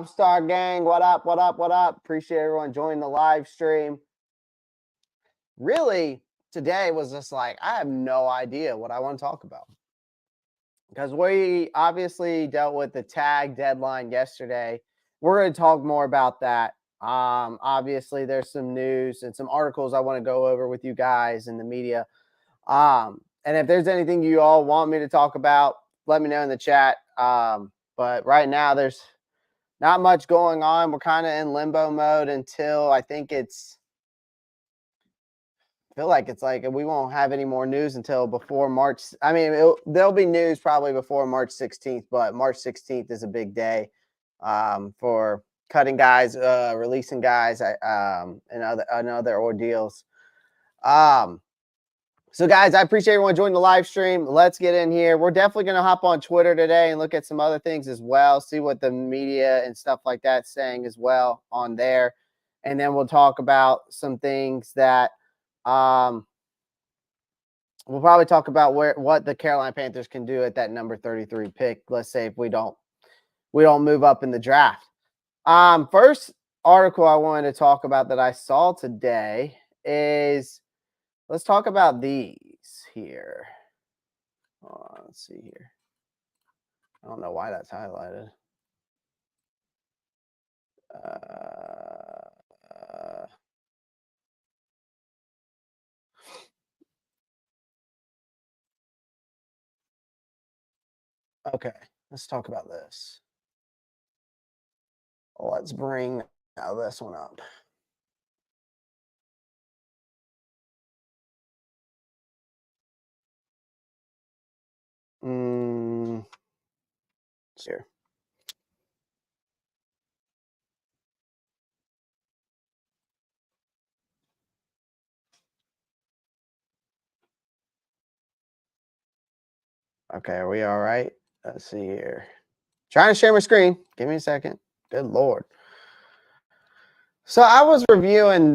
Popstar gang, what up, what up, what up? Appreciate everyone joining the live stream. Really, today was just like, I have no idea what I want to talk about. Because we obviously dealt with the tag deadline yesterday. We're going to talk more about that. Obviously, there's some news and some articles I want to go over with you guys in the media. And if there's anything you all want me to talk about, let me know in the chat. But right now, there's not much going on. We're kind of in limbo mode until I think I feel like it's like we won't have any more news until before March. I mean, there'll be news probably before March 16th, but March 16th is a big day for cutting guys, releasing guys, and other ordeals. So, guys, I appreciate everyone joining the live stream. Let's get in here. We're definitely going to hop on Twitter today and look at some other things as well, see what the media and stuff like that's saying as well on there. And then we'll talk about some things that we'll probably talk about what the Carolina Panthers can do at that number 33 pick. Let's say if we don't move up in the draft. First article I wanted to talk about that I saw today is, let's talk about these here. Let's see here. I don't know why that's highlighted. Okay, let's talk about this. Let's bring this one up. Here. Okay, are we all right? Let's see here. Trying to share my screen. Give me a second. Good Lord. So I was reviewing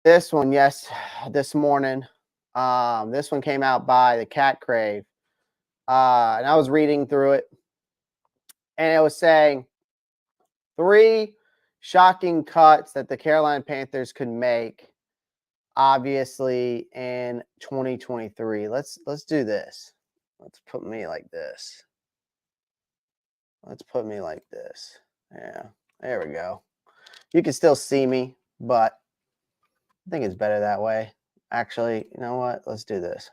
this one this morning. This one came out by the Cat Crave. And I was reading through it. And it was saying 3 shocking cuts that the Carolina Panthers could make, obviously, in 2023. Let's do this. Let's put me like this. Let's put me like this. Yeah, there we go. You can still see me, but I think it's better that way. Actually, you know what? Let's do this.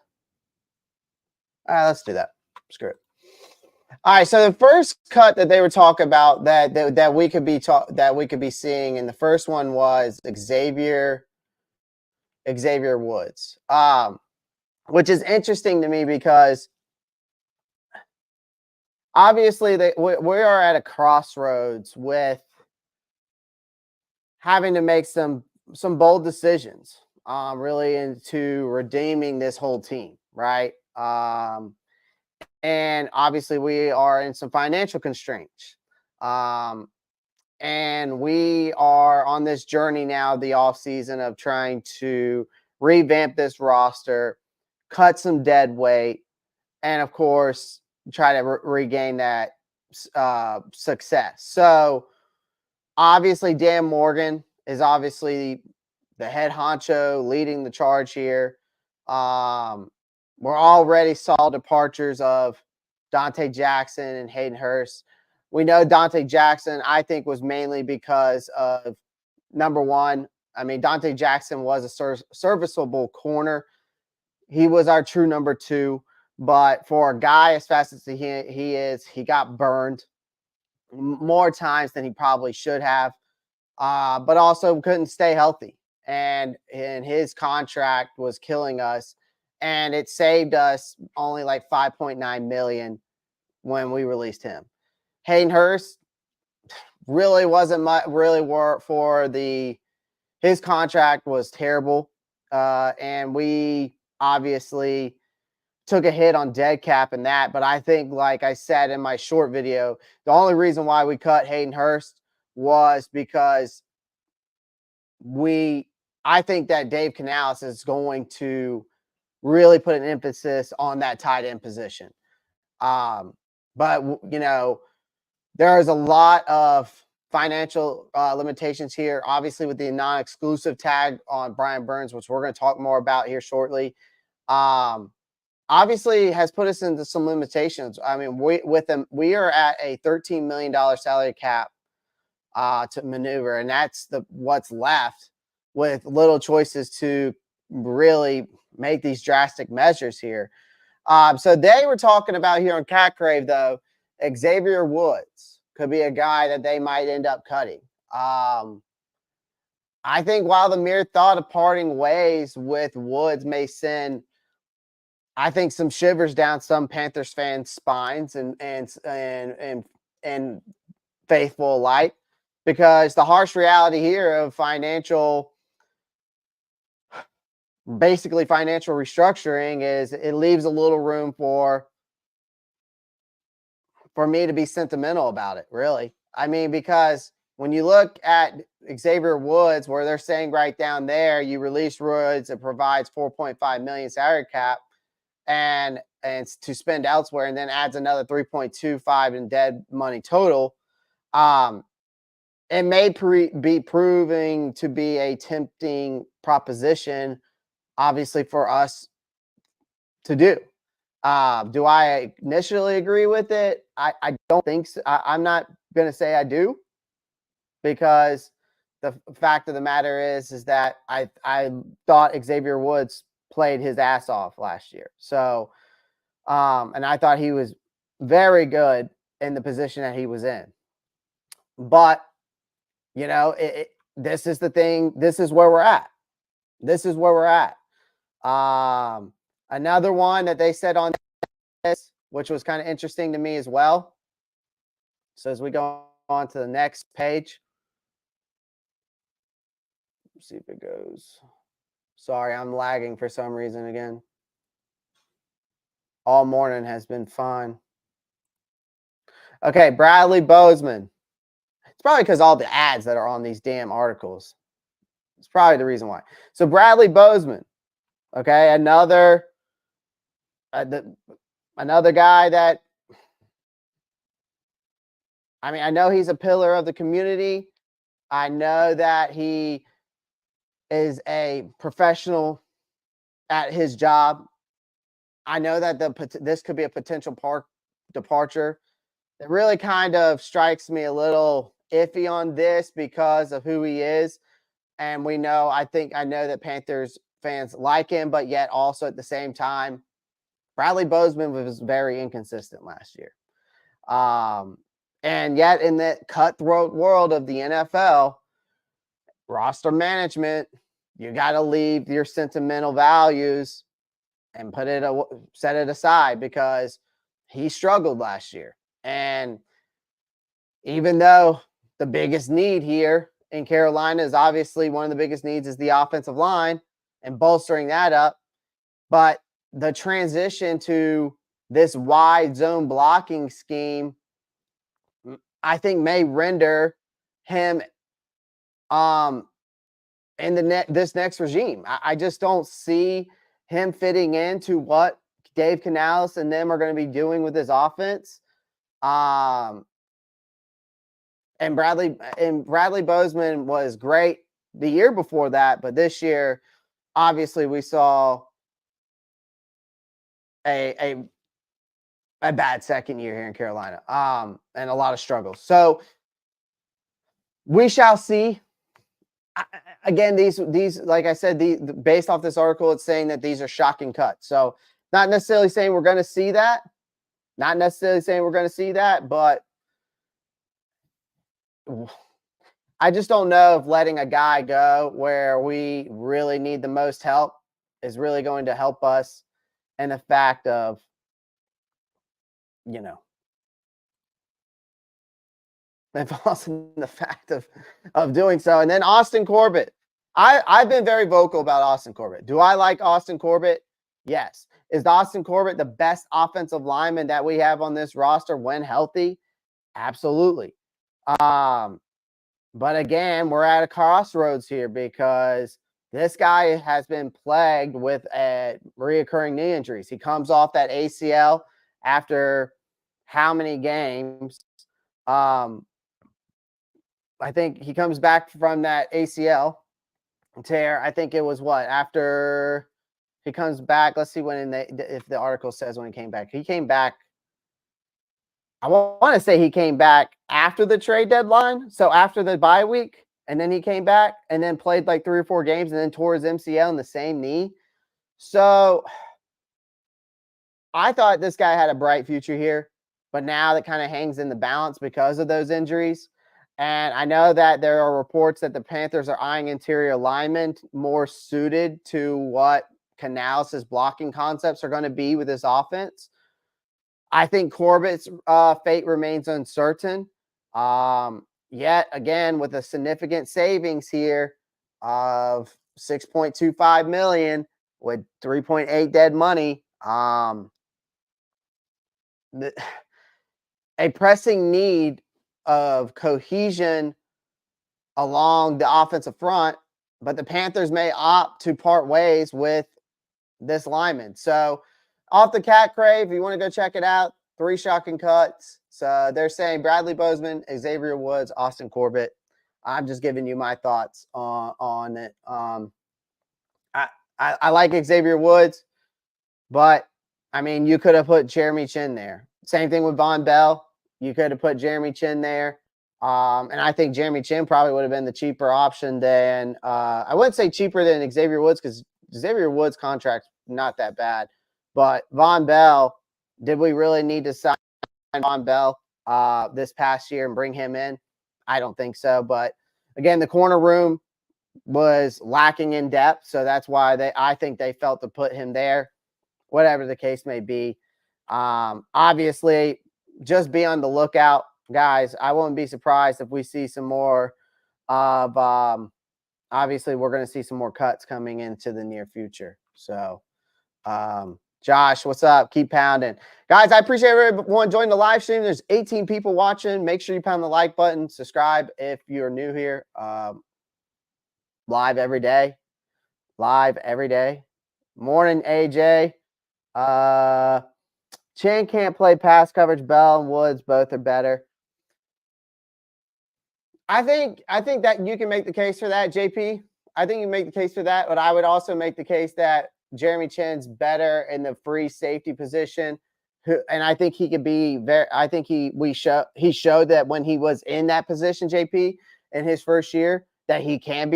All right, let's do that. Screw it. All right, so the first cut that they were talking about that we could be seeing, and the first one was Xavier Woods, which is interesting to me because obviously we are at a crossroads with having to make some bold decisions, really into redeeming this whole team, right? And obviously we are in some financial constraints. And we are on this journey now, the offseason, of trying to revamp this roster, cut some dead weight, and of course, try to regain that success. So obviously, Dan Morgan is obviously the head honcho leading the charge here. We're already saw departures of Dante Jackson and Hayden Hurst. We know Dante Jackson, I think, was mainly because of, number one, I mean, Dante Jackson was a serviceable corner. He was our true number 2. But for a guy as fast as he is, he got burned more times than he probably should have, but also couldn't stay healthy. And his contract was killing us. And it saved us only like $5.9 million when we released him. Hayden Hurst really wasn't much, really for his contract was terrible. And we obviously took a hit on dead cap and that. But I think, like I said in my short video, the only reason why we cut Hayden Hurst was because I think that Dave Canales is going to really put an emphasis on that tight end position. But, you know, there is a lot of financial limitations here, obviously with the non-exclusive tag on Brian Burns, which we're going to talk more about here shortly. Obviously has put us into some limitations. I mean, we are at a $13 million salary cap to maneuver, and that's what's left with little choices to really make these drastic measures here. So they were talking about here on Cat Crave, though, Xavier Woods could be a guy that they might end up cutting. I think while the mere thought of parting ways with Woods may send, I think, some shivers down some Panthers fans' spines and faithful alike, because the harsh reality here of basically financial restructuring is it leaves a little room for me to be sentimental about it, really. I mean, because when you look at Xavier Woods, where they're saying right down there, you release Woods, it provides 4.5 million salary cap and to spend elsewhere, and then adds another 3.25 in dead money total. It may be proving to be a tempting proposition, obviously, for us to do. Do I initially agree with it? I don't think so. I'm not going to say I do, because the fact of the matter is that I thought Xavier Woods played his ass off last year. So, and I thought he was very good in the position that he was in. But, this is the thing. This is where we're at. Another one that they said on this, which was kind of interesting to me as well. So as we go on to the next page, let's see if it goes. Sorry, I'm lagging for some reason again. All morning has been fine. Okay, Bradley Bozeman. It's probably because all the ads that are on these damn articles. It's probably the reason why. So Bradley Bozeman, okay, another guy that, I mean, I know he's a pillar of the community. I know that he is a professional at his job. I know that this could be a potential departure. It really kind of strikes me a little iffy on this because of who he is. And I know that Panthers fans like him, but yet also at the same time, Bradley Bozeman was very inconsistent last year. And yet in the cutthroat world of the NFL, roster management, you got to leave your sentimental values and set it aside, because he struggled last year. And even though the biggest need here in Carolina is obviously one of the biggest needs is the offensive line and bolstering that up, but the transition to this wide zone blocking scheme, I think, may render him in this next regime. I just don't see him fitting into what Dave Canales and them are going to be doing with his offense. And Bradley Bozeman was great the year before that, but this year, obviously, we saw a bad second year here in Carolina, and a lot of struggles. So we shall see. Again, these like I said, based off this article, it's saying that these are shocking cuts. So not necessarily saying we're going to see that. But I just don't know if letting a guy go where we really need the most help is really going to help us, and the fact of, the fact of doing so. And then Austin Corbett. I've been very vocal about Austin Corbett. Do I like Austin Corbett? Yes. Is Austin Corbett the best offensive lineman that we have on this roster when healthy? Absolutely. But again, we're at a crossroads here, because this guy has been plagued with reoccurring knee injuries. He comes off that ACL after how many games? I think he comes back from that ACL tear. I think it was what after he comes back. Let's see when if the article says when he came back. He came back. I want to say he came back after the trade deadline, so after the bye week, and then he came back and then played like 3 or 4 games and then tore his MCL in the same knee. So I thought this guy had a bright future here, but now that kind of hangs in the balance because of those injuries. And I know that there are reports that the Panthers are eyeing interior linemen more suited to what Canales' blocking concepts are going to be with this offense. I think Corbett's fate remains uncertain. Yet again, with a significant savings here of $6.25 million with 3.8 dead money, a pressing need of cohesion along the offensive front, but the Panthers may opt to part ways with this lineman. So off the Cat Crave, if you want to go check it out, 3 shocking cuts. So they're saying Bradley Bozeman, Xavier Woods, Austin Corbett. I'm just giving you my thoughts on it. I like Xavier Woods, but I mean, you could have put Jeremy Chin there. Same thing with Von Bell. You could have put Jeremy Chin there. And I think Jeremy Chin probably would have been the cheaper option than I wouldn't say cheaper than Xavier Woods because Xavier Woods' contract's not that bad. But Von Bell, did we really need to sign Von Bell this past year and bring him in? I don't think so. But again, the corner room was lacking in depth, so that's why I think they felt to put him there. Whatever the case may be. Obviously, just be on the lookout, guys. I wouldn't be surprised if we see some more of obviously we're going to see some more cuts coming into the near future. So Josh, what's up? Keep pounding. Guys, I appreciate everyone joining the live stream. There's 18 people watching. Make sure you pound the like button. Subscribe if you're new here. Live every day. Live every day. Morning, AJ. Chan can't play pass coverage. Bell and Woods both are better. I think that you can make the case for that, JP. I think you make the case for that, but I would also make the case that Jeremy Chin's better in the free safety position. And I think he could be very. I think he showed that when he was in that position, JP, in his first year, that he can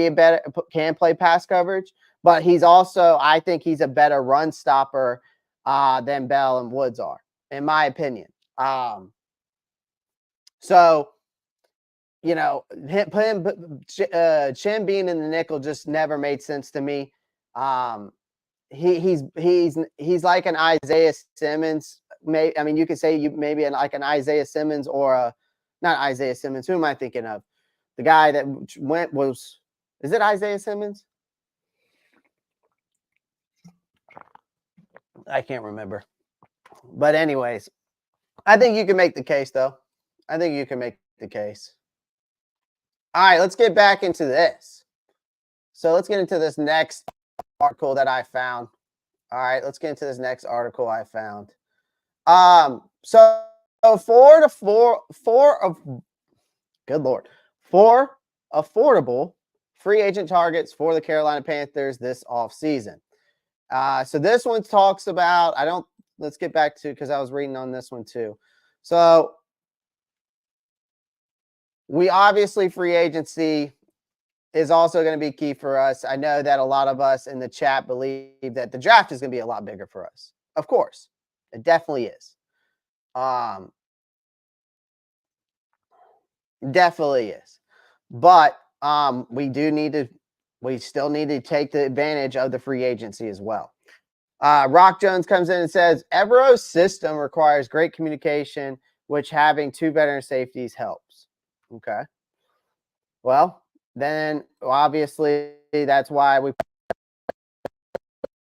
play pass coverage. But he's also, I think he's a better run stopper than Bell and Woods are, in my opinion. So, you know, Chin being in the nickel just never made sense to me. He's like an Isaiah Simmons. I mean, you could say maybe like an Isaiah Simmons or not Isaiah Simmons. Who am I thinking of? The guy that is it Isaiah Simmons? I can't remember. But anyways, I think you can make the case, though. I think you can make the case. All right, let's get back into this. So let's get into this next article that I found. All right, let's get into this next article I found. So four affordable free agent targets for the Carolina Panthers this offseason. So this one talks about, let's get back to, because I was reading on this one too. So we obviously, free agency is also going to be key for us. I know that a lot of us in the chat believe that the draft is going to be a lot bigger for us. Of course, it definitely is. Definitely is. But we still need to take the advantage of the free agency as well. Rock Jones comes in and says, Evero's system requires great communication, which having 2 veteran safeties helps. Okay. Well, then obviously that's why we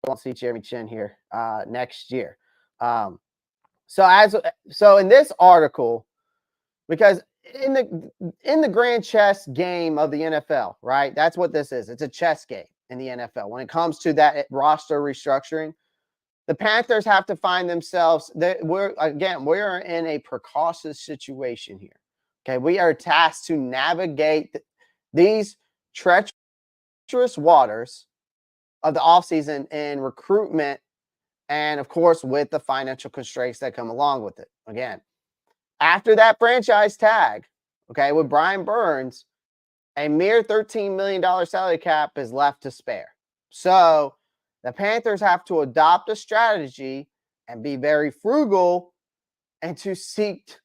won't see Jeremy Chin here next year. So in this article, because in the grand chess game of the NFL, right? That's what this is. It's a chess game in the NFL. When it comes to that roster restructuring, the Panthers have to find themselves. We're in a precautious situation here. Okay, we are tasked to navigate these treacherous waters of the offseason in recruitment and, of course, with the financial constraints that come along with it. Again, after that franchise tag, okay, with Brian Burns, a mere $13 million salary cap is left to spare. So the Panthers have to adopt a strategy and be very frugal and to seek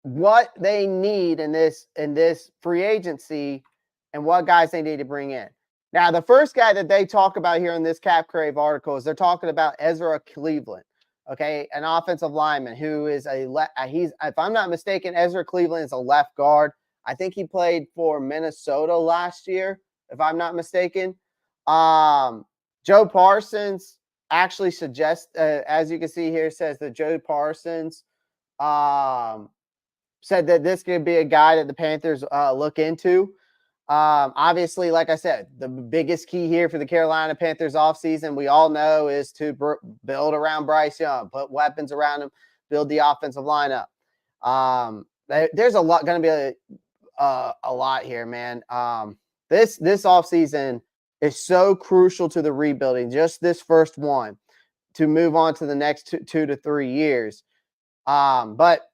what they need in this free agency and what guys they need to bring in. Now, the first guy that they talk about here in this Cap Crave article is they're talking about Ezra Cleveland, okay, an offensive lineman who is he's, if I'm not mistaken, Ezra Cleveland is a left guard. I think he played for Minnesota last year, if I'm not mistaken. Joe Parsons actually suggests, as you can see here, says that Joe Parsons said that this could be a guy that the Panthers look into. Obviously, like I said, the biggest key here for the Carolina Panthers offseason, we all know, is to build around Bryce Young, put weapons around him, build the offensive lineup. There's a lot going to be a lot here, man. This offseason is so crucial to the rebuilding, just this first one, to move on to the next 2 to 3 years. But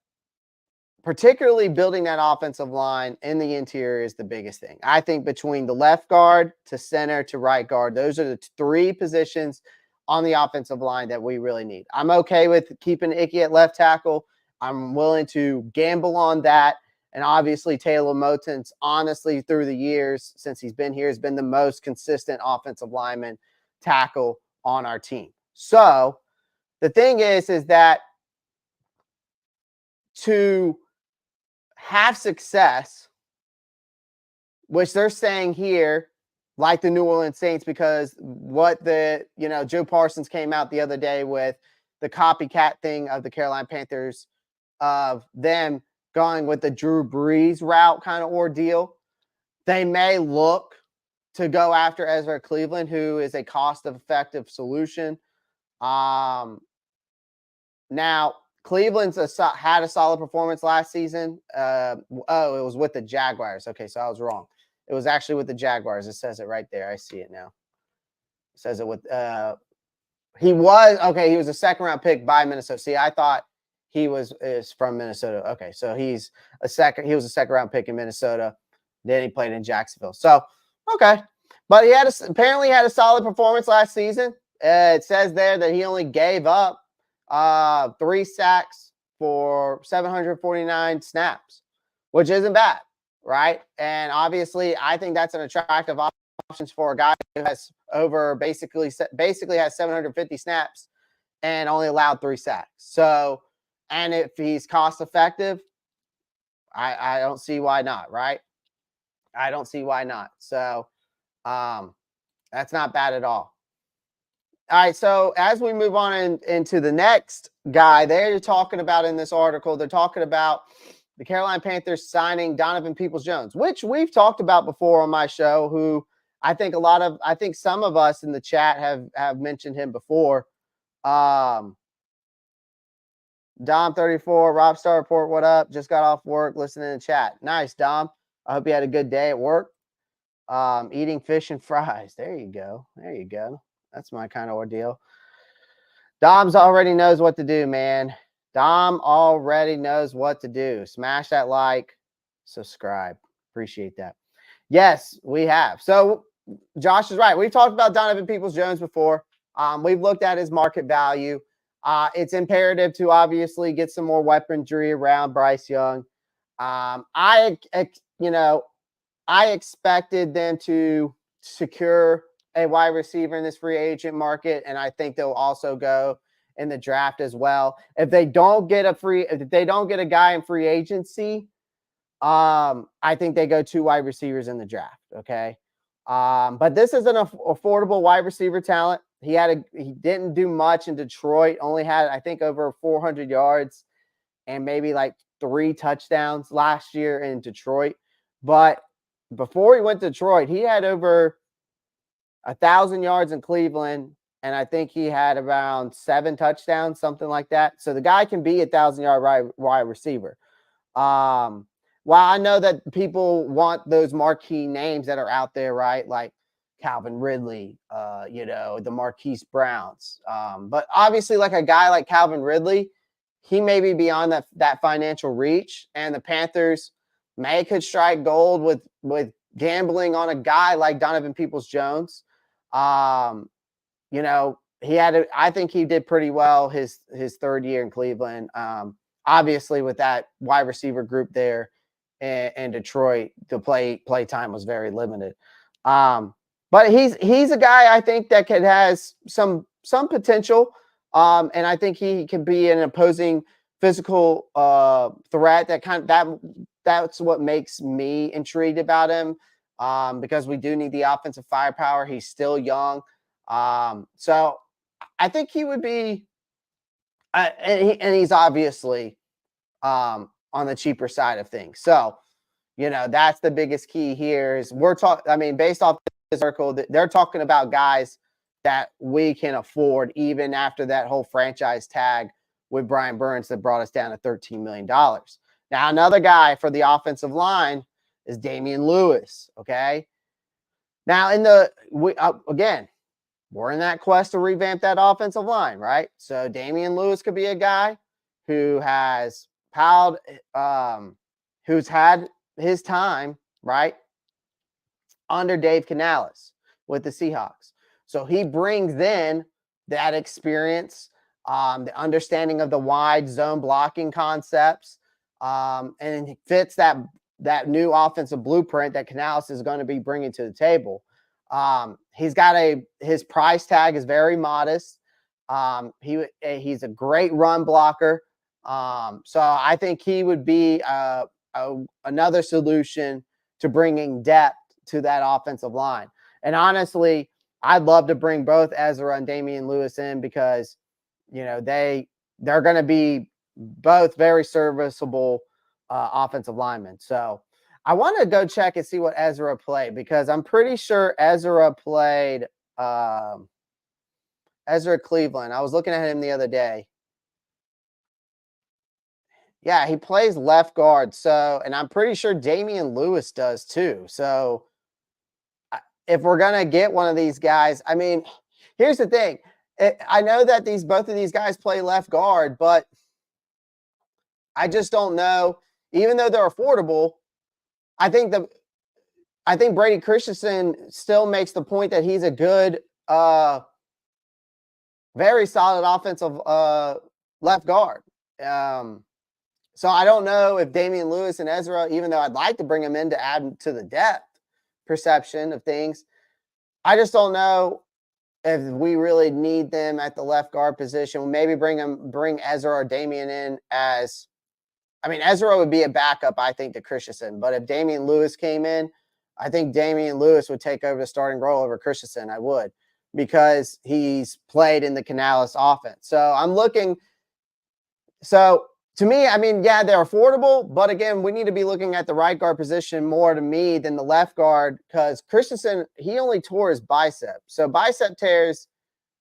particularly building that offensive line in the interior is the biggest thing. I think between the left guard to center to right guard, those are the 3 positions on the offensive line that we really need. I'm okay with keeping Icky at left tackle. I'm willing to gamble on that. And obviously, Taylor Moton's, honestly, through the years since he's been here, has been the most consistent offensive lineman tackle on our team. So the thing is that to have success, which they're saying here, like the New Orleans Saints, because what Joe Parsons came out the other day with the copycat thing of the Carolina Panthers, of them going with the Drew Brees route kind of ordeal. They may look to go after Ezra Cleveland, who is a cost-effective solution. Now, Cleveland's had a solid performance last season. It was with the Jaguars. Okay, so I was wrong. It was actually with the Jaguars. It says it right there. I see it now. It says it with he was a second-round pick by Minnesota. See, I thought he is from Minnesota. Okay, so he was a second-round pick in Minnesota. Then he played in Jacksonville. So, okay. But he apparently had a solid performance last season. It says there that he only gave up 3 sacks for 749 snaps, which isn't bad, right? And obviously, I think that's an attractive option for a guy who has basically has 750 snaps and only allowed 3 sacks. So, and if he's cost effective, I don't see why not, right? I don't see why not. So, that's not bad at all. All right, so as we move on into the next guy, they're talking about in this article, they're talking about the Carolina Panthers signing Donovan Peoples-Jones, which we've talked about before on my show, who I think some of us in the chat have mentioned him before. Dom 34, Rob Star Report, what up? Just got off work, listening to chat. Nice, Dom. I hope you had a good day at work. Eating fish and fries. There you go. There you go. That's my kind of ordeal. Dom's already knows what to do, man. Dom already knows what to do. Smash that like, subscribe. Appreciate that. Yes, we have. So Josh is right. We've talked about Donovan Peoples-Jones before. We've looked at his market value. It's imperative to obviously get some more weaponry around Bryce Young. I expected them to secure a wide receiver in this free agent market, and I think they'll also go in the draft as well. If they don't get a guy in free agency, I think they go 2 wide receivers in the draft. Okay. But this is an affordable wide receiver talent. He didn't do much in Detroit, only had, I think, over 400 yards and maybe like 3 touchdowns last year in Detroit. But before he went to Detroit, he had over 1,000 yards in Cleveland, and I think he had around 7 touchdowns, something like that. So the guy can be a 1,000-yard wide receiver. While I know that people want those marquee names that are out there, right? Like Calvin Ridley, the Marquise Browns. But obviously, like a guy like Calvin Ridley, he may be beyond that financial reach, and the Panthers could strike gold with gambling on a guy like Donovan Peoples-Jones. I think he did pretty well his third year in Cleveland. Obviously, with that wide receiver group there in Detroit, the play time was very limited. But he's a guy I think that has some potential. And I think he can be an opposing physical threat. That's what makes me intrigued about him. Because we do need the offensive firepower. He's still young. So I think he would be, and he's obviously on the cheaper side of things. So, that's the biggest key here is we're talking, I mean, based off this article, they're talking about guys that we can afford even after that whole franchise tag with Brian Burns that brought us down to $13 million. Now, another guy for the offensive line is Damian Lewis. Okay. Now, again, we're in that quest to revamp that offensive line, right? So Damian Lewis could be a guy who has who's had his time, right, under Dave Canales with the Seahawks. So he brings in that experience, the understanding of the wide zone blocking concepts, and it fits that new offensive blueprint that Canales is going to be bringing to the table. He's got his price tag is very modest. He's a great run blocker. So I think he would be another solution to bringing depth to that offensive line. And honestly, I'd love to bring both Ezra and Damian Lewis in because, they're going to be both very serviceable offensive linemen. So I want to go check and see what Ezra played because I'm pretty sure Ezra played Ezra Cleveland. I was looking at him the other day. Yeah, he plays left guard. So, and I'm pretty sure Damian Lewis does too. So, if we're gonna get one of these guys, I mean, here's the thing. I know that both of these guys play left guard, but I just don't know. Even though they're affordable, I think Brady Christensen still makes the point that he's a good, very solid offensive left guard. So I don't know if Damian Lewis and Ezra, even though I'd like to bring them in to add to the depth perception of things, I just don't know if we really need them at the left guard position. Maybe bring Ezra or Damian in Ezra would be a backup, I think, to Christensen. But if Damian Lewis came in, I think Damian Lewis would take over the starting role over Christensen. I would, because he's played in the Canales offense. So I'm looking. So to me, yeah, they're affordable. But again, we need to be looking at the right guard position more to me than the left guard because Christensen, he only tore his bicep. So bicep tears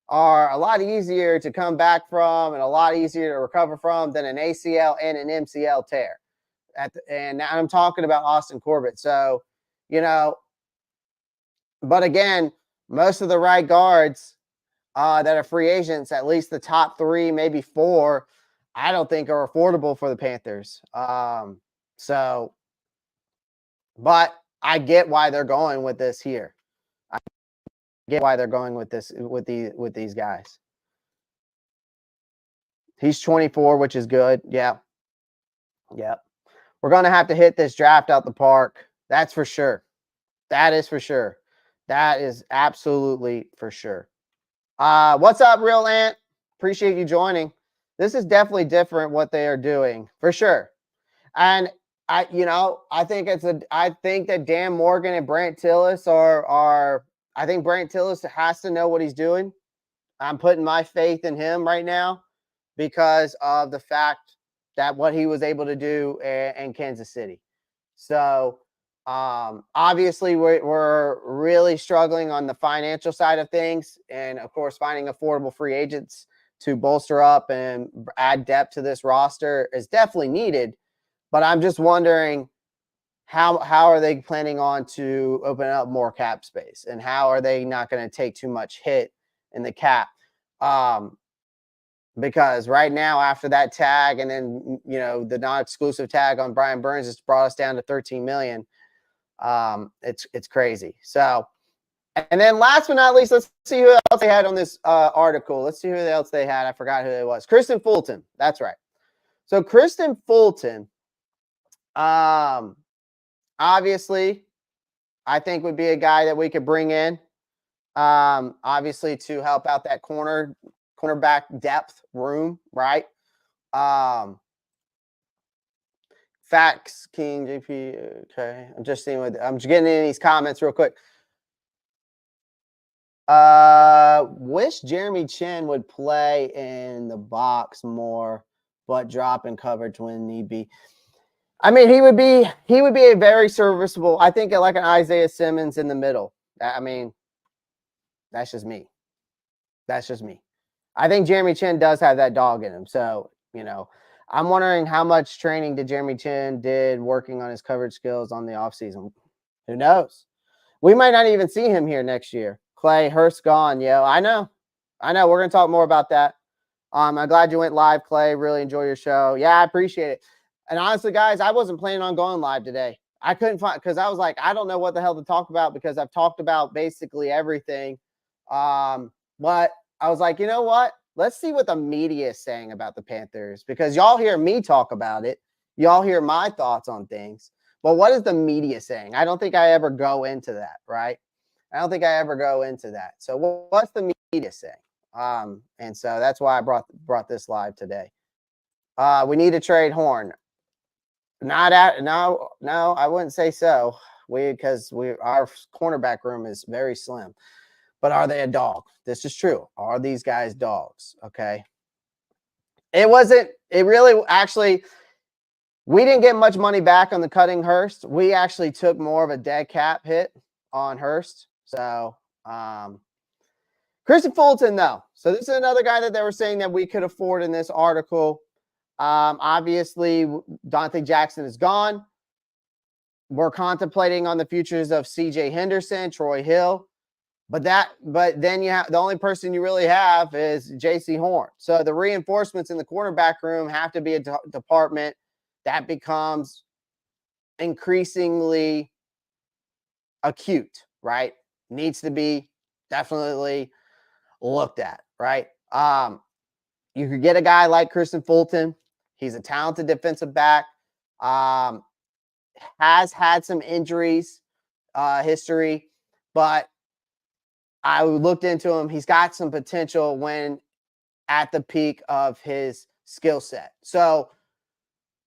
are a lot easier to come back from and a lot easier to recover from than an ACL and an MCL tear. And now I'm talking about Austin Corbett. So, but again, most of the right guards that are free agents, at least the top 3, maybe 4, I don't think are affordable for the Panthers. But I get why they're going with this here. I get why they're going with this with these guys. He's 24, which is good. Yeah. We're going to have to hit this draft out the park. That's for sure. That is for sure. That is absolutely for sure. What's up, Real Ant? Appreciate you joining. This is definitely different what they are doing, for sure. And I think that Dan Morgan and Brant Tillis are I think Brant Tillis has to know what he's doing. I'm putting my faith in him right now because of the fact that what he was able to do in Kansas City. So obviously we're really struggling on the financial side of things. And of course, finding affordable free agents to bolster up and add depth to this roster is definitely needed. But I'm just wondering how are they planning on to open up more cap space, and how are they not going to take too much hit in the cap? Um, because right now, after that tag, and then the non-exclusive tag on Brian Burns, has brought us down to 13 million. It's crazy. So, and then last but not least, let's see who else they had on this article. Let's see who else they had. I forgot who it was. Kristen Fulton. That's right. So Kristen Fulton, obviously, I think would be a guy that we could bring in, obviously, to help out that cornerback depth room, right? Facts King JP. Okay, I'm just getting in these comments real quick. Wish Jeremy Chin would play in the box more, but drop in coverage when need be. I mean, he would be a very serviceable. I think like an Isaiah Simmons in the middle. I mean, that's just me. That's just me. I think Jeremy Chin does have that dog in him. So, I'm wondering how much training did Jeremy Chin did working on his coverage skills on the offseason. Who knows? We might not even see him here next year. Clay Hurst gone, yo. I know. We're gonna talk more about that. I'm glad you went live, Clay. Really enjoy your show. Yeah, I appreciate it. And honestly, guys, I wasn't planning on going live today. I couldn't find, because I was like, I don't know what the hell to talk about, because I've talked about basically everything. But I was like, you know what? Let's see what the media is saying about the Panthers, because y'all hear me talk about it. Y'all hear my thoughts on things. But what is the media saying? I don't think I ever go into that, right? I don't think I ever go into that. So what's the media saying? And so that's why I brought this live today. We need to trade Horn. No, I wouldn't say so. Because our cornerback room is very slim. But are they a dog? This is true. Are these guys dogs? Okay. It really actually, we didn't get much money back on the cutting Hurst. We actually took more of a dead cap hit on Hurst. So, Kristen Fulton, though. So this is another guy that they were saying that we could afford in this article. Obviously, Dante Jackson is gone. We're contemplating on the futures of CJ Henderson, Troy Hill. But then you have, the only person you really have is JC Horn. So the reinforcements in the cornerback room have to be a department that becomes increasingly acute, right? Needs to be definitely looked at, right? You could get a guy like Kristen Fulton. He's a talented defensive back. Has had some injuries history, but I looked into him. He's got some potential when at the peak of his skill set. So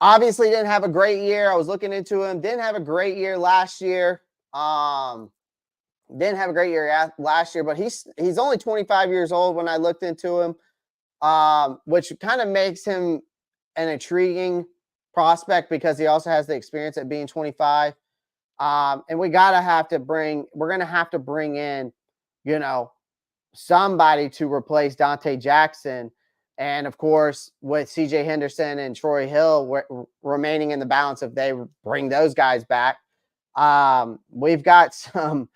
obviously didn't have a great year. I was looking into him. Didn't have a great year last year. Didn't have a great year last year, but he's only 25 years old when I looked into him, which kind of makes him an intriguing prospect, because he also has the experience at being 25. And we're going to have to bring in, somebody to replace Dante Jackson. And of course, with CJ Henderson and Troy Hill remaining in the balance, if they bring those guys back, we've got some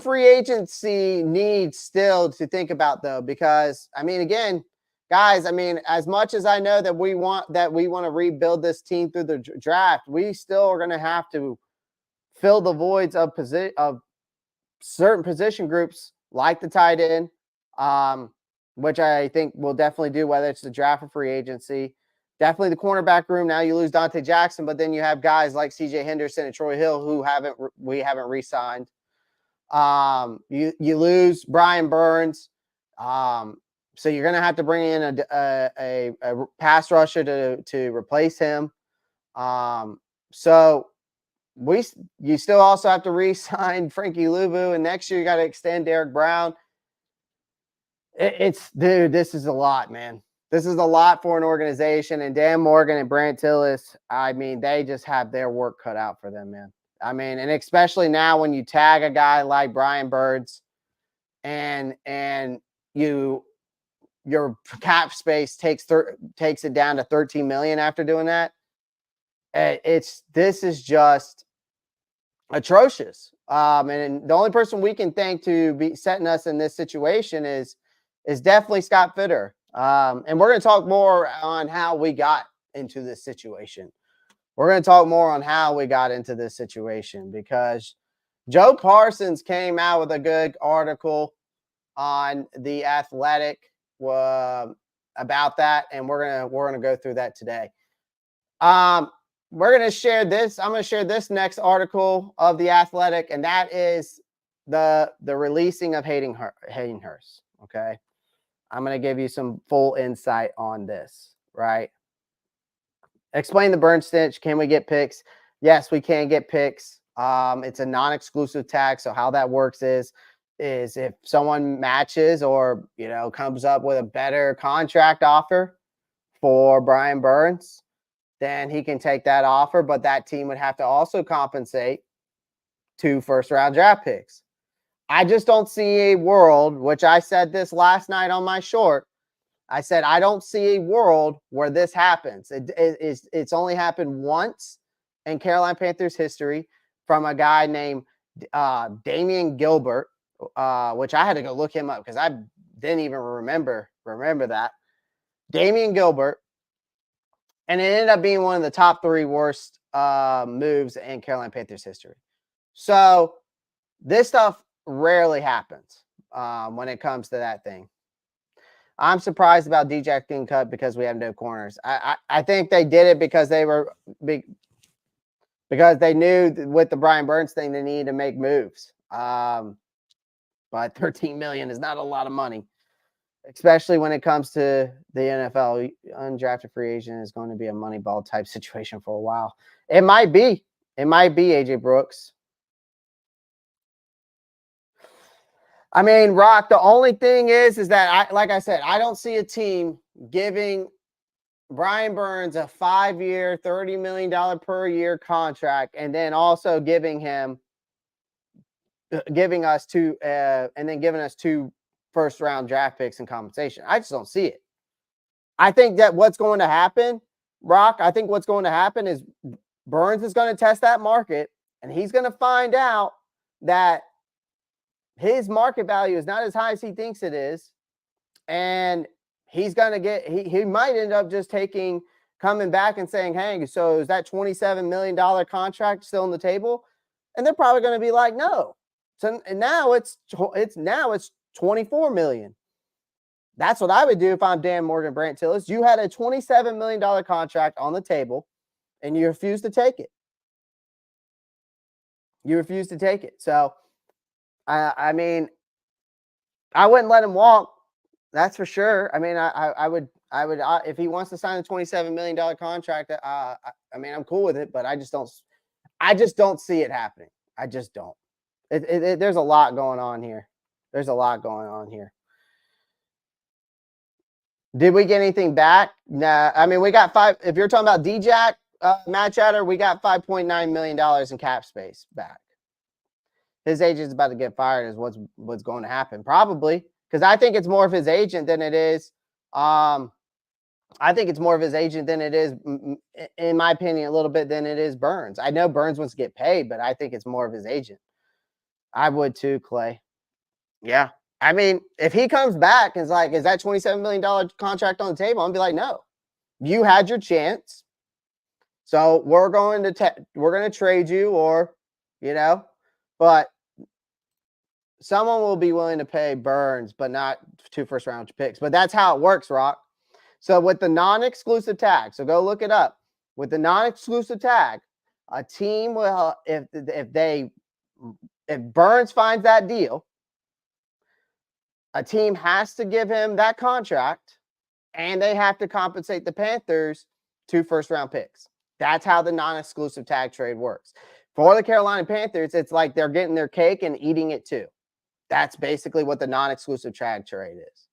free agency needs still to think about, though, because I mean, again, guys, I mean, as much as I know that we want to rebuild this team through the draft, we still are going to have to fill the voids of certain position groups, like the tight end, which I think we'll definitely do, whether it's the draft or free agency. Definitely the cornerback room. Now you lose Dante Jackson, but then you have guys like CJ Henderson and Troy Hill who we haven't re-signed. You lose Brian Burns. So you're going to have to bring in a pass rusher to replace him. So you still also have to re-sign Frankie Luvu, and next year you got to extend Derek Brown. Dude, this is a lot, man. This is a lot for an organization, and Dan Morgan and Brant Tillis, I mean, they just have their work cut out for them, man. I mean, and especially now when you tag a guy like Brian Burns, and your cap space takes it down to 13 million after doing that. This is just atrocious. And the only person we can thank to be setting us in this situation is definitely Scott Fitter. And we're going to talk more on how we got into this situation. We're going to talk more on how we got into this situation because Joe Parsons came out with a good article on The Athletic about that, and we're gonna go through that today. We're gonna share this. I'm gonna share this next article of The Athletic, and that is the releasing of Hayden Hurst. Okay, I'm gonna give you some full insight on this. Right. Explain the burn stench. Can we get picks? Yes, we can get picks. It's a non-exclusive tag. So how that works is if someone matches or comes up with a better contract offer for Brian Burns, then he can take that offer. But that team would have to also compensate 2 first-round draft picks. I just don't see a world, which I said this last night on my short. I said, I don't see a world where this happens. It's only happened once in Carolina Panthers history from a guy named Damian Gilbert, which I had to go look him up because I didn't even remember that. Damian Gilbert. And it ended up being one of the top 3 worst moves in Carolina Panthers history. So this stuff rarely happens when it comes to that thing. I'm surprised about DJ getting cut because we have no corners. I think they did it because they were big, because they knew with the Brian Burns thing they needed to make moves. But $13 million is not a lot of money, especially when it comes to the NFL. Undrafted free agent is going to be a money ball type situation for a while. It might be AJ Brooks. I mean, Rock, the only thing is that like I said, I don't see a team giving Brian Burns a 5-year, $30 million per year contract, and then also giving us 2 first-round draft picks in compensation. I just don't see it. I think that what's going to happen, Rock, is Burns is going to test that market, and he's going to find out that his market value is not as high as he thinks it is. And he's going to he might end up just coming back and saying, hey, so is that $27 million contract still on the table? And they're probably going to be like, no. So and now it's 24 million. That's what I would do if I'm Dan Morgan Brant Tillis. You had a $27 million contract on the table and you refused to take it. So I mean, I wouldn't let him walk. That's for sure. I mean, I would if he wants to sign a $27 million contract. I mean, I'm cool with it, but I just don't see it happening. I just don't. There's a lot going on here. Did we get anything back? Nah. I mean, we got 5. If you're talking about D-Jack, Matt Chatter, we got $5.9 million in cap space back. His agent's about to get fired is what's going to happen. Probably. Because I think it's more of his agent than it is. In my opinion, a little bit than it is Burns. I know Burns wants to get paid, but I think it's more of his agent. I would too, Clay. Yeah. I mean, if he comes back and is like, is that $27 million contract on the table? I'm going to be like, no. You had your chance. So we're going to trade you or, but someone will be willing to pay Burns, but not 2 first-round picks. But that's how it works, Rock. So with the non-exclusive tag, so go look it up. With the non-exclusive tag, a team will, if Burns finds that deal, a team has to give him that contract, and they have to compensate the Panthers 2 first-round picks. That's how the non-exclusive tag trade works. For the Carolina Panthers, it's like they're getting their cake and eating it too. That's basically what the non-exclusive tag trade is.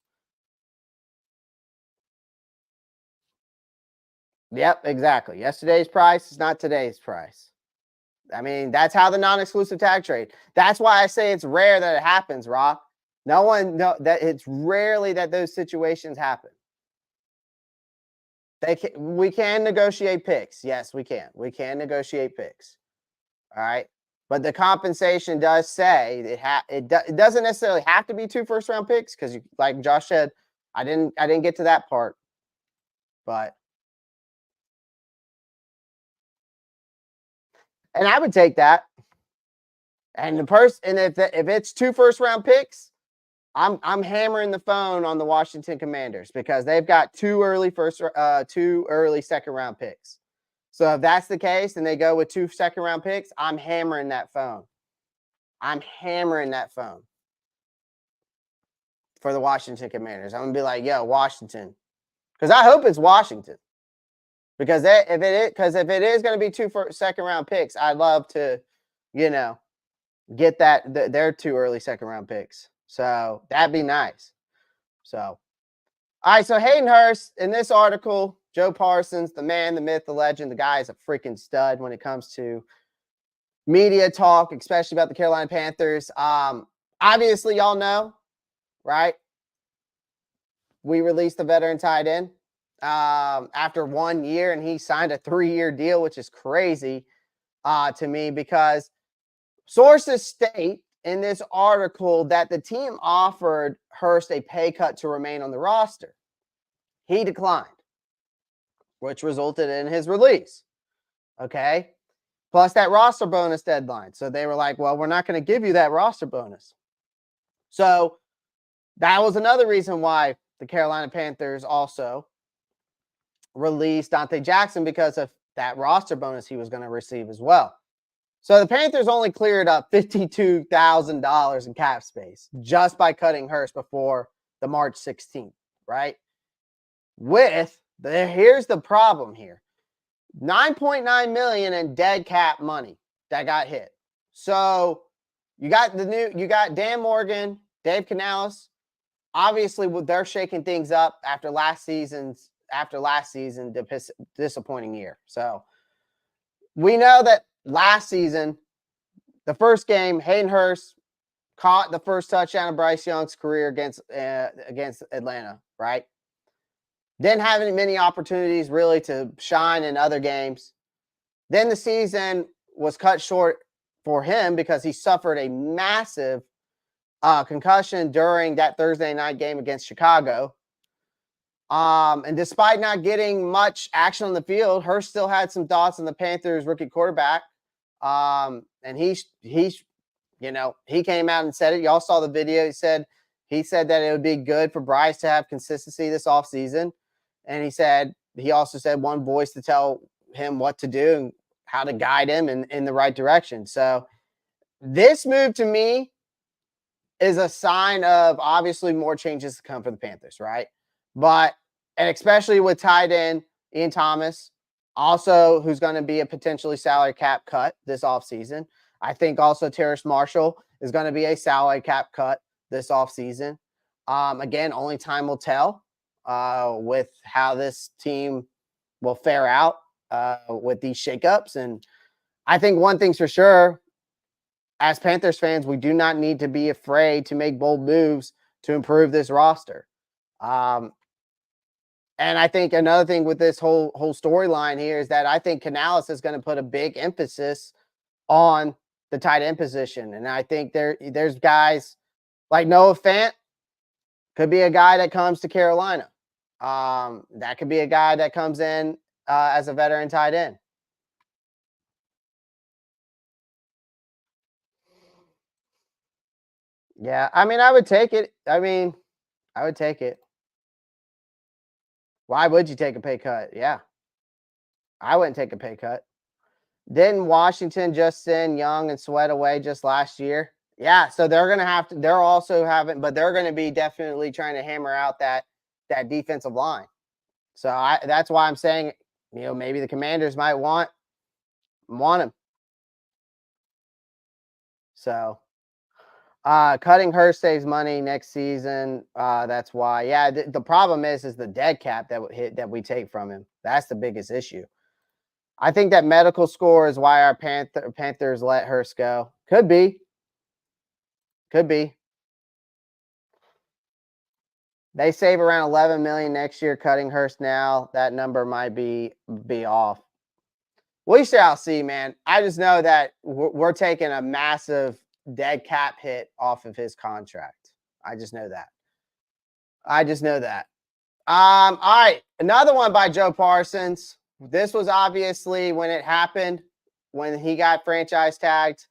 Yep, exactly. Yesterday's price is not today's price. I mean, that's how the non-exclusive tag trade. That's why I say it's rare that it happens, Rock. That it's rarely that those situations happen. We can negotiate picks. Yes, we can. We can negotiate picks. All right. But the compensation does say it doesn't necessarily have to be 2 first round picks because like Josh said, I didn't get to that part, but and I would take that. And the person and if it's 2 first round picks, I'm hammering the phone on the Washington Commanders because they've got 2 early second round picks. So if that's the case and they go with 2 second round picks, I'm hammering that phone. I'm hammering that phone for the Washington Commanders. I'm gonna be like, yo, Washington. Because I hope it's Washington. Because if it is going to be 2 second round picks, I'd love to, you know, get their 2 early second round picks. So that'd be nice. So all right, so Hayden Hurst in this article, Joe Parsons, the man, the myth, the legend, the guy is a freaking stud when it comes to media talk, especially about the Carolina Panthers. Obviously, y'all know, right? We released the veteran tight end after 1 year, and he signed a 3-year deal, which is crazy to me because sources state in this article that the team offered Hurst a pay cut to remain on the roster. He declined, which resulted in his release. Okay. Plus that roster bonus deadline. So they were like, well, we're not going to give you that roster bonus. So that was another reason why the Carolina Panthers also released Dante Jackson because of that roster bonus he was going to receive as well. So the Panthers only cleared up $52,000 in cap space just by cutting Hurst before the March 16th, right? Here's the problem here. $9.9 million in dead cap money that got hit. So you got Dan Morgan, Dave Canales. Obviously, they're shaking things up after last season, disappointing year. So we know that last season, the first game, Hayden Hurst caught the first touchdown of Bryce Young's career against Atlanta, right? Didn't have many opportunities really to shine in other games. Then the season was cut short for him because he suffered a massive concussion during that Thursday night game against Chicago. And despite not getting much action on the field, Hurst still had some thoughts on the Panthers rookie quarterback. And he came out and said it. Y'all saw the video. He said that it would be good for Bryce to have consistency this offseason. And he also said one voice to tell him what to do and how to guide him in the right direction. So this move to me is a sign of obviously more changes to come for the Panthers, right? And especially with tight end Ian Thomas, also who's going to be a potentially salary cap cut this offseason. I think also Terrace Marshall is going to be a salary cap cut this offseason. Again, only time will tell with how this team will fare out with these shakeups. And I think one thing's for sure, as Panthers fans, we do not need to be afraid to make bold moves to improve this roster. And I think another thing with this whole storyline here is that I think Canales is going to put a big emphasis on the tight end position. And I think there's guys like Noah Fant could be a guy that comes to Carolina. That could be a guy that comes in as a veteran tight end. Yeah, I mean, I would take it. I would take it. Why would you take a pay cut? Yeah, I wouldn't take a pay cut. Didn't Washington just send Young and Sweat away just last year? Yeah, so they're gonna have to. They're also having, but they're going to be definitely trying to hammer out that defensive line. So that's why I'm saying, maybe the Commanders might want him. So cutting Hurst saves money next season. That's why. Yeah, the problem is the dead cap that we take from him. That's the biggest issue. I think that medical score is why our Panthers let Hurst go. Could be. They save around $11 million next year cutting Hurst now. That number might be off. We shall see, man. I just know that we're taking a massive dead cap hit off of his contract. I just know that. All right, another one by Joe Parsons. This was obviously when it happened, when he got franchise tagged.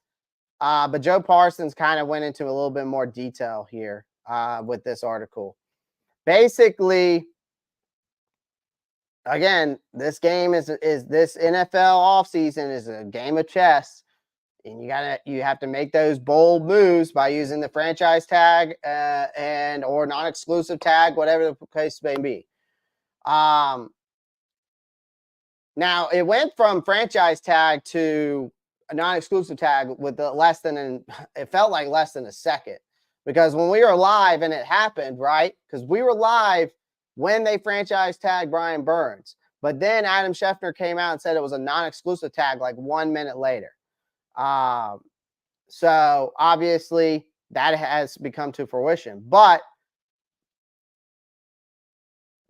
But Joe Parsons kind of went into a little bit more detail here with this article. Basically, again, this game is this NFL offseason is a game of chess, and you have to make those bold moves by using the franchise tag and or non-exclusive tag, whatever the case may be. Now it went from franchise tag to a non-exclusive tag with it felt like less than a second, because when we were live and it happened, right? Because we were live when they franchise tagged Brian Burns, but then Adam Schefter came out and said it was a non-exclusive tag like 1 minute later. So obviously that has become to fruition, but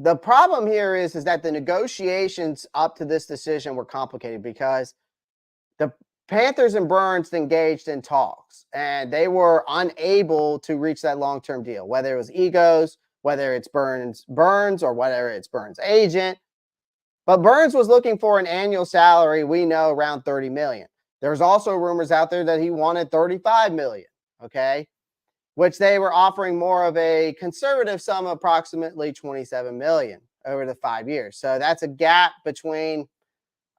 the problem here is that the negotiations up to this decision were complicated because the Panthers and Burns engaged in talks, and they were unable to reach that long-term deal, whether it was egos, whether it's Burns, or whether it's Burns' agent. But Burns was looking for an annual salary, we know, around $30 million. There's also rumors out there that he wanted $35 million, okay? Which they were offering more of a conservative sum of approximately $27 million over the 5 years. So that's a gap between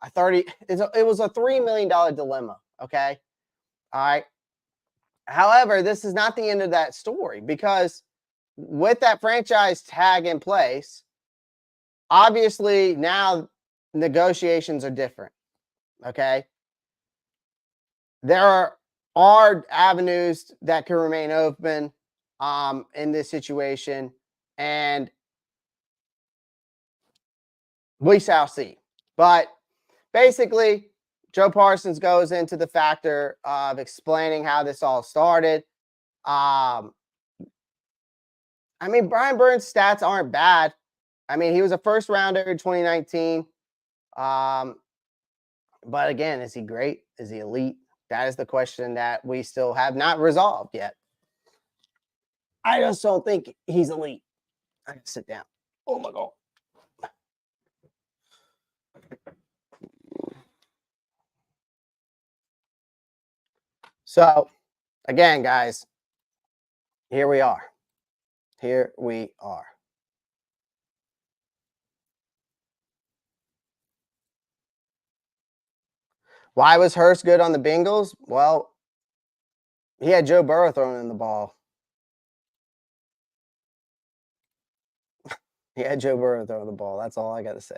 it was a $3 million dilemma, okay? All right. However, this is not the end of that story, because with that franchise tag in place, obviously now negotiations are different, okay? There are avenues that can remain open in this situation, and we shall see. But basically, Joe Parsons goes into the factor of explaining how this all started. I mean, Brian Burns' stats aren't bad. I mean, he was a first rounder in 2019. But again, is he great? Is he elite? That is the question that we still have not resolved yet. I just don't think he's elite. I can sit down. Oh my God. So, again, guys, here we are. Here we are. Why was Hurst good on the Bengals? Well, he had Joe Burrow throwing in the ball. He had Joe Burrow throwing the ball. That's all I got to say.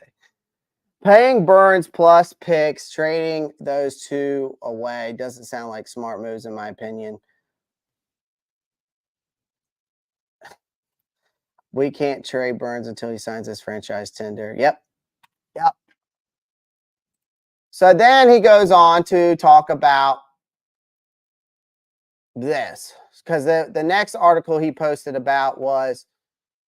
Paying Burns plus picks, trading those two away doesn't sound like smart moves, in my opinion. We can't trade Burns until he signs his franchise tender. Yep. So then he goes on to talk about this, because the next article he posted about was,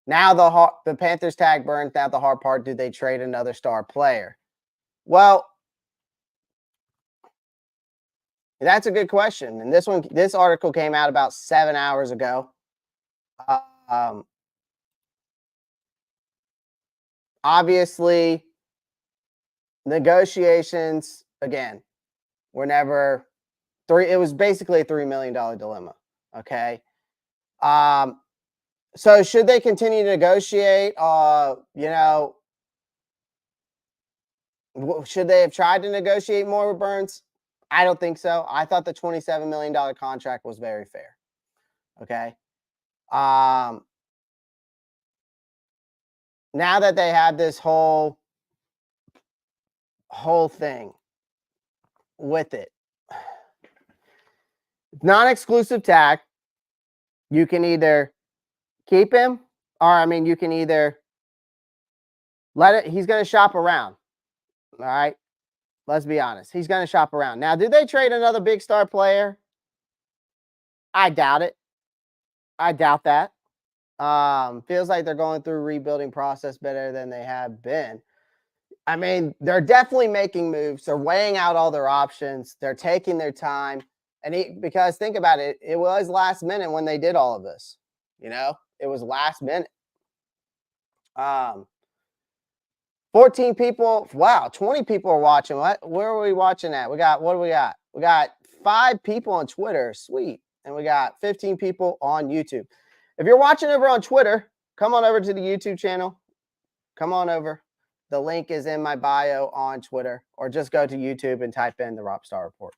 now the Panthers tag Burns. Now the hard part, do they trade another star player? Well, that's a good question. And this article came out about 7 hours ago. Obviously, negotiations, again, were never it was basically a $3 million dilemma. Okay. So should they continue to negotiate? Should they have tried to negotiate more with Burns? I don't think so. I thought the $27 million contract was very fair. Okay. Now that they have this whole thing with it, non-exclusive tag, you can either keep him, or you can either he's going to shop around. All right. Let's be honest. He's going to shop around. Now, did they trade another big star player? I doubt it. I doubt that. Feels like they're going through a rebuilding process better than they have been. I mean, they're definitely making moves. They're weighing out all their options. They're taking their time. And because think about it, it was last minute when they did all of this. It was last minute. 14 people. Wow, 20 people are watching. Where are we watching at? What do we got? We got 5 people on Twitter. Sweet. And we got 15 people on YouTube. If you're watching over on Twitter, come on over to the YouTube channel. Come on over. The link is in my bio on Twitter, or just go to YouTube and type in the Ropp Star Report.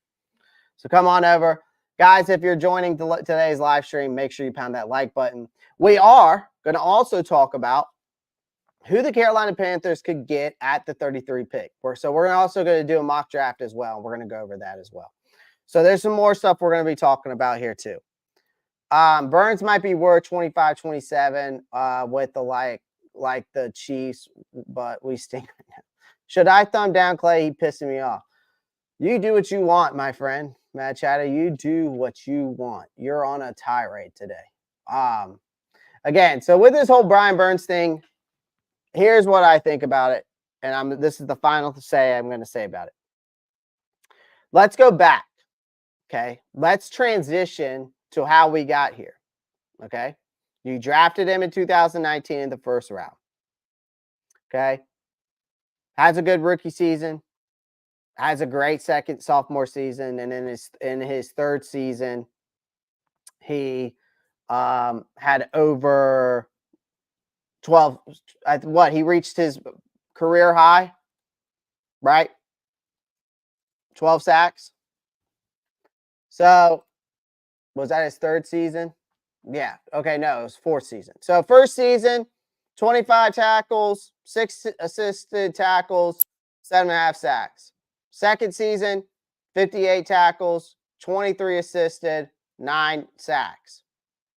So come on over. Guys, if you're joining today's live stream, make sure you pound that like button. We are going to also talk about who the Carolina Panthers could get at the 33 pick. So we're also going to do a mock draft as well. We're going to go over that as well. So there's some more stuff we're going to be talking about here too. Burns might be worth 25, 27 with the like the Chiefs, but we stink right now. Should I thumb down Clay? He pissing me off. You do what you want, my friend. Matt Chatter, you do what you want. You're on a tirade today. Again, so with this whole Brian Burns thing, here's what I think about it. And this is the final say I'm going to say about it. Let's go back. Okay. Let's transition to how we got here. Okay. You drafted him in 2019 in the first round. Okay. Has a good rookie season. Has a great second sophomore season. And in his third season, he had over 12. He reached his career high, right? 12 sacks. So was that his third season? Yeah. Okay. No, it was fourth season. So first season, 25 tackles, 6 assisted tackles, 7.5 sacks. Second season, 58 tackles, 23 assisted, 9 sacks.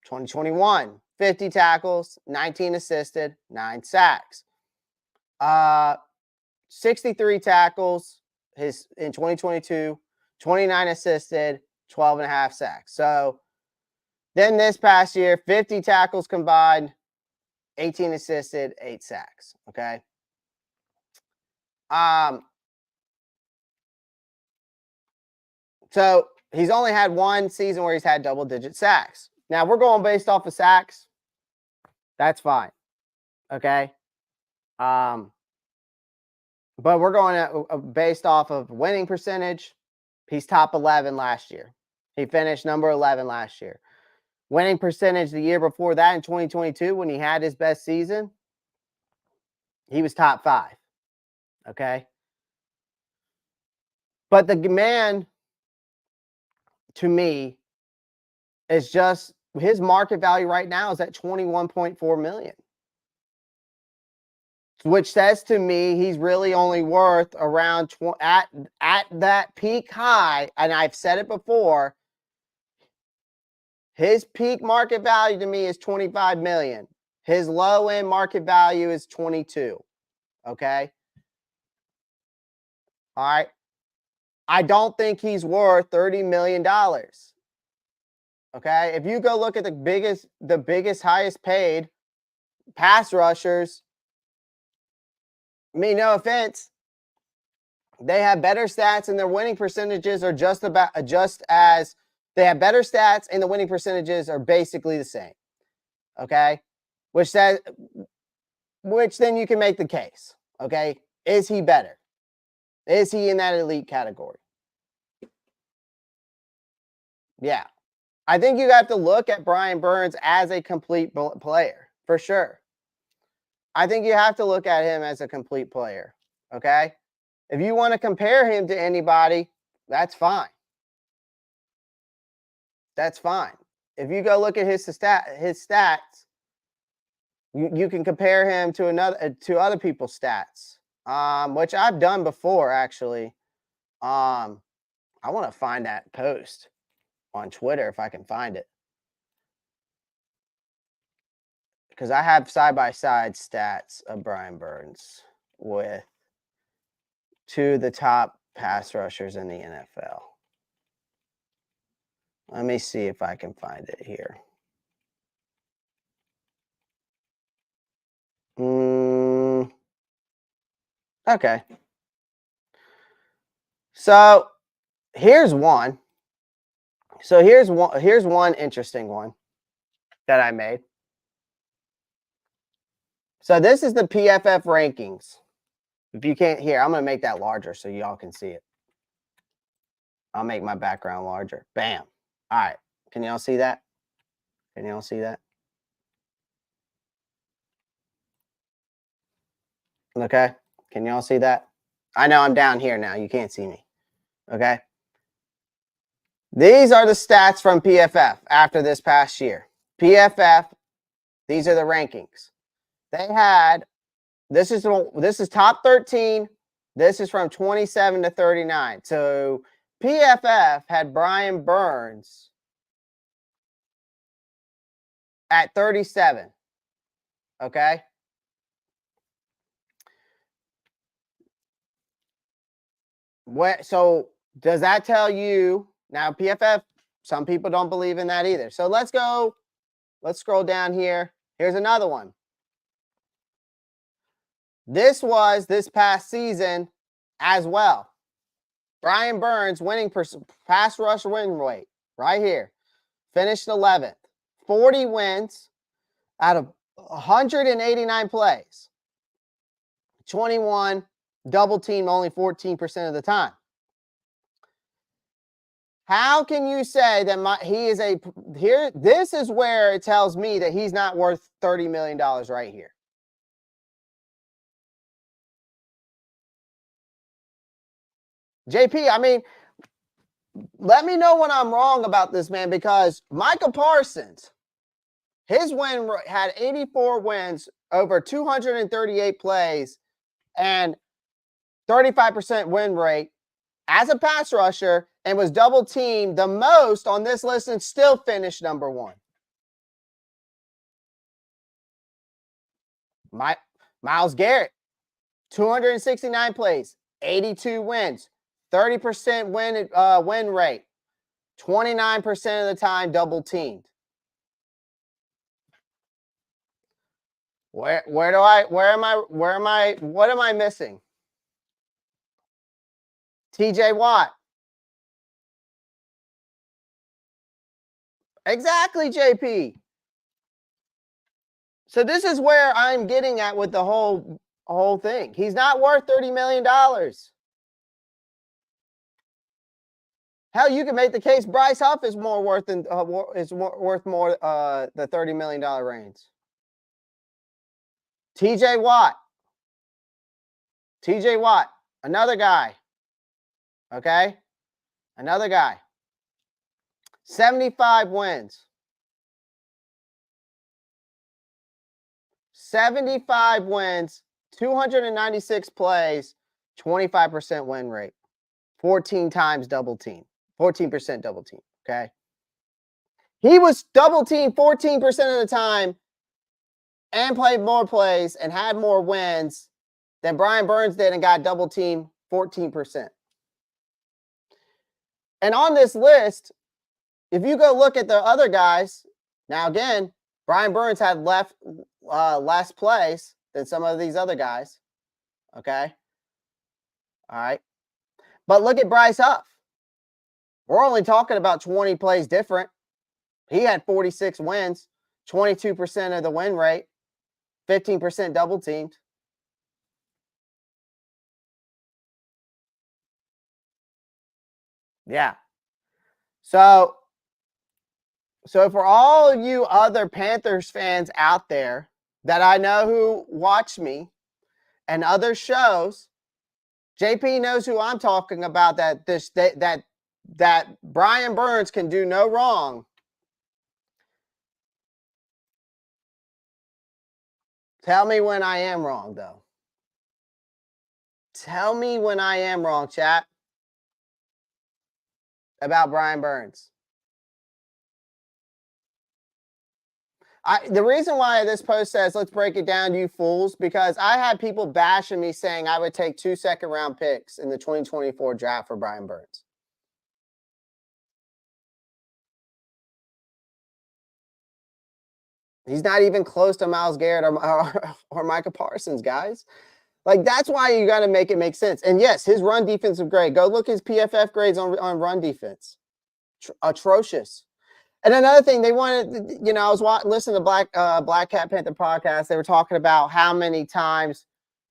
2021, 50 tackles, 19 assisted, 9 sacks. 63 tackles in 2022, 29 assisted, 12.5 sacks. So then this past year, 50 tackles combined, 18 assisted, 8 sacks. Okay. So he's only had one season where he's had double-digit sacks. Now we're going based off of sacks. That's fine. Okay. But we're going based off of winning percentage. He's top 11 last year. He finished number 11 last year. Winning percentage the year before that in 2022, when he had his best season, he was top 5. Okay. But the man, to me, is just his market value right now is at $21.4 million. Which says to me he's really only worth around at that peak high, and I've said it before, his peak market value to me is $25 million. His low end market value is 22. Okay. All right. I don't think he's worth $30 million. Okay. If you go look at the biggest, highest paid pass rushers, I mean, no offense, they have better stats and their winning percentages are just as they have better stats and the winning percentages are basically the same. Okay. Which then you can make the case. Okay. Is he better? Is he in that elite category? Yeah. I think you have to look at Brian Burns as a complete player, for sure. I think you have to look at him as a complete player. Okay. If you want to compare him to anybody, that's fine. That's fine. If you go look at his stats, you can compare him to other people's stats, which I've done before actually. I want to find that post on Twitter if I can find it, because I have side-by-side stats of Brian Burns with 2 of the top pass rushers in the NFL. Let me see if I can find it here. Okay. So here's one. So here's one interesting one that I made. So this is the PFF rankings. If you can't hear, I'm going to make that larger so y'all can see it. I'll make my background larger. Bam. All right. Can y'all see that? Can y'all see that? Okay. Can y'all see that? I know I'm down here now. You can't see me. Okay. These are the stats from PFF after this past year. PFF, these are the rankings. They had this is top 13. This is from 27 to 39. So PFF had Brian Burns at 37. Okay. So does that tell you now? PFF, some people don't believe in that either. So let's scroll down here. Here's another one. This was this past season as well. Brian Burns winning pass rush win rate right here. Finished 11th. 40 wins out of 189 plays. 21 double team only 14% of the time. How can you say that he is here? This is where it tells me that he's not worth $30 million right here. JP, I mean, let me know when I'm wrong about this, man, because Micah Parsons, his win had 84 wins over 238 plays and 35% win rate as a pass rusher and was double teamed the most on this list and still finished number one. Myles Garrett, 269 plays, 82 wins, 30% win rate, 29% of the time double teamed. What am I missing? TJ Watt. Exactly, JP. So this is where I'm getting at with the whole thing. He's not worth $30 million. Hell, you can make the case Bryce Huff is more worth than worth more the $30 million range. TJ Watt, another guy. Okay, another guy. 75 wins. 75 wins, 296 plays, 25% win rate, 14 times double team, 14% double team. Okay. He was double teamed 14% of the time and played more plays and had more wins than Brian Burns did and got double teamed 14%. And on this list, if you go look at the other guys, now again, Brian Burns had less plays than some of these other guys. Okay. All right. But look at Bryce Huff. We're only talking about 20 plays different. He had 46 wins, 22% of the win rate, 15% double teamed. Yeah. So for all you other Panthers fans out there that I know who watch me and other shows, JP knows who I'm talking about. That Brian Burns can do no wrong. Tell me when I am wrong, though. Tell me when I am wrong, chat, about Brian Burns. The reason why this post says, let's break it down, you fools, because I had people bashing me saying I would take 2 second-round picks in the 2024 draft for Brian Burns. He's not even close to Myles Garrett or Micah Parsons, guys. Like, that's why you got to make it make sense. And yes, his run defensive grade. Go look his PFF grades on run defense. Atrocious. And another thing, they wanted, I was listening to Black Cat Panther podcast. They were talking about how many times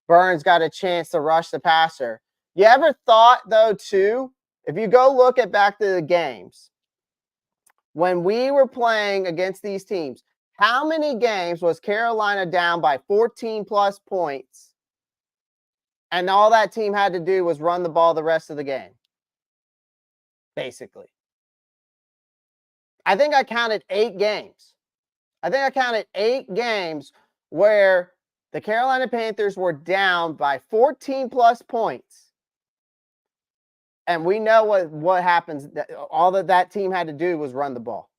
Burns got a chance to rush the passer. You ever thought, though, too, if you go look at back to the games, when we were playing against these teams, how many games was Carolina down by 14 plus points and all that team had to do was run the ball the rest of the game? Basically. I think I counted 8 games. Where the Carolina Panthers were down by 14 plus points. And we know what happens. All that team had to do was run the ball.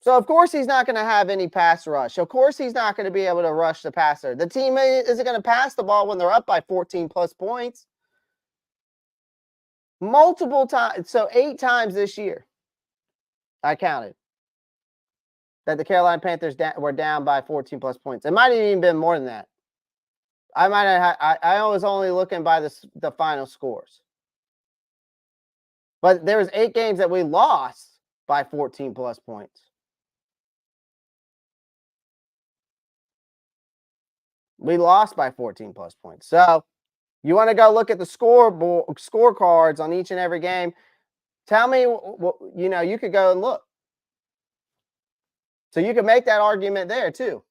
So, of course, he's not going to have any pass rush. Of course, he's not going to be able to rush the passer. The team isn't going to pass the ball when they're up by 14 plus points. Multiple times. So, 8 times this year, I counted, that the Carolina Panthers were down by 14 plus points. It might have even been more than that. I was only looking by the final scores. But there was 8 games that we lost by 14 plus points. We lost by 14 plus points. So you want to go look at the scorecards on each and every game. Tell me, you could go and look. So you can make that argument there too.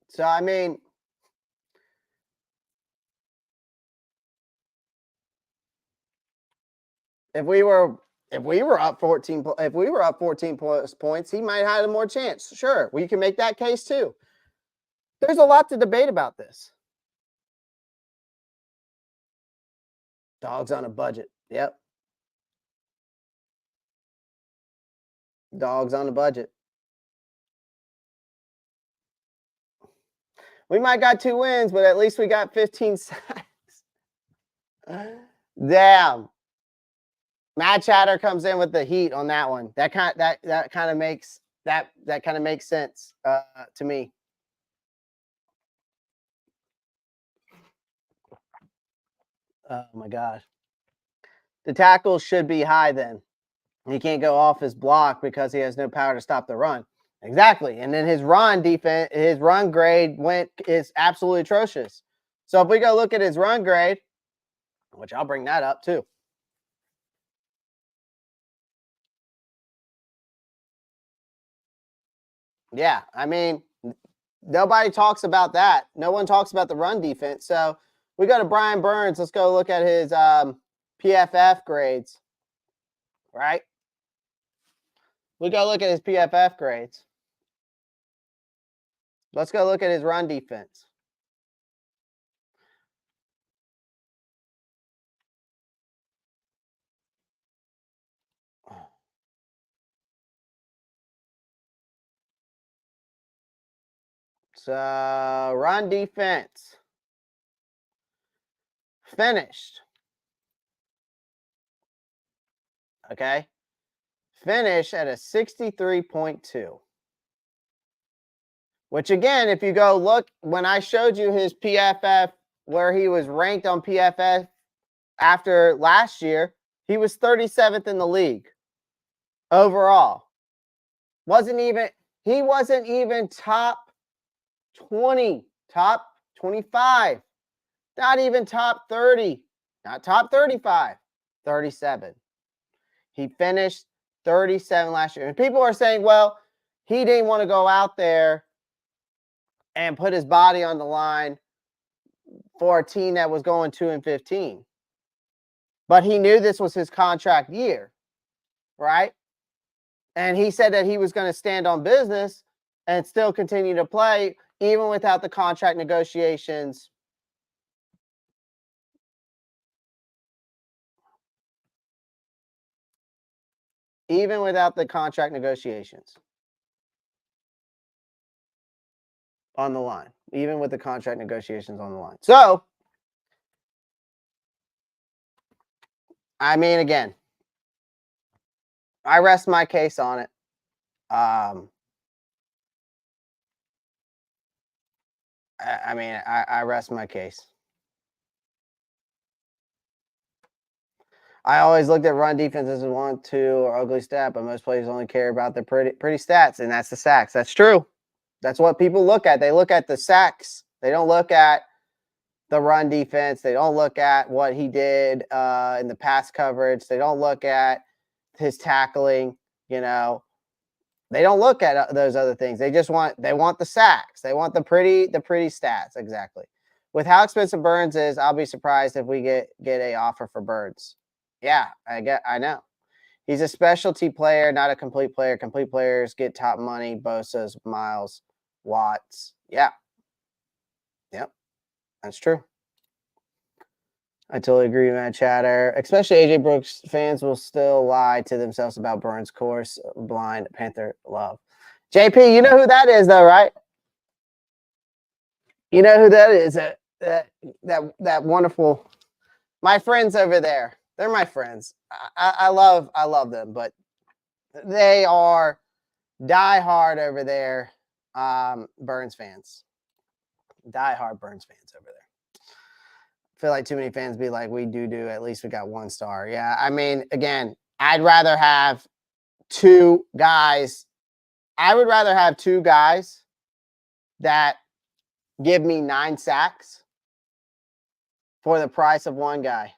So, I mean, if we were up 14 plus points, he might have had a more chance. Sure, we can make that case too. There's a lot to debate about this. Dogs on a budget. Yep. Dogs on a budget. We might got 2 wins, but at least we got 15 sacks. Damn. Matt Chatter comes in with the heat on that one. That kind of makes sense to me. Oh my gosh. The tackles should be high then. He can't go off his block because he has no power to stop the run. Exactly. And then his run grade is absolutely atrocious. So if we go look at his run grade, which I'll bring that up too. Yeah, I mean, nobody talks about that. No one talks about the run defense. So we go to Brian Burns. Let's go look at his PFF grades, right? We go look at his PFF grades. Let's go look at his run defense. So, run defense. Finished. Okay. Finish at a 63.2. Which, again, if you go look, when I showed you his PFF, where he was ranked on PFF after last year, he was 37th in the league overall. He wasn't even top 20, top 25, not even top 30, not top 35, 37. He finished 37 last year. And people are saying, well, he didn't want to go out there and put his body on the line for a team that was going 2-15. But he knew this was his contract year, right? And he said that he was going to stand on business and still continue to play even without the contract negotiations. Even without the contract negotiations on the line. Even with the contract negotiations on the line. So, I mean, again, I rest my case on it. I mean, I rest my case. I always looked at run defense as a 1, 2, or ugly stat, but most players only care about the pretty stats, and that's the sacks. That's true. That's what people look at. They look at the sacks. They don't look at the run defense. They don't look at what he did in the pass coverage. They don't look at his tackling. You know, they don't look at those other things. They want the sacks. They want the pretty stats. Exactly. With how expensive Burns is, I'll be surprised if we get a offer for Burns. Yeah, I know. He's a specialty player, not a complete player. Complete players get top money. Bosa's, Miles, Watts. Yeah. Yep. That's true. I totally agree, Matt Chatter. Especially AJ Brooks fans will still lie to themselves about Burns' course, blind Panther love. JP, you know who that is, though, right? You know who that is? That wonderful. My friends over there. They're my friends. I love them, but they are diehard over there. Burns fans. Diehard Burns fans over there. Feel like too many fans be like, we do. At least we got 1 star. Yeah, I mean, again, I'd rather have 2 guys. I would rather have 2 guys that give me 9 sacks for the price of 1 guy.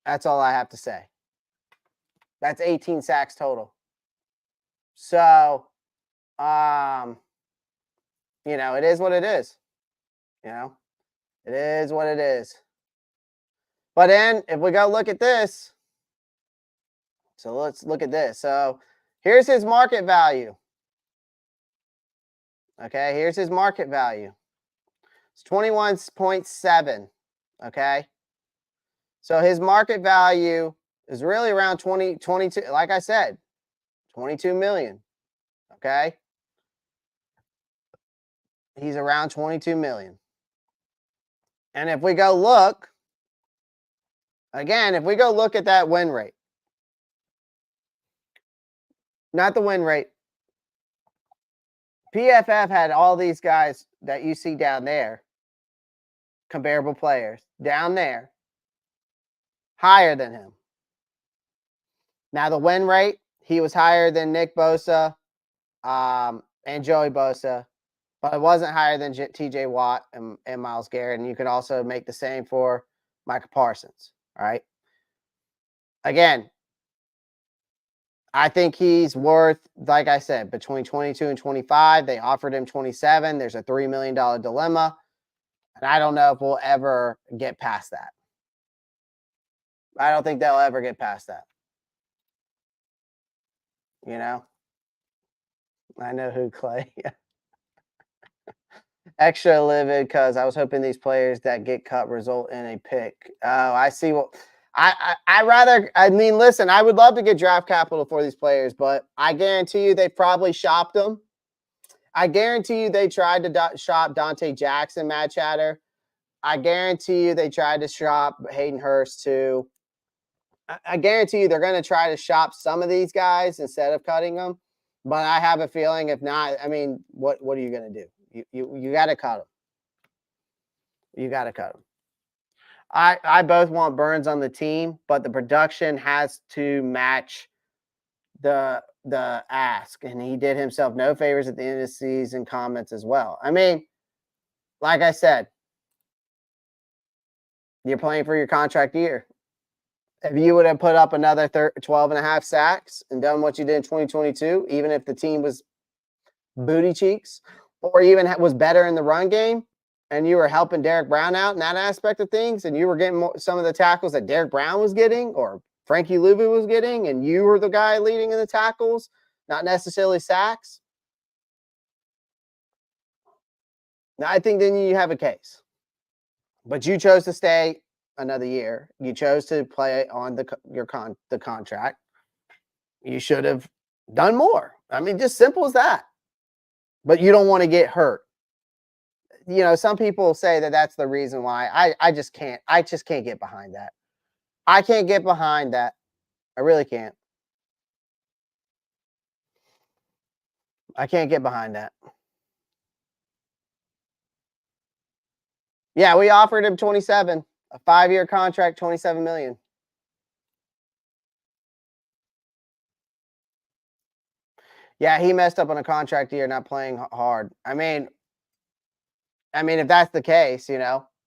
That's all I have to say. That's 18 sacks total. So, you know, it is what it is. You know, it is what it is. But then if we go look at this, so let's look at this. So here's his market value. Okay, here's his market value. It's 21.7. Okay. So his market value is really around 22, like I said, 22 million. Okay. He's around 22 million. And if we go look, again, if we go look at that win rate, not the win rate, PFF had all these guys that you see down there, comparable players down there, higher than him. Now, the win rate, he was higher than Nick Bosa and Joey Bosa, but it wasn't higher than TJ Watt and Myles Garrett. And you can also make the same for Micah Parsons. All right. Again, I think he's worth, like I said, between 22 and 25. They offered him 27. There's a $3 million dilemma. And I don't know if we'll ever get past that. I don't think they'll ever get past that. You know? I know who, Clay. Extra livid because I was hoping these players that get cut result in a pick. Oh, I see. Well, I mean, listen, I would love to get draft capital for these players, but I guarantee you they probably shopped them. I guarantee you they tried to shop Dante Jackson, Matt Chatter. I guarantee you they tried to shop Hayden Hurst too. I guarantee you they're going to try to shop some of these guys instead of cutting them. But I have a feeling if not, I mean, what are you going to do? You got to cut them. You got to cut them. I both want Burns on the team, but the production has to match the ask, and he did himself no favors at the end of the season comments as well. I mean, like I said, you're playing for your contract year. If you would have put up another 12 and a half sacks and done what you did in 2022, even if the team was booty cheeks or even was better in the run game, and you were helping Derek Brown out in that aspect of things, and you were getting some of the tackles that Derek Brown was getting or Frankie Louvu was getting, and you were the guy leading in the tackles, not necessarily sacks, now I think then you have a case. But you chose to stay another year. You chose to play on the contract. You should have done more. I mean, just simple as that. But you don't want to get hurt. You know, some people say that that's the reason why. I just can't. I just can't get behind that. I can't get behind that. I really can't. I can't get behind that. Yeah, we offered him 27, a 5-year contract, 27 million. Yeah, he messed up on a contract year, not playing hard. I mean, if that's the case,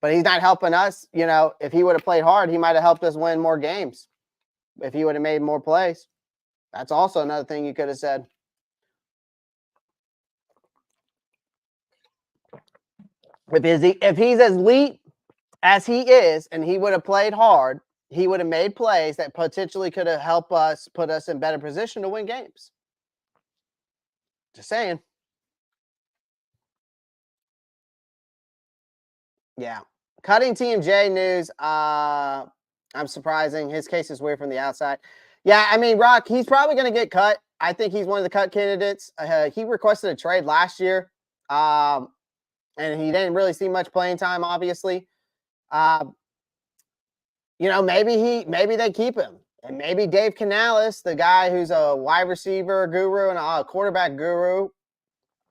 but he's not helping us. If he would have played hard, he might have helped us win more games. If he would have made more plays, that's also another thing you could have said. If he's as elite as he is, and he would have played hard, he would have made plays that potentially could have helped us, put us in better position to win games. Just saying. Yeah. Cutting TMJ news. I'm surprising. His case is weird from the outside. Yeah, I mean, Rock, he's probably going to get cut. I think he's one of the cut candidates. He requested a trade last year, and he didn't really see much playing time, obviously. Maybe they keep him. And maybe Dave Canales, the guy who's a wide receiver guru and a quarterback guru,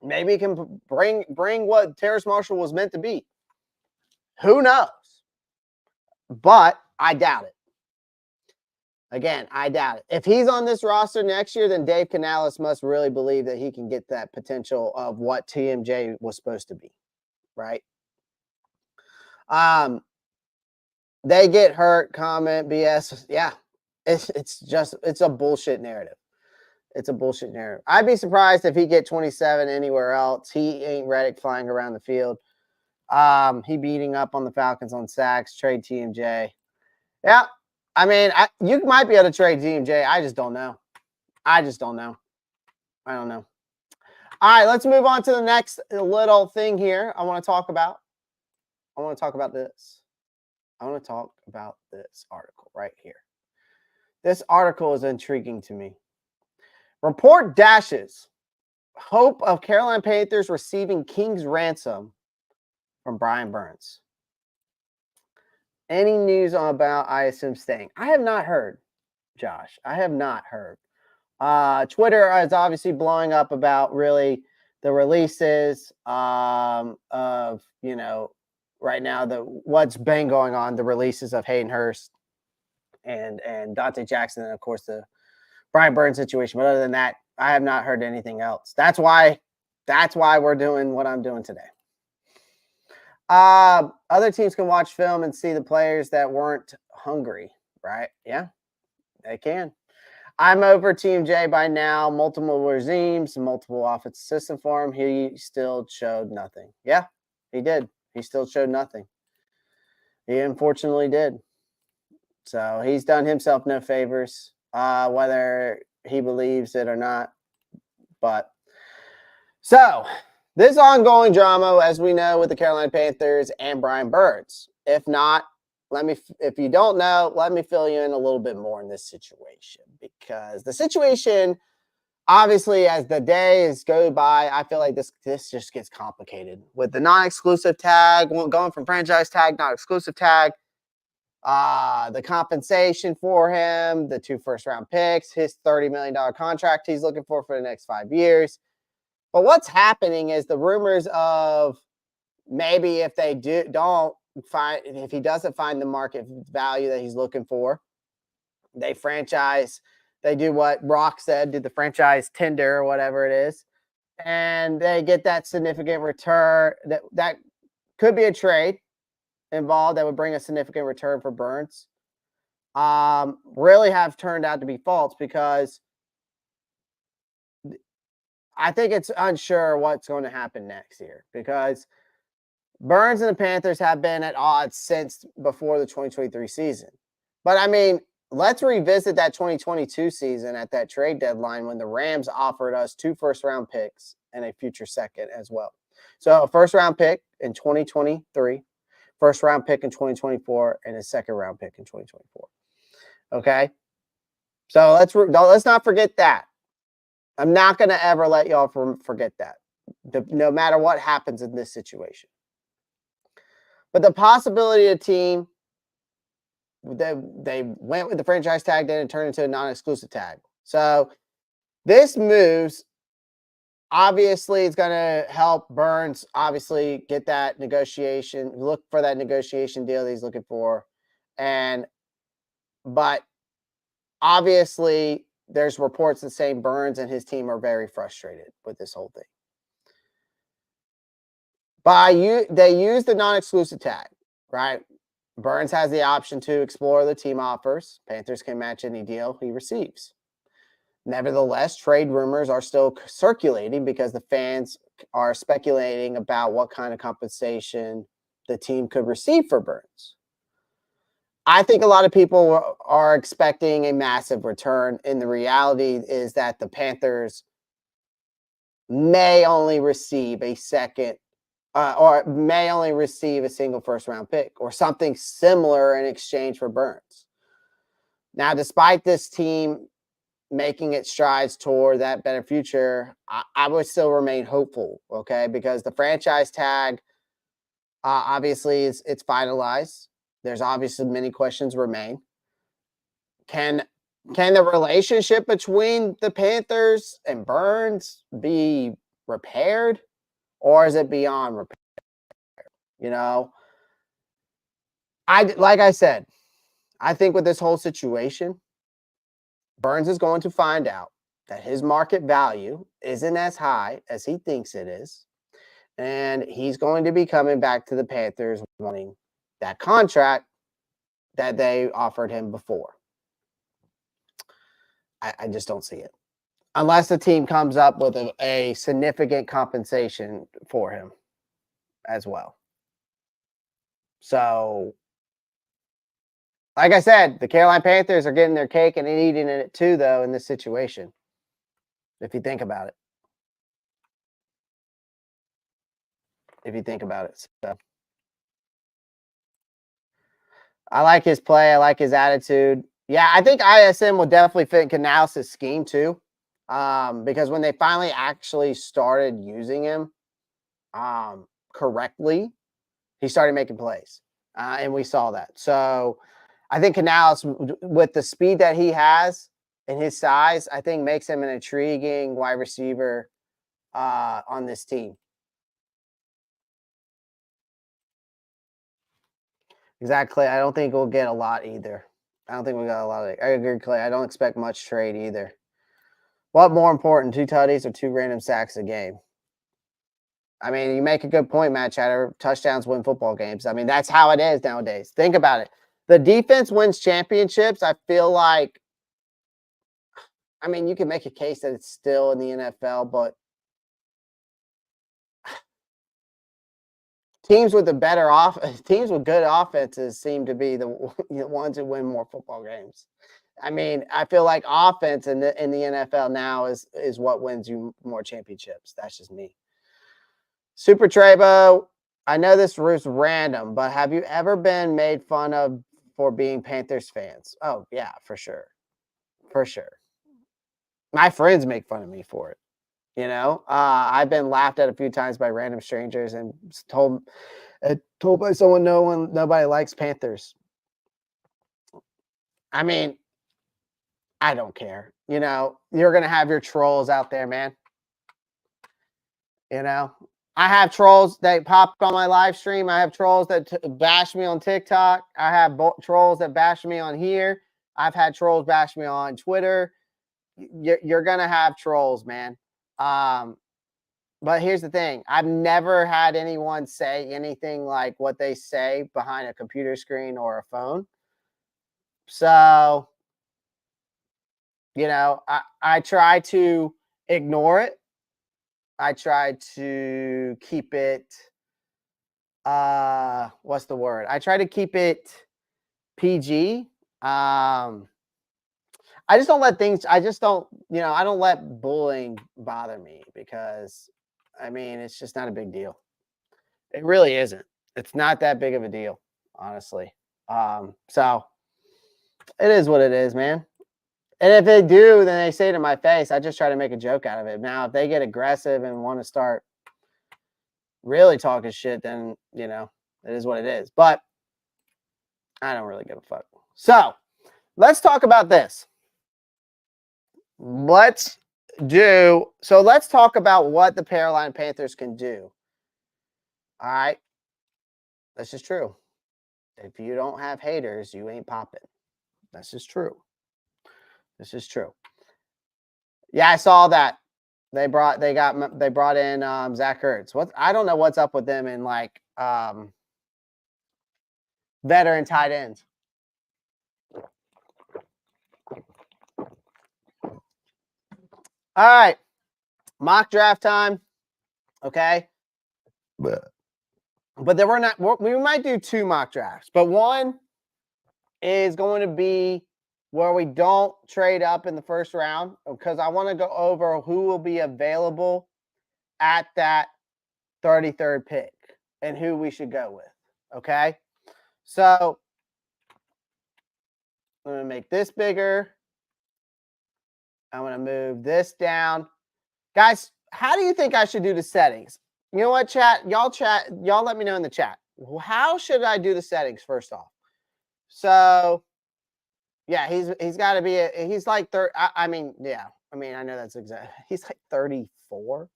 maybe he can bring what Terrace Marshall was meant to be. Who knows? But I doubt it. Again, I doubt it. If he's on this roster next year, then Dave Canales must really believe that he can get that potential of what TMJ was supposed to be, right? They get hurt, comment, BS. Yeah, it's a bullshit narrative. It's a bullshit narrative. I'd be surprised if he get 27 anywhere else. He ain't Reddick flying around the field. He beating up on the Falcons on sacks, trade TMJ. Yeah, I mean, you might be able to trade TMJ. I just don't know. I don't know. All right, let's move on to the next little thing here I want to talk about. I want to talk about this. I want to talk about this article right here. This article is intriguing to me. Report dashes hope of Carolina Panthers receiving King's ransom from Brian Burns. Any news about, I assume, staying? I have not heard, Josh. I have not heard. Twitter is obviously blowing up about really the releases of, right now, what's been going on, the releases of Hayden Hurst and Dante Jackson, and of course the Brian Burns situation. But other than that, I have not heard anything else. That's why we're doing what I'm doing today. Other teams can watch film and see the players that weren't hungry, right? Yeah, they can. I'm over Team J by now. Multiple regimes, multiple offensive system for him. He still showed nothing. Yeah, he did. He still showed nothing. He unfortunately did. So he's done himself no favors, whether he believes it or not. But so this ongoing drama, as we know, with the Carolina Panthers and Brian Burns. If not, if you don't know, let me fill you in a little bit more in this situation, because the situation, obviously, as the days go by, I feel like this just gets complicated with the non-exclusive tag, going from franchise tag, non-exclusive tag, the compensation for him, the 2 first-round picks, his $30 million contract he's looking for the next 5 years. But what's happening is the rumors of maybe if they don't find, if he doesn't find the market value that he's looking for, they franchise, they do what Rock said, did the franchise tender or whatever it is, and they get that significant return. That could be a trade involved that would bring a significant return for Burns. Really have turned out to be false, because I think it's unsure what's going to happen next year, because Burns and the Panthers have been at odds since before the 2023 season. But I mean, let's revisit that 2022 season at that trade deadline when the Rams offered us 2 first-round picks and a future second as well. So a first-round pick in 2023, first-round pick in 2024, and a second-round pick in 2024. Okay? So let's not forget that. I'm not going to ever let y'all forget that, no matter what happens in this situation. But the possibility of a team, they went with the franchise tag, then it turned into a non-exclusive tag. So this moves Obviously, it's going to help Burns obviously get that negotiation, look for that negotiation deal that he's looking for. But obviously, there's reports that saying Burns and his team are very frustrated with this whole thing. They use the non-exclusive tag, right? Burns has the option to explore the team offers. Panthers can match any deal he receives. Nevertheless, trade rumors are still circulating because the fans are speculating about what kind of compensation the team could receive for Burns. I think a lot of people are expecting a massive return, and the reality is that the Panthers may only receive a second or may only receive a single first-round pick or something similar in exchange for Burns. Now, despite this team making its strides toward that better future, I would still remain hopeful, okay? Because the franchise tag, obviously, it's finalized. There's obviously many questions remain. Can the relationship between the Panthers and Burns be repaired, or is it beyond repair? You know, like I said, I think with this whole situation, Burns is going to find out that his market value isn't as high as he thinks it is. And he's going to be coming back to the Panthers wanting that contract that they offered him before. I just don't see it. Unless the team comes up with a significant compensation for him as well. So, like I said, the Carolina Panthers are getting their cake and eating it too, though, in this situation, if you think about it. So, I like his play. I like his attitude. Yeah, I think ISM will definitely fit in Canales' scheme too, because when they finally actually started using him correctly, he started making plays, and we saw that. So I think Canales, with the speed that he has and his size, I think makes him an intriguing wide receiver on this team. Exactly. I don't think we'll get a lot either. I don't think we got a lot. I agree, Clay. I don't expect much trade either. What more important, 2 tutties or 2 random sacks a game? I mean, you make a good point, Matt Chatter. Touchdowns win football games. I mean, that's how it is nowadays. Think about it. The defense wins championships. I feel like, I mean, you can make a case that it's still in the NFL, but teams with teams with good offenses seem to be the ones who win more football games. I mean, I feel like offense in the NFL now is what wins you more championships. That's just me. Super Trebo, I know this was random, but have you ever been made fun of for being Panthers fans? Oh, yeah, for sure. For sure. My friends make fun of me for it. You know, I've been laughed at a few times by random strangers and told by someone nobody likes Panthers. I mean, I don't care. You know, you're going to have your trolls out there, man. You know, I have trolls that pop on my live stream. I have trolls that bash me on TikTok. I have trolls that bash me on here. I've had trolls bash me on Twitter. You're going to have trolls, man. But here's the thing. I've never had anyone say anything like what they say behind a computer screen or a phone. So, you know, I try to ignore it. I try to keep it, what's the word? I try to keep it PG. I just don't let things, I don't let bullying bother me because, I mean, it's just not a big deal. It really isn't. It's not that big of a deal, honestly. So it is what it is, man. And if they do, then they say it in my face. I just try to make a joke out of it. Now, if they get aggressive and want to start really talking shit, then, you know, it is what it is. But I don't really give a fuck. So let's talk about this. Let's do. So let's talk about what the Carolina Panthers can do. All right. This is true. If you don't have haters, you ain't popping. This is true. This is true. Yeah, I saw that. They brought in Zach Ertz. What I don't know what's up with them in like veteran tight ends. All right. Mock draft time. Okay. But then we might do 2 mock drafts, but one is going to be where we don't trade up in the first round because I want to go over who will be available at that 33rd pick and who we should go with. Okay. So I'm going to make this bigger. I'm going to move this down. Guys, how do you think I should do the settings? You know what, chat? Y'all let me know in the chat. How should I do the settings first off? So, yeah, he's got to be he's like 30. I mean, yeah. I mean, I know that's exact. He's like 34.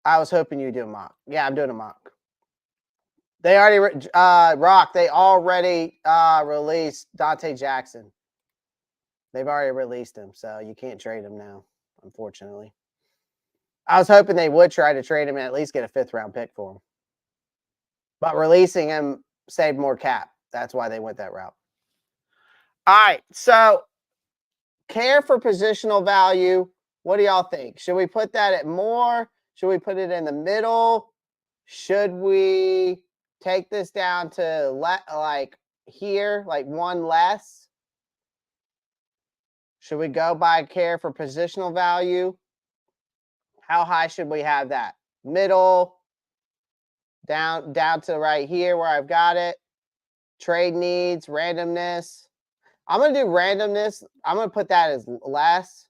I was hoping you'd do a mock. Yeah, I'm doing a mock. They already Rock. They already released Dante Jackson. They've already released him, so you can't trade him now, unfortunately. I was hoping they would try to trade him and at least get a 5th round pick for him. But releasing him saved more cap. That's why they went that route. All right. So care for positional value. What do y'all think? Should we put that at more? Should we put it in the middle? Should we take this down to like here, like 1 less? Should we go by care for positional value? How high should we have that? Middle, down to right here where I've got it. Trade needs, randomness. I'm going to do randomness. I'm going to put that as less.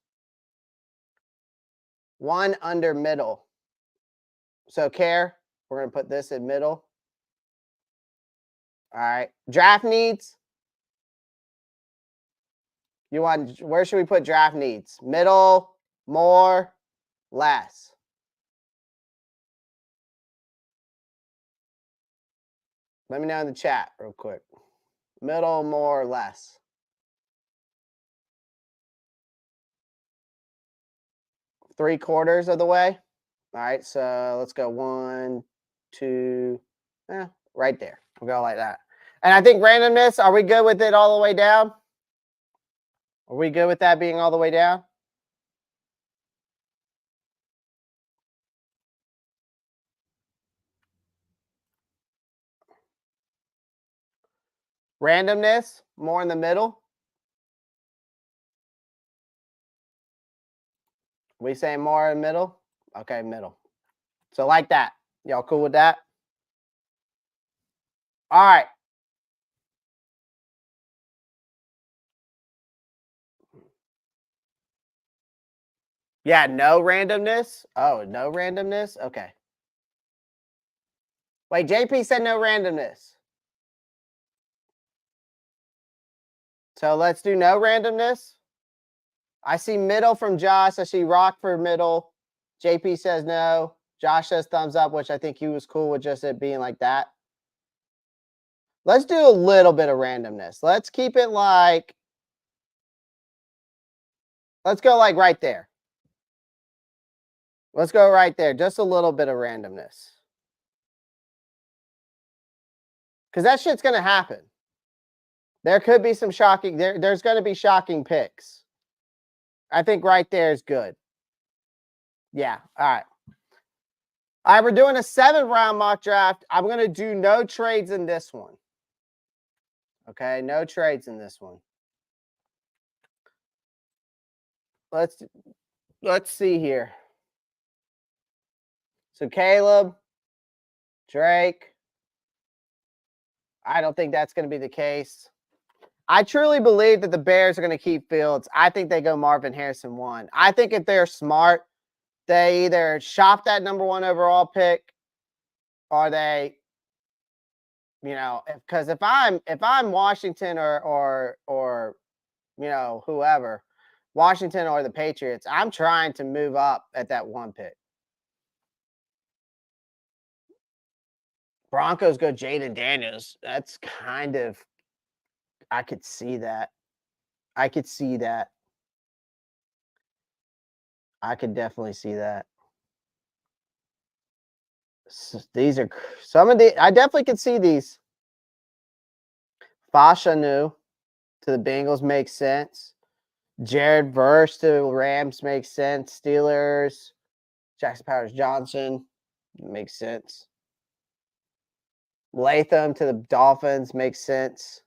1 under middle. So care, we're going to put this in middle. All right. Draft needs. Where should we put draft needs? Middle, more, less. Let me know in the chat real quick. Middle, more, less. Three-quarters of the way. All right, so let's go 1, 2, right there. We'll go like that. And I think randomness, are we good with it all the way down? Are we good with that being all the way down? Randomness, more in the middle. We say more in the middle? Okay, middle. So like that. Y'all cool with that? All right. Yeah, no randomness. Oh, no randomness? Okay. Wait, JP said no randomness. So let's do no randomness. I see middle from Josh. I see Rock for middle. JP says no. Josh says thumbs up, which I think he was cool with just it being like that. Let's do a little bit of randomness. Let's keep it like, let's go like right there. Let's go right there. Just a little bit of randomness. Because that shit's going to happen. There could be some shocking, there's going to be shocking picks. I think right there is good. Yeah. All right. All right. We're doing a 7th round mock draft. I'm going to do no trades in this one. Okay. No trades in this one. Let's see here. So Caleb, Drake. I don't think that's going to be the case. I truly believe that the Bears are going to keep Fields. I think they go Marvin Harrison 1. I think if they're smart, they either shop that number 1 overall pick or they, you know, because if I'm Washington or you know, whoever, Washington or the Patriots, I'm trying to move up at that 1 pick. Broncos go Jaden Daniels. That's kind of, I could see that. I could see that. I could definitely see that. These are some of the, I definitely could see these. Fashanu to the Bengals makes sense. Jared Verse to Rams makes sense. Steelers, Jackson Powers Johnson makes sense. Latham to the Dolphins makes sense.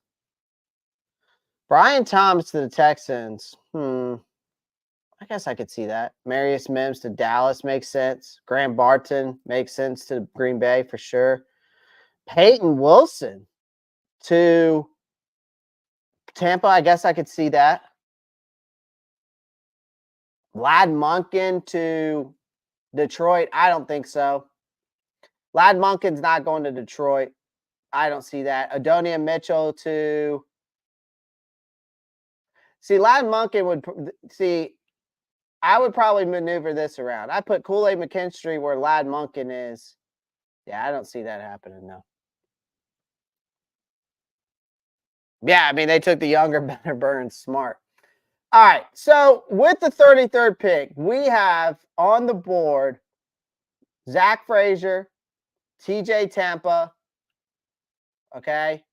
Brian Thomas to the Texans. I guess I could see that. Marius Mims to Dallas makes sense. Graham Barton makes sense to Green Bay for sure. Peyton Wilson to Tampa, I guess I could see that. Lad Monken to Detroit, I don't think so. Lad Monken's not going to Detroit. I don't see that. Adonia Mitchell to see Lad Monken would see. I would probably maneuver this around. I put Kool-Aid McKinstry where Lad Monken is. Yeah, I don't see that happening, no. Yeah, I mean, they took the younger, better Burns, smart. All right, so with the 33rd pick, we have on the board Zach Frazier, TJ Tampa, okay,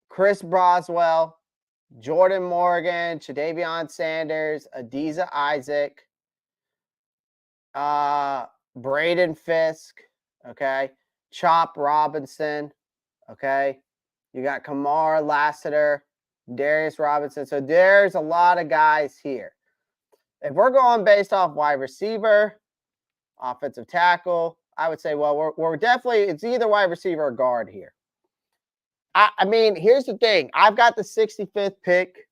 Chris Broswell, Jordan Morgan, Tre'Davion Sanders, Adiza Isaac, Braden Fisk, okay, Chop Robinson, okay. You got Kamar Lassiter, Darius Robinson. So there's a lot of guys here. If we're going based off wide receiver, offensive tackle, I would say, well, we're definitely, it's either wide receiver or guard here. I mean, here's the thing. I've got the 65th pick.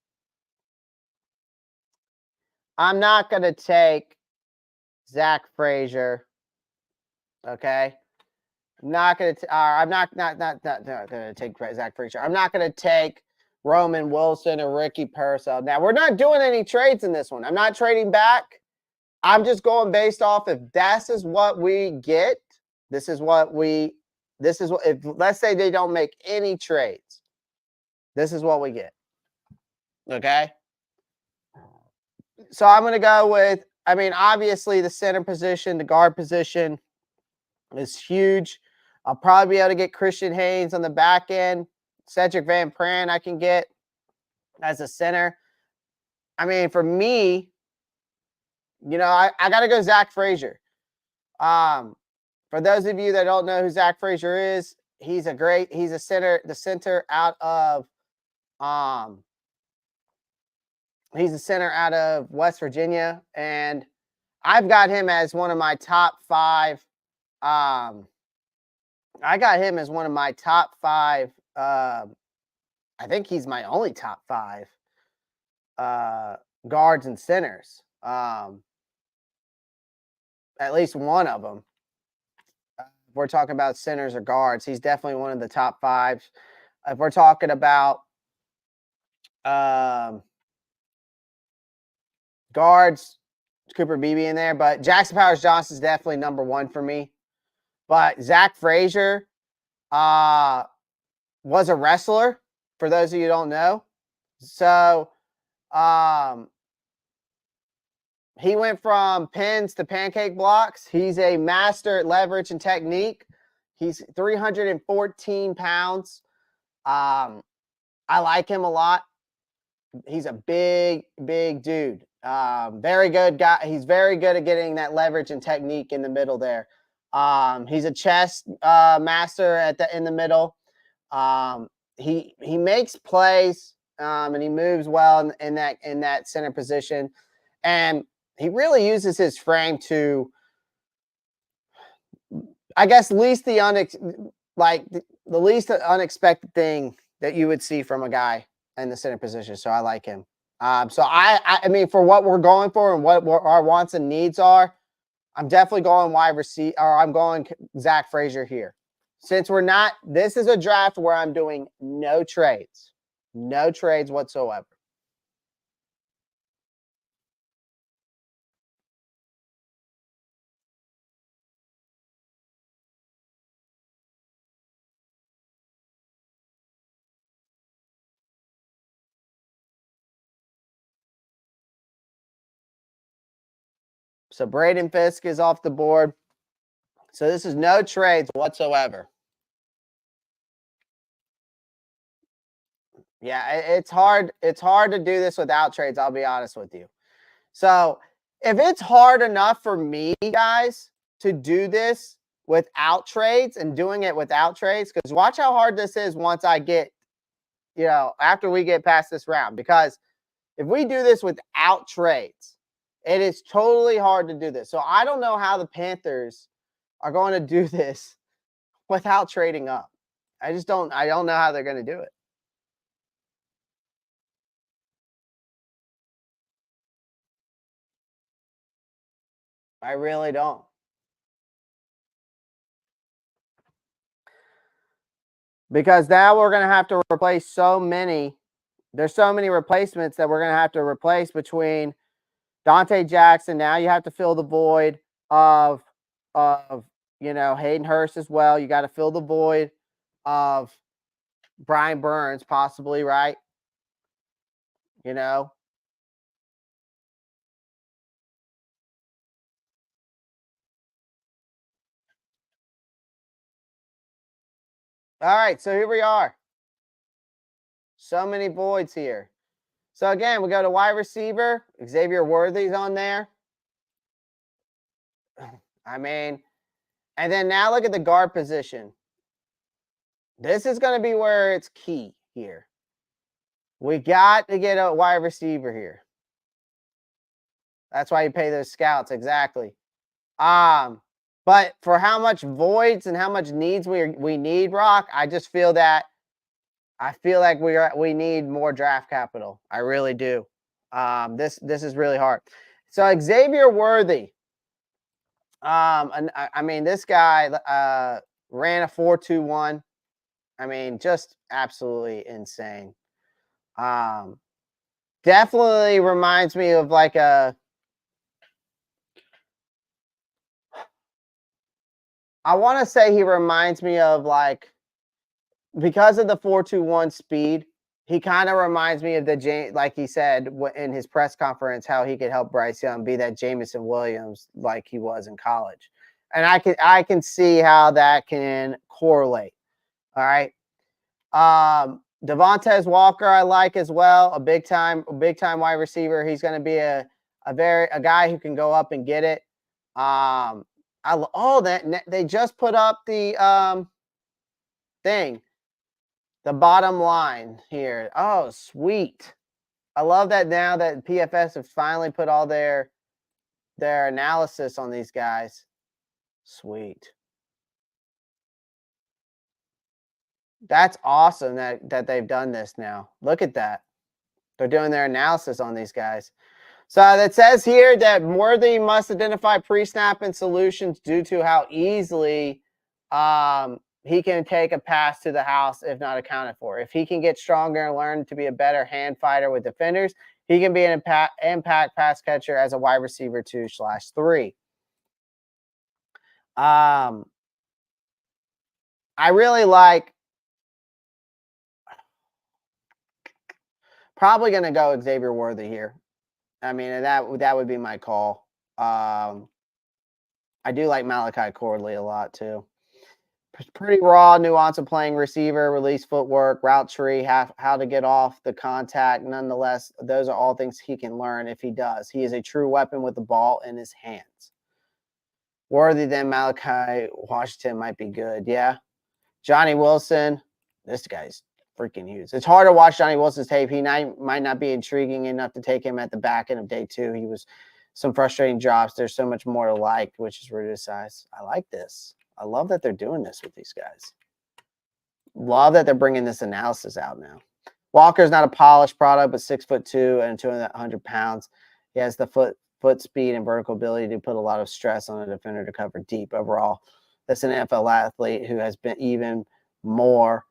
I'm not going to take Zach Frazier. Okay. I'm not going to, I'm not going to take Zach Frazier. I'm not going to take Roman Wilson or Ricky Purcell. Now, we're not doing any trades in this one. I'm not trading back. I'm just going based off if this is what we get. This is what, if let's say they don't make any trades, this is what we get. Okay. So I'm going to go with, I mean, obviously the center position, the guard position is huge. I'll probably be able to get Christian Haynes on the back end. Cedric Van Pran I can get as a center. I mean, for me, you know, I got to go Zach Frazier. For those of you that don't know who Zach Frazier is, he's a center, the center out of, he's a center out of West Virginia. And I've got him as one of my top 5. I got him as one of my top 5. I think he's my only top 5 guards and centers. At least one of them. If we're talking about centers or guards, he's definitely one of the top 5. If we're talking about guards, Cooper Beebe in there, but Jackson Powers Johnson is definitely number 1 for me. But Zach Frazier was a wrestler, for those of you who don't know. So he went from pins to pancake blocks. He's a master at leverage and technique. He's 314 pounds. I like him a lot. He's a big, big dude. Very good guy. He's very good at getting that leverage and technique in the middle there. He's a chess master in the middle. He makes plays and he moves well in that center position, and he really uses his frame to, I guess, the least unexpected thing that you would see from a guy in the center position. So I like him. So I mean, for what we're going for and what our wants and needs are, I'm definitely going wide receiver, or I'm going Zach Frazier here. Since this is a draft where I'm doing no trades whatsoever. So Braden Fisk is off the board. So this is no trades whatsoever. Yeah, it's hard. It's hard to do this without trades. I'll be honest with you. So if it's hard enough for me, guys, to do this without trades and doing it without trades, because watch how hard this is once I get, after we get past this round. Because if we do this without trades, it is totally hard to do this. So I don't know how the Panthers are going to do this without trading up. I don't know how they're going to do it. I really don't. Because now we're going to have to replace there's so many replacements that we're going to have to replace between Dante Jackson. Now you have to fill the void of Hayden Hurst as well. You got to fill the void of Brian Burns, possibly, right? All right, so here we are. So many voids here. So again, we go to wide receiver. Xavier Worthy's on there. I mean, and then now look at the guard position. This is going to be where it's key here. We got to get a wide receiver here. That's why you pay those scouts, exactly. But for how much voids and how much needs we need, Rock, I just feel like we need more draft capital. I really do. This is really hard. So Xavier Worthy. And I mean, this guy ran a 4.21. I mean, just absolutely insane. Definitely reminds me of like I want to say he reminds me of because of the 4.21 speed, he kind of reminds me of like he said in his press conference, how he could help Bryce Young be that Jameson Williams like he was in college. And I can see how that can correlate. All right. Devontae Walker, I like as well. A big time wide receiver. He's going to be a guy who can go up and get it. They just put up the thing, the bottom line here. Oh, sweet. I love that now that PFS have finally put all their analysis on these guys. Sweet. That's awesome that they've done this now. Look at that. They're doing their analysis on these guys. So that says here that Worthy must identify pre-snap and solutions due to how easily he can take a pass to the house if not accounted for. If he can get stronger and learn to be a better hand fighter with defenders, he can be an impact pass catcher as a wide receiver 2/3. I really like. Probably going to go Xavier Worthy here. I mean, that would be my call. I do like Malachi Corley a lot too. Pretty raw nuance of playing receiver, release footwork, route tree, how to get off the contact. Nonetheless, those are all things he can learn if he does. He is a true weapon with the ball in his hands. Worthy than Malachi Washington might be good. Yeah. Johnny Wilson, this guy's freaking huge. It's hard to watch Johnny Wilson's tape. He might not be intriguing enough to take him at the back end of day 2. He was some frustrating drops. There's so much more to like, which is rooted size. I like this. I love that they're doing this with these guys. Love that they're bringing this analysis out now. Walker's not a polished product, but 6'2" and 200 pounds. He has the foot speed and vertical ability to put a lot of stress on a defender to cover deep. Overall, that's an NFL athlete who has been even more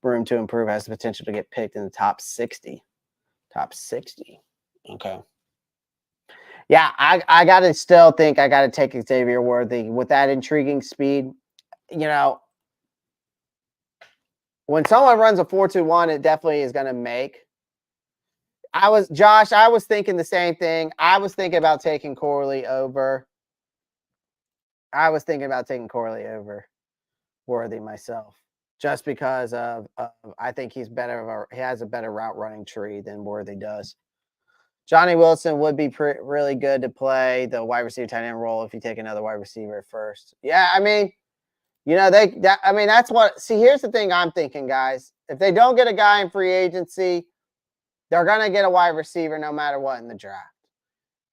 room to improve, has the potential to get picked in the top 60. Top 60. Okay. Yeah, I got to still think I got to take Xavier Worthy with that intriguing speed. When someone runs a 4.21, it definitely is going to make Josh, I was thinking the same thing. I was thinking about taking Corley over. Worthy myself, just because of I think he has a better route running tree than Worthy does. Johnny Wilson would be really good to play the wide receiver tight end role if you take another wide receiver first. Yeah, I mean, that's what. See, here's the thing I'm thinking, guys. If they don't get a guy in free agency, they're gonna get a wide receiver no matter what in the draft,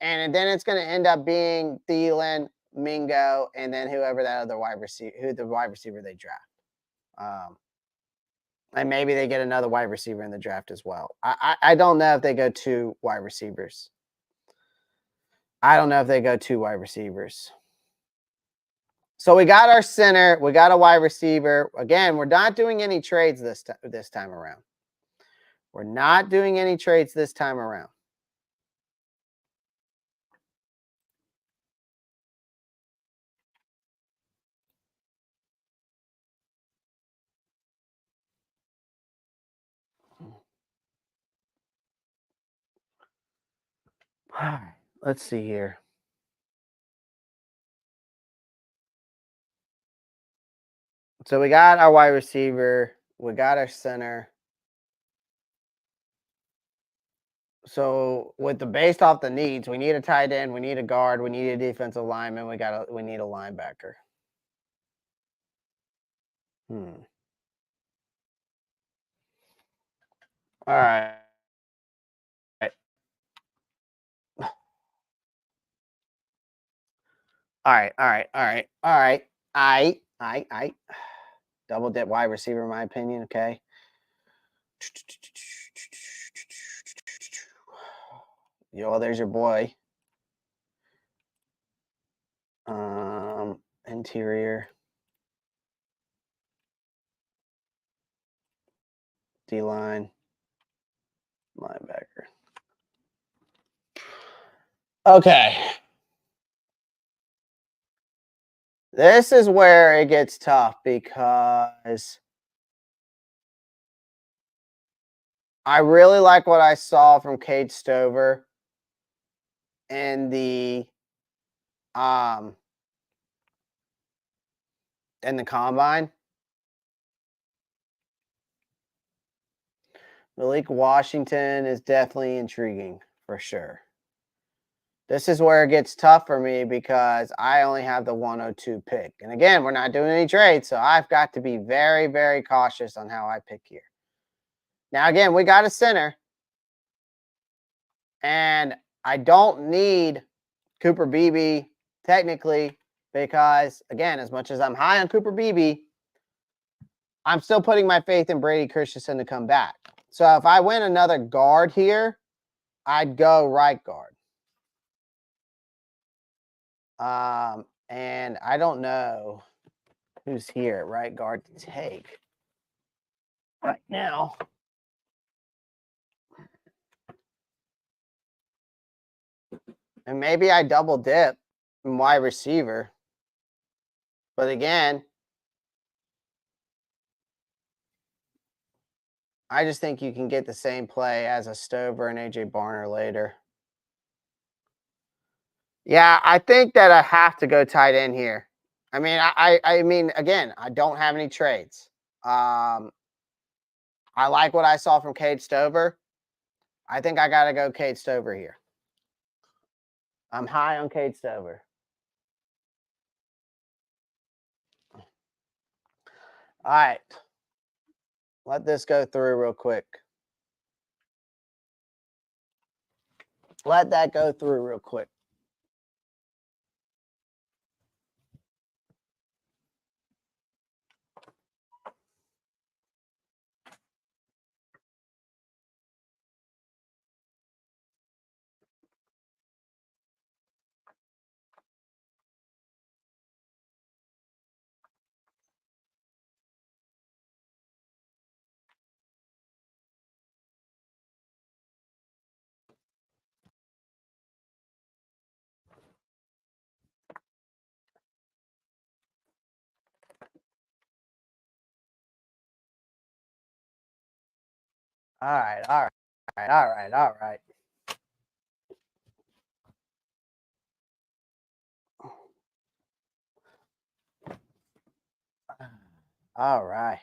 and then it's gonna end up being Thielen, Mingo, and then whoever that other wide receiver they draft. And maybe they get another wide receiver in the draft as well. I don't know if they go 2 wide receivers. So we got our center, we got a wide receiver. Again, we're not doing any trades this time around. We're not doing any trades this time around. All right, let's see here. So we got our wide receiver, we got our center. So based off the needs, we need a tight end, we need a guard, we need a defensive lineman, we need a linebacker. All right. All right. I double dip wide receiver, in my opinion. Okay. Yo, there's your boy. Interior. D-line. Linebacker. Okay. This is where it gets tough because I really like what I saw from Cade Stover in the combine. Malik Washington is definitely intriguing for sure. This is where it gets tough for me because I only have the 102 pick. And again, we're not doing any trades, so I've got to be very, very cautious on how I pick here. Now, again, we got a center, and I don't need Cooper Beebe technically because, again, as much as I'm high on Cooper Beebe, I'm still putting my faith in Brady Christensen to come back. So if I win another guard here, I'd go right guard. And I don't know who's here at right guard to take right now. And maybe I double dip in wide receiver. But again, I just think you can get the same play as a Stover and AJ Barner later. Yeah, I think that I have to go tight end here. I mean, again, I don't have any trades. I like what I saw from Cade Stover. I think I got to go Cade Stover here. I'm high on Cade Stover. All right. Let this go through real quick. Let that go through real quick. All right. right. All right.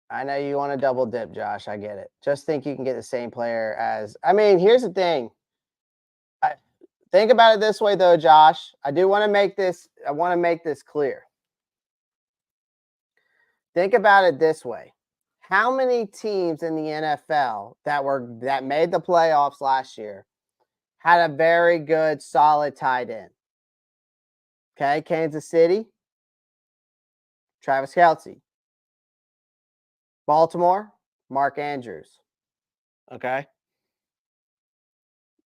I know you want to double dip, Josh. I get it. Just think you can get the same player as. I mean, here's the thing. Think about it this way, though, Josh. I do want to make this. I want to make this clear. Think about it this way. How many teams in the NFL that made the playoffs last year had a very good, solid tight end? Okay, Kansas City, Travis Kelce. Baltimore, Mark Andrews. Okay.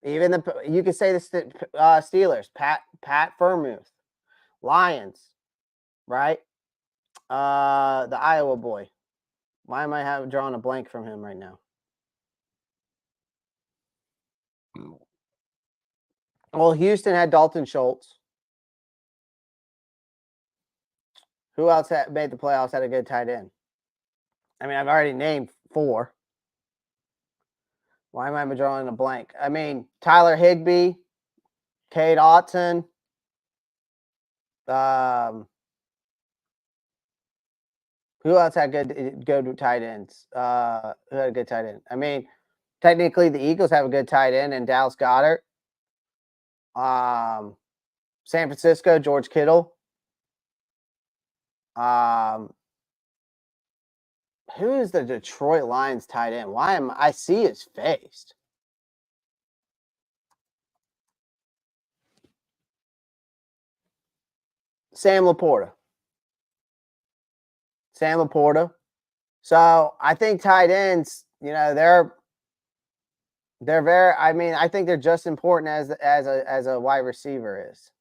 Even you could say the Steelers, Pat Freiermuth. Lions, right? The Iowa boy. Why am I drawing a blank from him right now? Well, Houston had Dalton Schultz. Who else made the playoffs? Had a good tight end. I mean, I've already named 4. Why am I drawing a blank? I mean, Tyler Higbee, Cade Otton. Who else had good tight ends? Who had a good tight end? I mean, technically the Eagles have a good tight end and Dallas Goedert. San Francisco, George Kittle. Who is the Detroit Lions tight end? Why am I see his face? Sam Laporta. So I think tight ends, they're very. I mean, I think they're just important as a wide receiver is.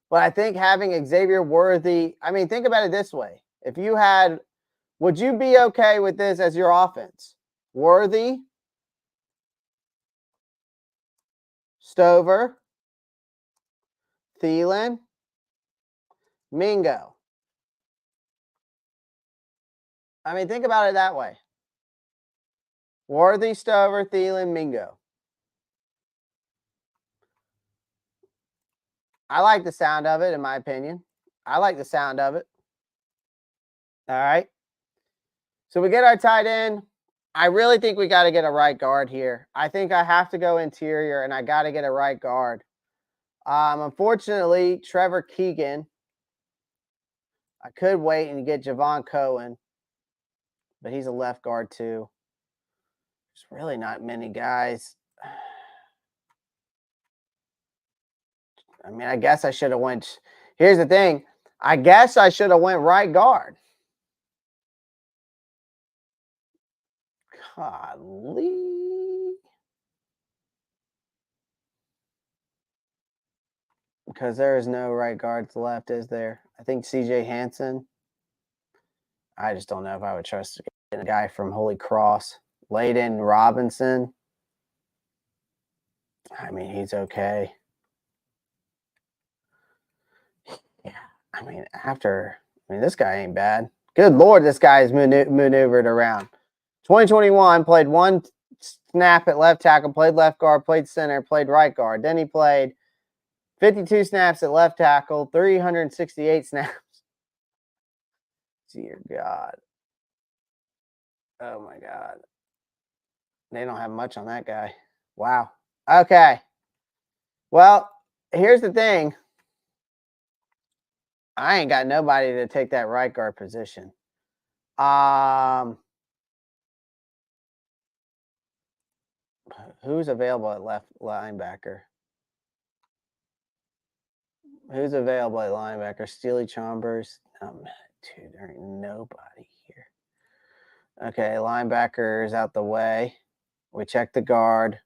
But I think having Xavier Worthy. I mean, think about it this way: if you had, would you be okay with this as your offense? Worthy, Stover, Thielen, Mingo. I mean, think about it that way. Worthy, Stover, Thielen, Mingo. I like the sound of it, in my opinion. I like the sound of it. All right. So we get our tight end. I really think we got to get a right guard here. I think I have to go interior, and I got to get a right guard. Unfortunately, Trevor Keegan. I could wait and get Javon Cohen, but he's a left guard too. There's really not many guys. I mean, I guess I should have went. Here's the thing. I guess I should have went right guard. Golly. Because there is no right guards left, is there? I think CJ Hansen. I just don't know if I would trust a guy from Holy Cross. Layden Robinson. I mean, he's okay. Yeah. I mean, this guy ain't bad. Good Lord, this guy is maneuvered around. 2021, played 1 snap at left tackle, played left guard, played center, played right guard. Then he played 52 snaps at left tackle, 368 snaps. Dear God. Oh, my God. They don't have much on that guy. Wow. Okay. Well, here's the thing. I ain't got nobody to take that right guard position. Who's available at left linebacker? Who's available at linebacker? Steely Chambers. Dude, there ain't nobody here. Okay, linebacker is out the way. We check the guard.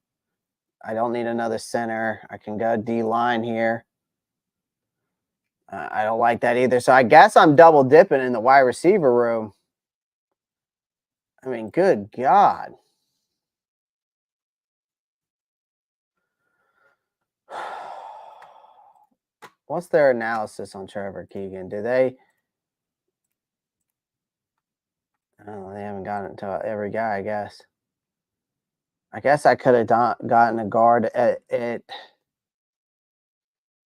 I don't need another center. I can go D line here. I don't like that either. So I guess I'm double dipping in the wide receiver room. I mean, good God. What's their analysis on Trevor Keegan? Do they Oh, they haven't gotten it to every guy, I guess. I guess I could have gotten a guard at it.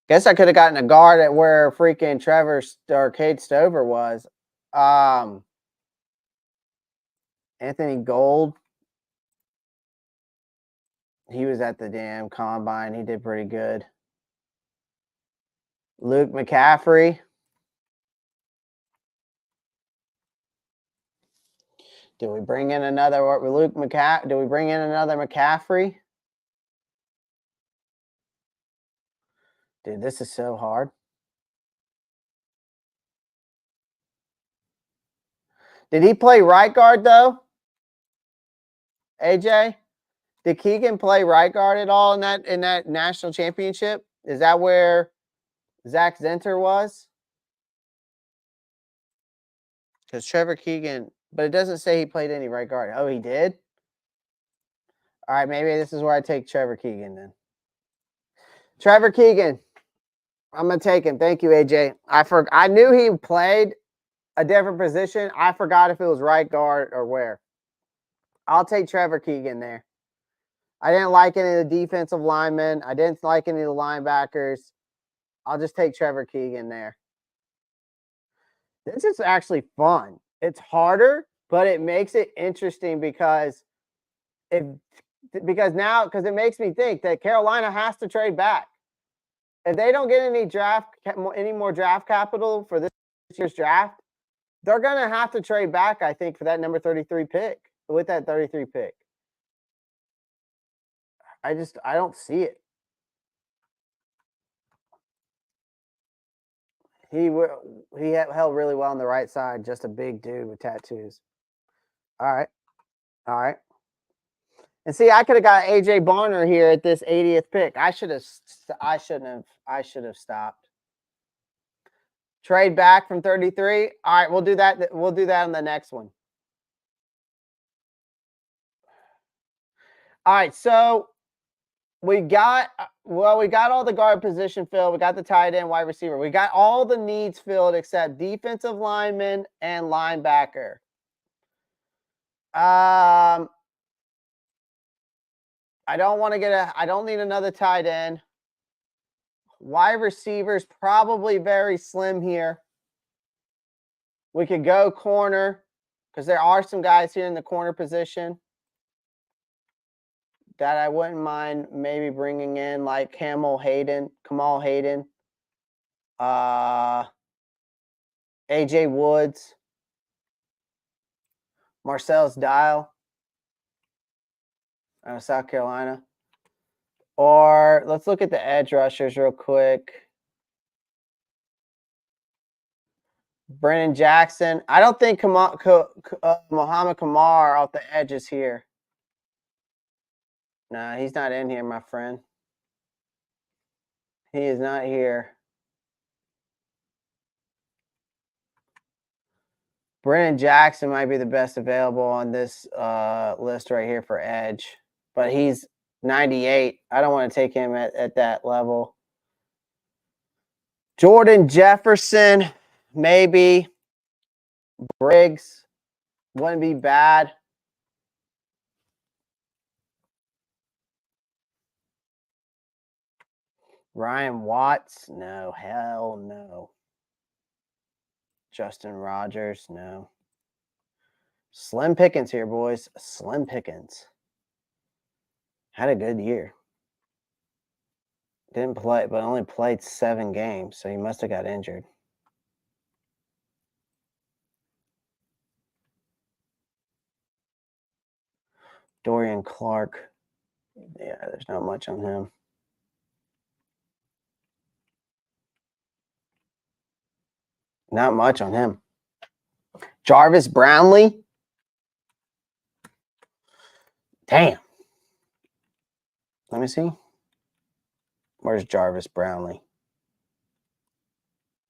Guess I could have gotten a guard at where freaking Trevor Arcade Stover was. Anthony Gold. He was at the damn combine. He did pretty good. Luke McCaffrey. Did we bring in another Luke McCaffrey? Did we bring in another McCaffrey? Dude, this is so hard. Did he play right guard though? AJ? Did Keegan play right guard at all in that national championship? Is that where Zach Zenter was? Because Trevor Keegan, but it doesn't say he played any right guard. Oh, he did? All right, maybe this is where I take Trevor Keegan then. Trevor Keegan. I'm gonna take him. Thank you, AJ. I knew he played a different position. I forgot if it was right guard or where. I'll take Trevor Keegan there. I didn't like any of the defensive linemen. I didn't like any of the linebackers. I'll just take Trevor Keegan there. This is actually fun. It's harder, but it makes it interesting because it makes me think that Carolina has to trade back. If they don't get any more draft capital for this year's draft, they're going to have to trade back, I think, for that number 33 pick, with that 33 pick. I don't see it. He held really well on the right side, just a big dude with tattoos. All right. And see, I could have got AJ Barner here at this 80th pick. I should have stopped. Trade back from 33. All right, we'll do that. We'll do that on the next one. All right, so we got all the guard position filled. We got the tight end, wide receiver. We got all the needs filled except defensive lineman and linebacker. I don't need another tight end. Wide receivers probably very slim here. We could go corner because there are some guys here in the corner position that I wouldn't mind maybe bringing in, like Kamal Hayden, AJ Woods, Marcellus Dial out of South Carolina. Or let's look at the edge rushers real quick. Brennan Jackson. I don't think Muhammad Kamar off the edge is here. Nah, he's not in here, my friend. He is not here. Brennan Jackson might be the best available on this list right here for edge, but he's 98. I don't want to take him at that level. Jordan Jefferson, maybe. Briggs wouldn't be bad. Ryan Watts, no. Hell no. Justin Rogers, no. Slim pickings here, boys. Slim pickings. Had a good year. Didn't play, but only played 7 games, so he must have got injured. Dorian Clark. Yeah, there's not much on him. Not much on him. Jarvis Brownlee. Damn. Let me see. Where's Jarvis Brownlee?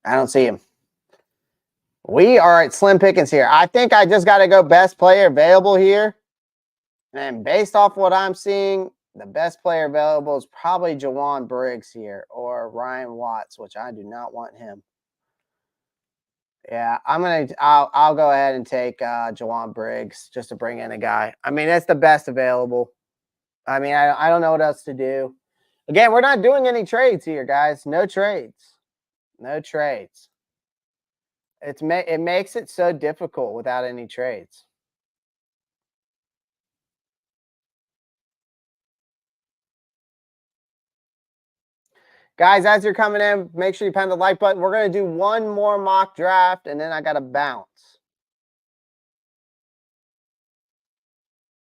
I don't see him. We are at slim pickings here. I think I just got to go best player available here. And based off what I'm seeing, the best player available is probably Jawan Briggs here or Ryan Watts, which I do not want him. Yeah, I'll go ahead and take Jawan Briggs just to bring in a guy. I mean, that's the best available. I mean, I don't know what else to do. Again, we're not doing any trades here, guys. No trades. No trades. It makes it so difficult without any trades. Guys, as you're coming in, make sure you pound the like button. We're going to do one more mock draft, and then I got to bounce.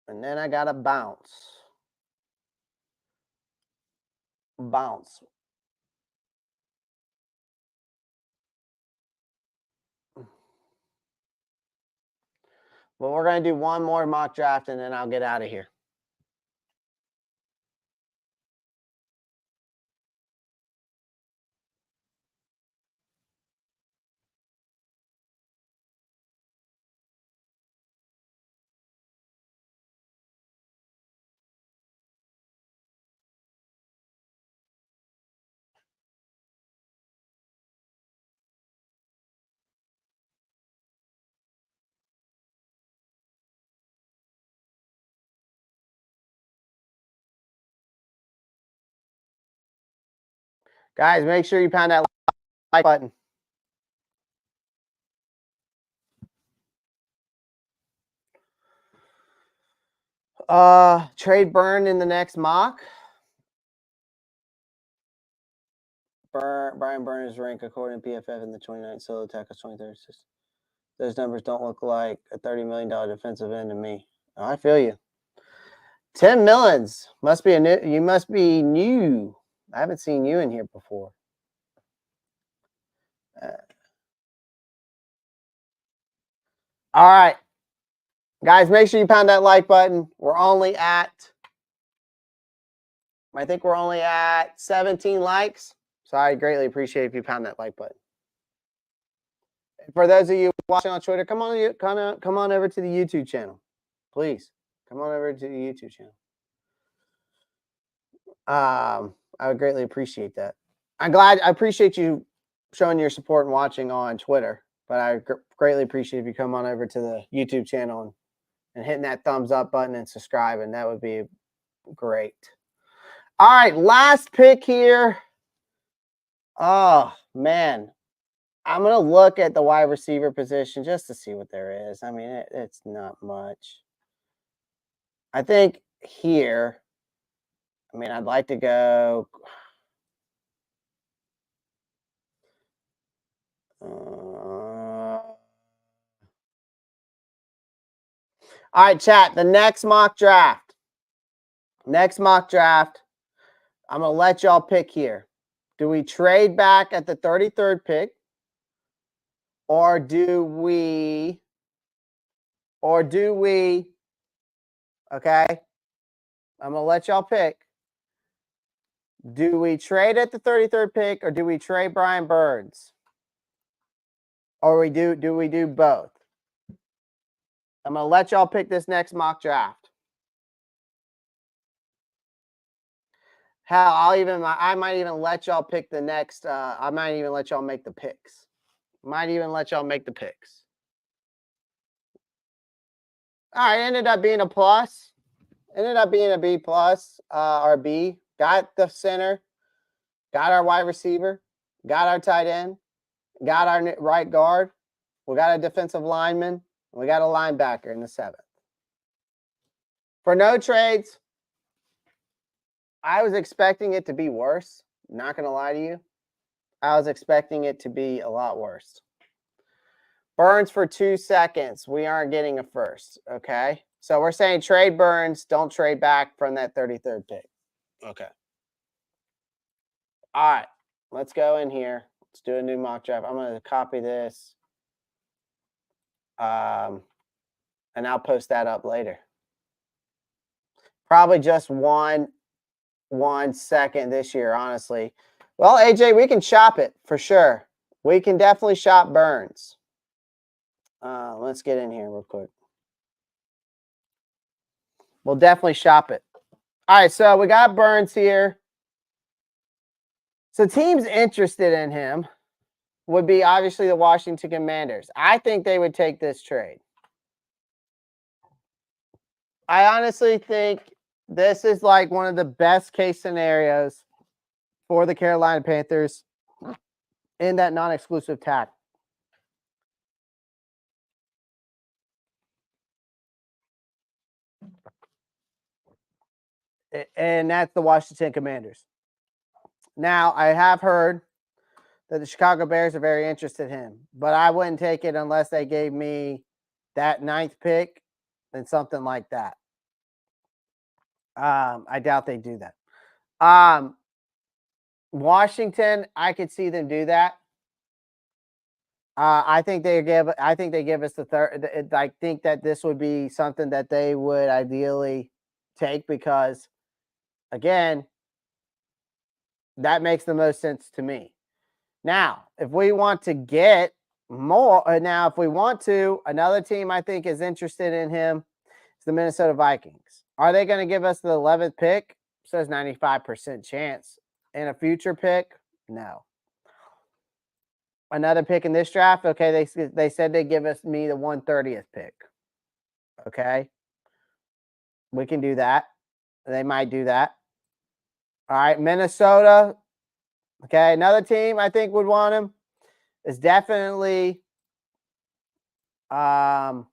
And then I got to bounce. Bounce. Well, we're going to do one more mock draft, and then I'll get out of here. Guys, make sure you pound that like button. Trade Burn in the next mock. Brian Burns' rank according to PFF in the 29th solo tackles 23rd. Those numbers don't look like a $30 million defensive end to me. Oh, I feel you. 10 millions must be you must be new. I haven't seen you in here before. All right, guys, make sure you pound that like button. We're only at, I think we're only at 17 likes. So I greatly appreciate if you pound that like button. For those of you watching on Twitter, come on over to the YouTube channel, please. Come on over to the YouTube channel. I would greatly appreciate that. I appreciate you showing your support and watching on Twitter, but I greatly appreciate if you come on over to the YouTube channel and hitting that thumbs up button and subscribing. That would be great. All right, last pick here. Oh, man. I'm going to look at the wide receiver position just to see what there is. I mean, it's not much. I think here, I mean, I'd like to go. All right, chat. The next mock draft. I'm going to let y'all pick here. Do we trade back at the 33rd pick? Or do we, okay? I'm going to let y'all pick. Do we trade at the 33rd pick or do we trade Brian Burns? Or do we do both? I'm going to let y'all pick this next mock draft. Hell, I might even let y'all pick the next. I might even let y'all make the picks. All right, ended up being a plus. Ended up being a B plus or B. Got the center. Got our wide receiver. Got our tight end. Got our right guard. We got a defensive lineman. We got a linebacker in the 7th. For no trades, I was expecting it to be worse. Not going to lie to you. I was expecting it to be a lot worse. Burns for 2 seconds. We aren't getting a first, okay? So we're saying trade Burns. Don't trade back from that 33rd pick. Okay. All right. Let's go in here. Let's do a new mock draft. I'm going to copy this. And I'll post that up later. Probably just one second this year, honestly. Well, AJ, we can shop it for sure. We can definitely shop Burns. Let's get in here real quick. We'll definitely shop it. All right, so we got Burns here. So team's interested in him. would be obviously the Washington Commanders. I think they would take this trade. I honestly think this is like one of the best case scenarios for the Carolina Panthers in that non-exclusive tag. And that's the Washington Commanders. Now, I have heard that the Chicago Bears are very interested in him, but I wouldn't take it unless they gave me that 9th pick and something like that. I doubt they do that. Washington, I could see them do that. I think they give us the third. I think that this would be something that they would ideally take because, again, that makes the most sense to me. Now, if we want to get more, if we want to, another team I think is interested in him is the Minnesota Vikings. Are they going to give us the 11th pick? It says 95% chance. And a future pick? No. Another pick in this draft? Okay, they said they'd give me the 130th pick. Okay. We can do that. They might do that. All right, Minnesota. Okay, another team I think would want him is definitely Seattle.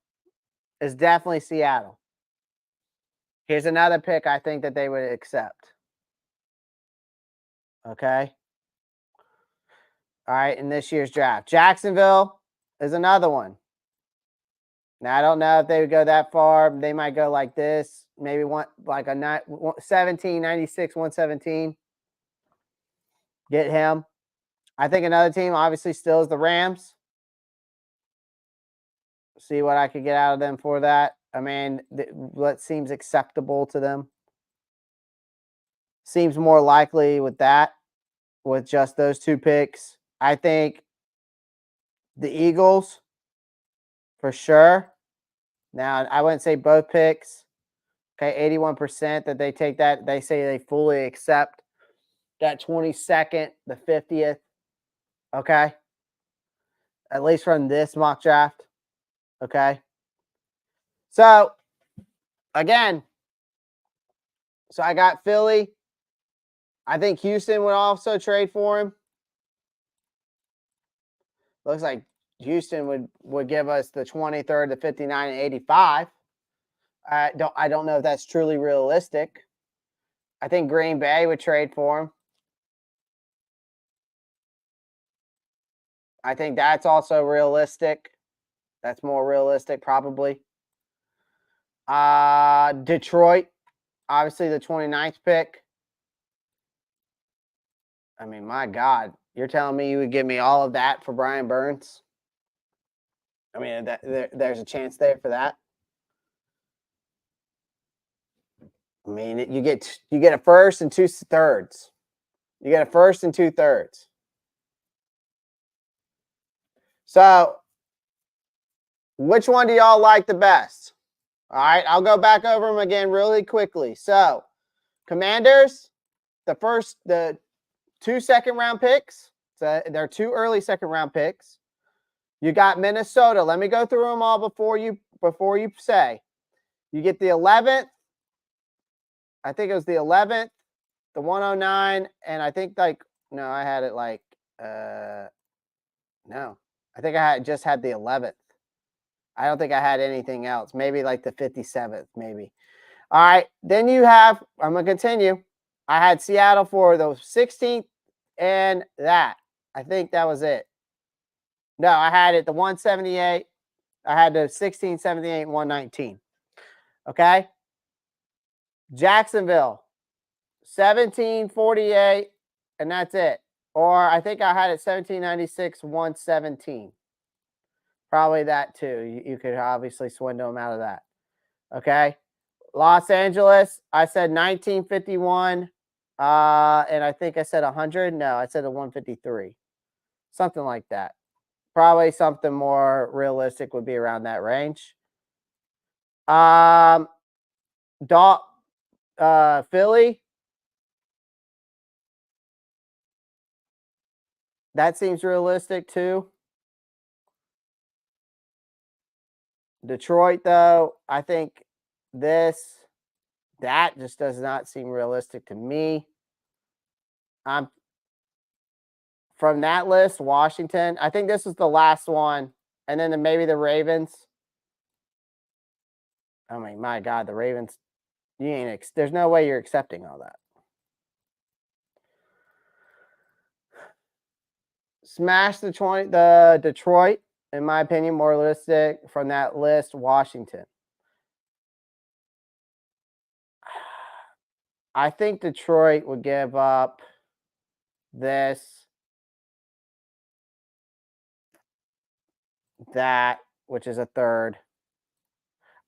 Here's another pick I think that they would accept. Okay. All right, in this year's draft. Jacksonville is another one. Now, I don't know if they would go that far. They might go like this. Maybe want like a 1796, 117. Get him. I think another team obviously still is the Rams. See what I could get out of them for that. I mean, what seems acceptable to them. Seems more likely with that, with just those 2 picks. I think the Eagles for sure. Now, I wouldn't say both picks. Okay, 81% that they take that. They say they fully accept that 22nd, the 50th. Okay. At least from this mock draft. Okay. So, again, I got Philly. I think Houston would also trade for him. Looks like Houston would give us the 23rd, the 59, and 85. I don't know if that's truly realistic. I think Green Bay would trade for him. I think that's also realistic. That's more realistic, probably. Detroit, obviously the 29th pick. I mean, my God, you're telling me you would give me all of that for Brian Burns? I mean, there's a chance there for that. I mean, you get a first and 2 thirds. You get a first and 2 thirds. So, which one do y'all like the best? All right, I'll go back over them again really quickly. So, Commanders, the 2 second-round picks. So they're 2 early second-round picks. You got Minnesota. Let me go through them all before you say. You get the 11th. I think it was the 11th, the 109, and I think I had it like no. I think I just had the 11th. I don't think I had anything else. Maybe like the 57th, maybe. All right. Then you have, I'm going to continue. I had Seattle for the 16th and that. I think that was it. No, I had it the 178. I had the 16, 78, 119. Okay. Jacksonville, 1748, and that's it. Or I think I had it 1796, 117. Probably that too. You could obviously swindle them out of that. Okay. Los Angeles, I said 1951. And I think I said 100. No, I said a 153. Something like that. Probably something more realistic would be around that range. Philly. That seems realistic too. Detroit, though, I think that just does not seem realistic to me. I'm from that list, Washington. I think this is the last one, and then maybe the Ravens. I mean, my God, the Ravens. There's no way you're accepting all that. Smash the Detroit, in my opinion, more realistic from that list. Washington. I think Detroit would give up this, that, which is a third.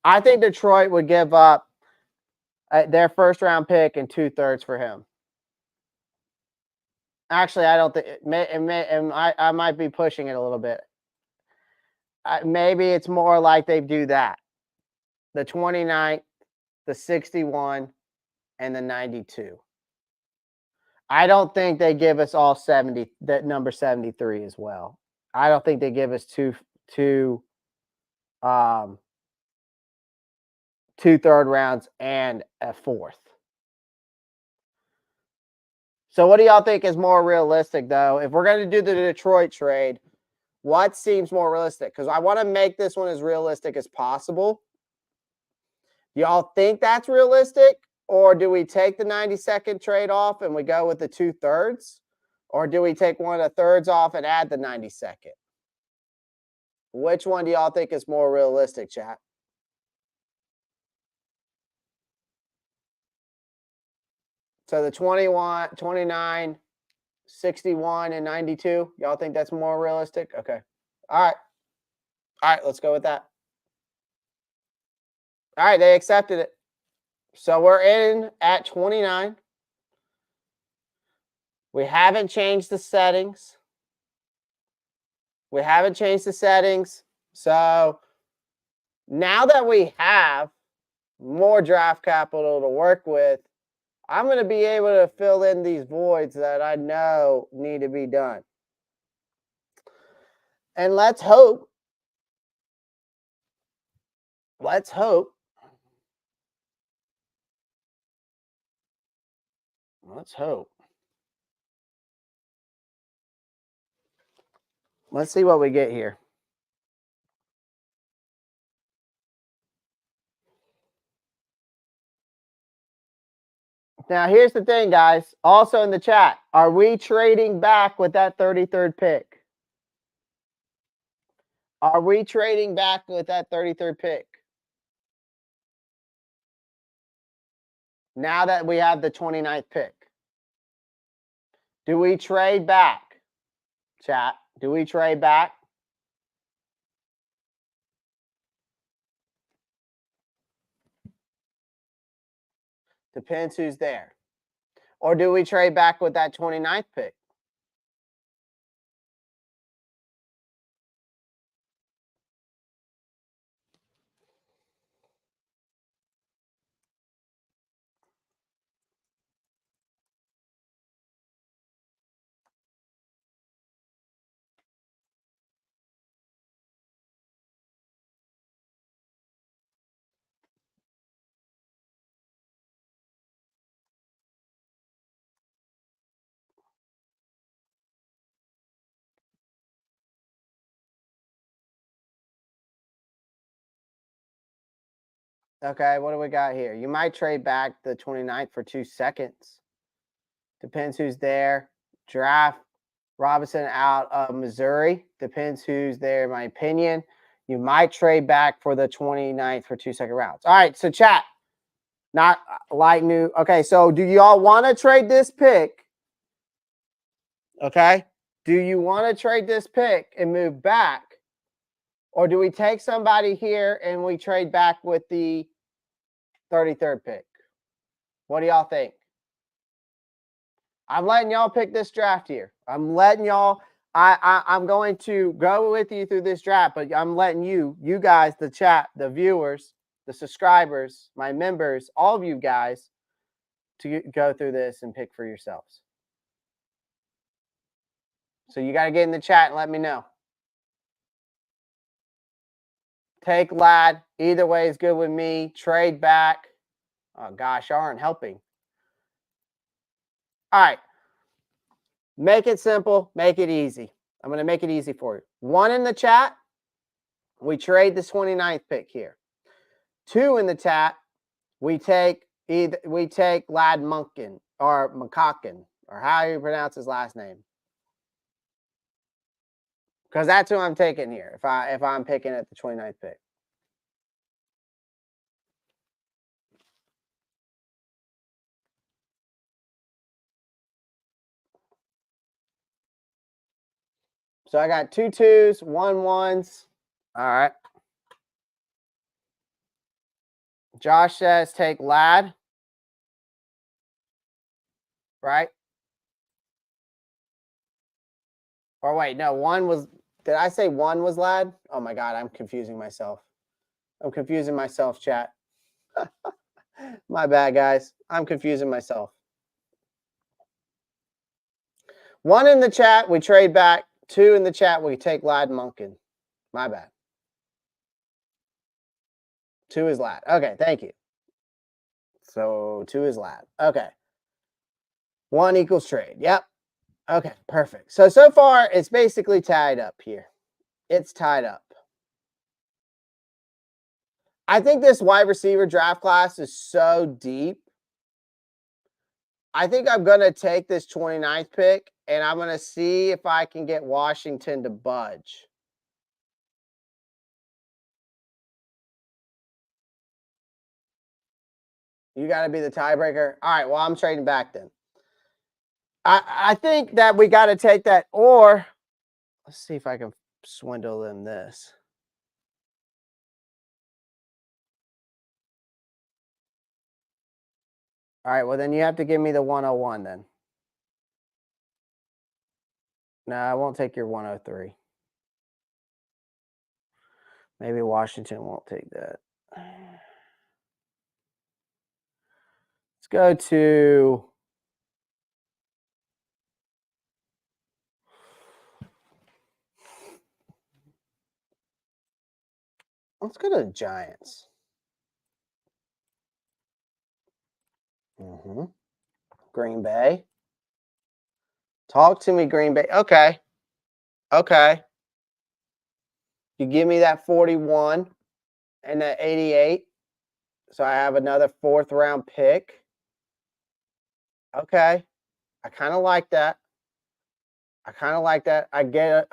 I think Detroit would give up their first round pick and 2/3 for him. Actually, I don't think I might be pushing it a little bit. Maybe it's more like they do that. The 29th, the 61, and the 92. I don't think they give us all 70, that number 73 as well. I don't think they give us two third rounds and a fourth. So what do y'all think is more realistic, though? If we're going to do the Detroit trade, what seems more realistic? Because I want to make this one as realistic as possible. Y'all think that's realistic? Or do we take the 92nd trade off and we go with the 2/3? Or do we take one of the thirds off and add the 92nd? Which one do y'all think is more realistic, chat? So the 21, 29, 61, and 92, y'all think that's more realistic? Okay. All right. All right, let's go with that. All right, they accepted it. So we're in at 29. We haven't changed the settings. So now that we have more draft capital to work with, I'm going to be able to fill in these voids that I know need to be done. And let's hope. Let's see what we get here. Now, here's the thing, guys. Also in the chat, are we trading back with that 33rd pick? Are we trading back with that 33rd pick? Now that we have the 29th pick. Do we trade back? Chat, do we trade back? Depends who's there. Or do we trade back with that 29th pick? Okay, what do we got here? You might trade back the 29th for 2 seconds. Depends who's there. Draft Robinson out of Missouri. Depends who's there, in my opinion. You might trade back for the 29th for 2 second rounds. All right, so chat. Not like new. Okay, so do y'all want to trade this pick? Okay. Do you want to trade this pick and move back? Or do we take somebody here and we trade back with the 33rd pick? What do y'all think? I'm letting y'all pick this draft here. I'm letting y'all, I'm going to go with you through this draft, but I'm letting you guys, the chat, the viewers, the subscribers, my members, all of you guys to go through this and pick for yourselves. So you got to get in the chat and let me know. Take lad. Either way is good with me. Trade back. Oh, gosh, y'all aren't helping. All right. Make it simple. Make it easy. I'm going to make it easy for you. 1 in the chat. We trade the 29th pick here. 2 in the chat. We take Lad Munkin or McCocken or how you pronounce his last name. Because that's who I'm taking here if I'm picking at the 29th pick. So I got 2 2s, 1 1s. All right. Josh says take Lad. Right? Or wait, no, 1 was. Did I say 1 was Lad? Oh my God, I'm confusing myself. I'm confusing myself, chat. My bad, guys. I'm confusing myself. 1 in the chat, we trade back. 2 in the chat, we take Lad Munkin. My bad. 2 is Lad. Okay, thank you. So 2 is Lad. Okay. 1 equals trade. Yep. Okay, perfect. So far, it's basically tied up here. It's tied up. I think this wide receiver draft class is so deep. I think I'm going to take this 29th pick, and I'm going to see if I can get Washington to budge. You got to be the tiebreaker. All right, well, I'm trading back then. I think that we got to take that, or let's see if I can swindle them this. All right, well, then you have to give me the 101 then. No, I won't take your 103. Maybe Washington won't take that. Let's go to the Giants. Green Bay. Talk to me, Green Bay. Okay. You give me that 41 and that 88. So I have another 4th round pick. Okay. I kind of like that. I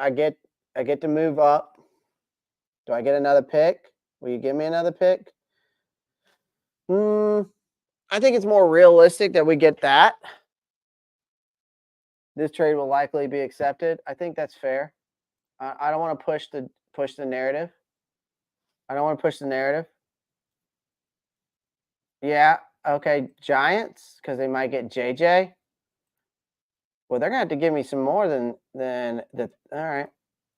get to move up. Do I get another pick? Will you give me another pick? I think it's more realistic that we get that. This trade will likely be accepted. I think that's fair. I don't want to push the narrative. I don't want to push the narrative. Yeah. Okay. Giants, because they might get JJ. Well, they're gonna have to give me some more than the. All right.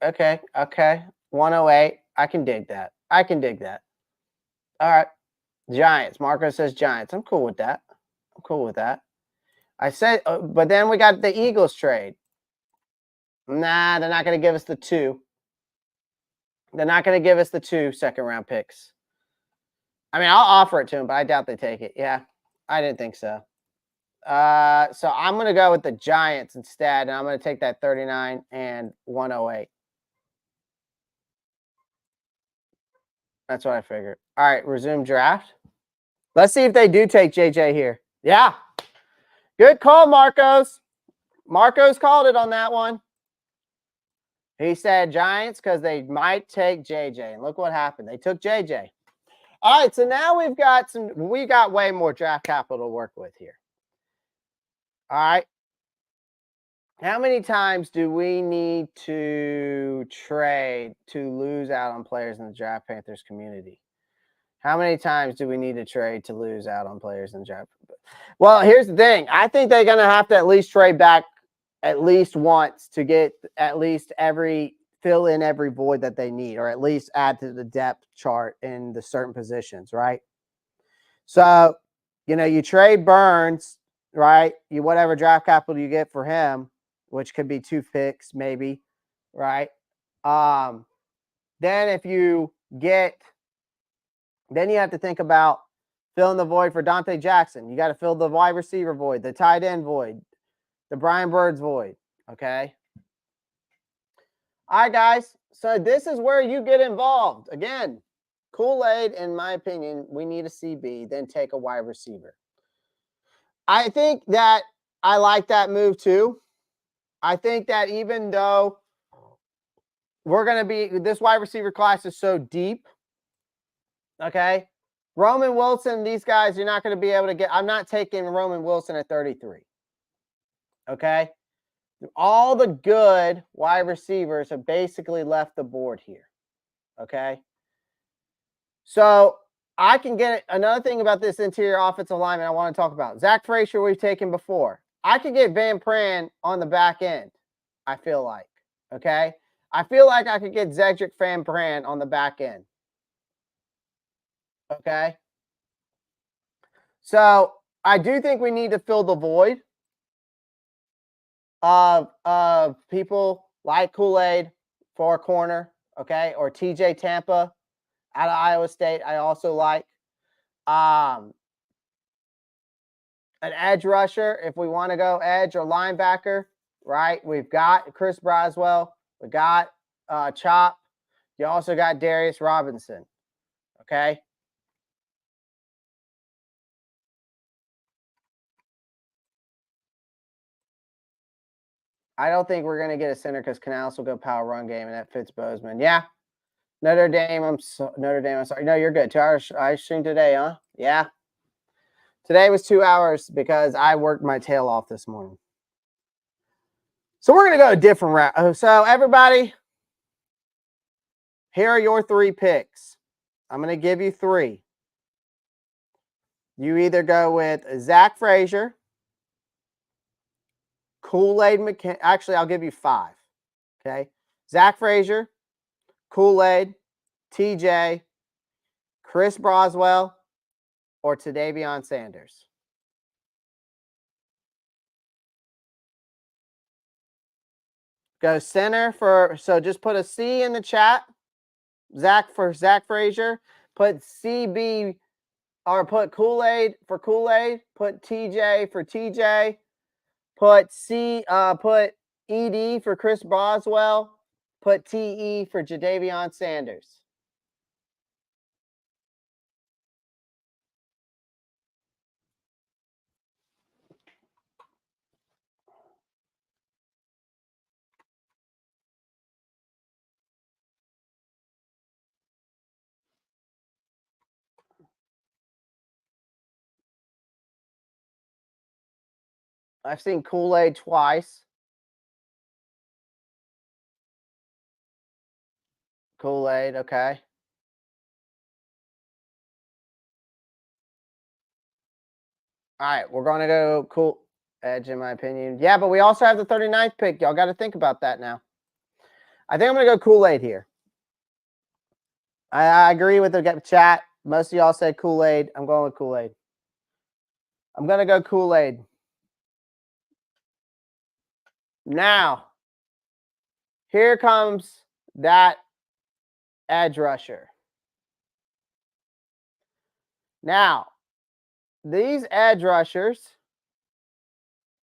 Okay. 108. I can dig that. All right. Giants. Marco says Giants. I'm cool with that. I said, but then we got the Eagles trade. Nah, they're not gonna give us the 2. They're not gonna give us the 2 second round picks. I mean, I'll offer it to them, but I doubt they take it. Yeah, I didn't think so. So I'm going to go with the Giants instead, and I'm going to take that 39 and 108. That's what I figured. All right, resume draft. Let's see if they do take JJ here. Yeah. Good call, Marcos. Marcos called it on that one. He said Giants because they might take JJ. And look what happened. They took JJ. All right, so now we got way more draft capital to work with here. All right. How many times do we need to trade to lose out on players in the Draft Panthers community? How many times do we need to trade to lose out on players in the draft? Well, here's the thing. I think they're going to have to at least trade back at least once to get at least fill in every void that they need, or at least add to the depth chart in the certain positions, right? So, you trade Burns, right? Whatever draft capital you get for him, which could be 2 picks, maybe, right? Then if you get, then you have to think about filling the void for Dante Jackson. You got to fill the wide receiver void, the tight end void, the Brian Birds void. Okay. All right, guys. So this is where you get involved. Again, Kool-Aid, in my opinion, we need a CB, then take a wide receiver. I think that I like that move too. I think that even though we're going to be, this wide receiver class is so deep, okay? Roman Wilson, these guys, you're not going to be able to get, I'm not taking Roman Wilson at 33, okay? All the good wide receivers have basically left the board here, okay? So I can get another thing about this interior offensive lineman I want to talk about. Zach Frazier, we've taken before. I could get Van Pran on the back end, I feel like, okay? I feel like I could get Zedric Van Pran on the back end, okay? So I do think we need to fill the void of people like Kool-Aid for a corner, okay, or TJ Tampa out of Iowa State. I also like an edge rusher if we want to go edge or linebacker, right? We've got Chris Braswell, we got Chop. You also got Darius Robinson, okay? I don't think we're going to get a center because Canales will go power run game, and that fits Bozeman. Yeah. Notre Dame, I'm sorry. No, you're good. 2 hours I streamed today, huh? Yeah. Today was 2 hours because I worked my tail off this morning. So we're going to go a different route. So everybody, here are your 3 picks. I'm going to give you 3. You either go with Zach Frazier, Kool-Aid McKinnon. Actually, I'll give you 5. Okay. Zach Frazier, Kool-Aid, TJ, Chris Braswell, or Tadavion Sanders. Go center for, so just put a C in the chat. Zach Frazier. Put CB or put Kool-Aid for Kool-Aid. Put TJ for TJ. Put ED for Chris Boswell. Put TE for Jadavion Sanders. I've seen Kool-Aid twice. Kool-Aid, okay. All right, we're going to go cool edge, in my opinion. Yeah, but we also have the 39th pick. Y'all got to think about that now. I think I'm going to go Kool-Aid here. I agree with the chat. Most of y'all said Kool-Aid. I'm going with Kool-Aid. I'm going to go Kool-Aid. Now, here comes that edge rusher. Now, these edge rushers,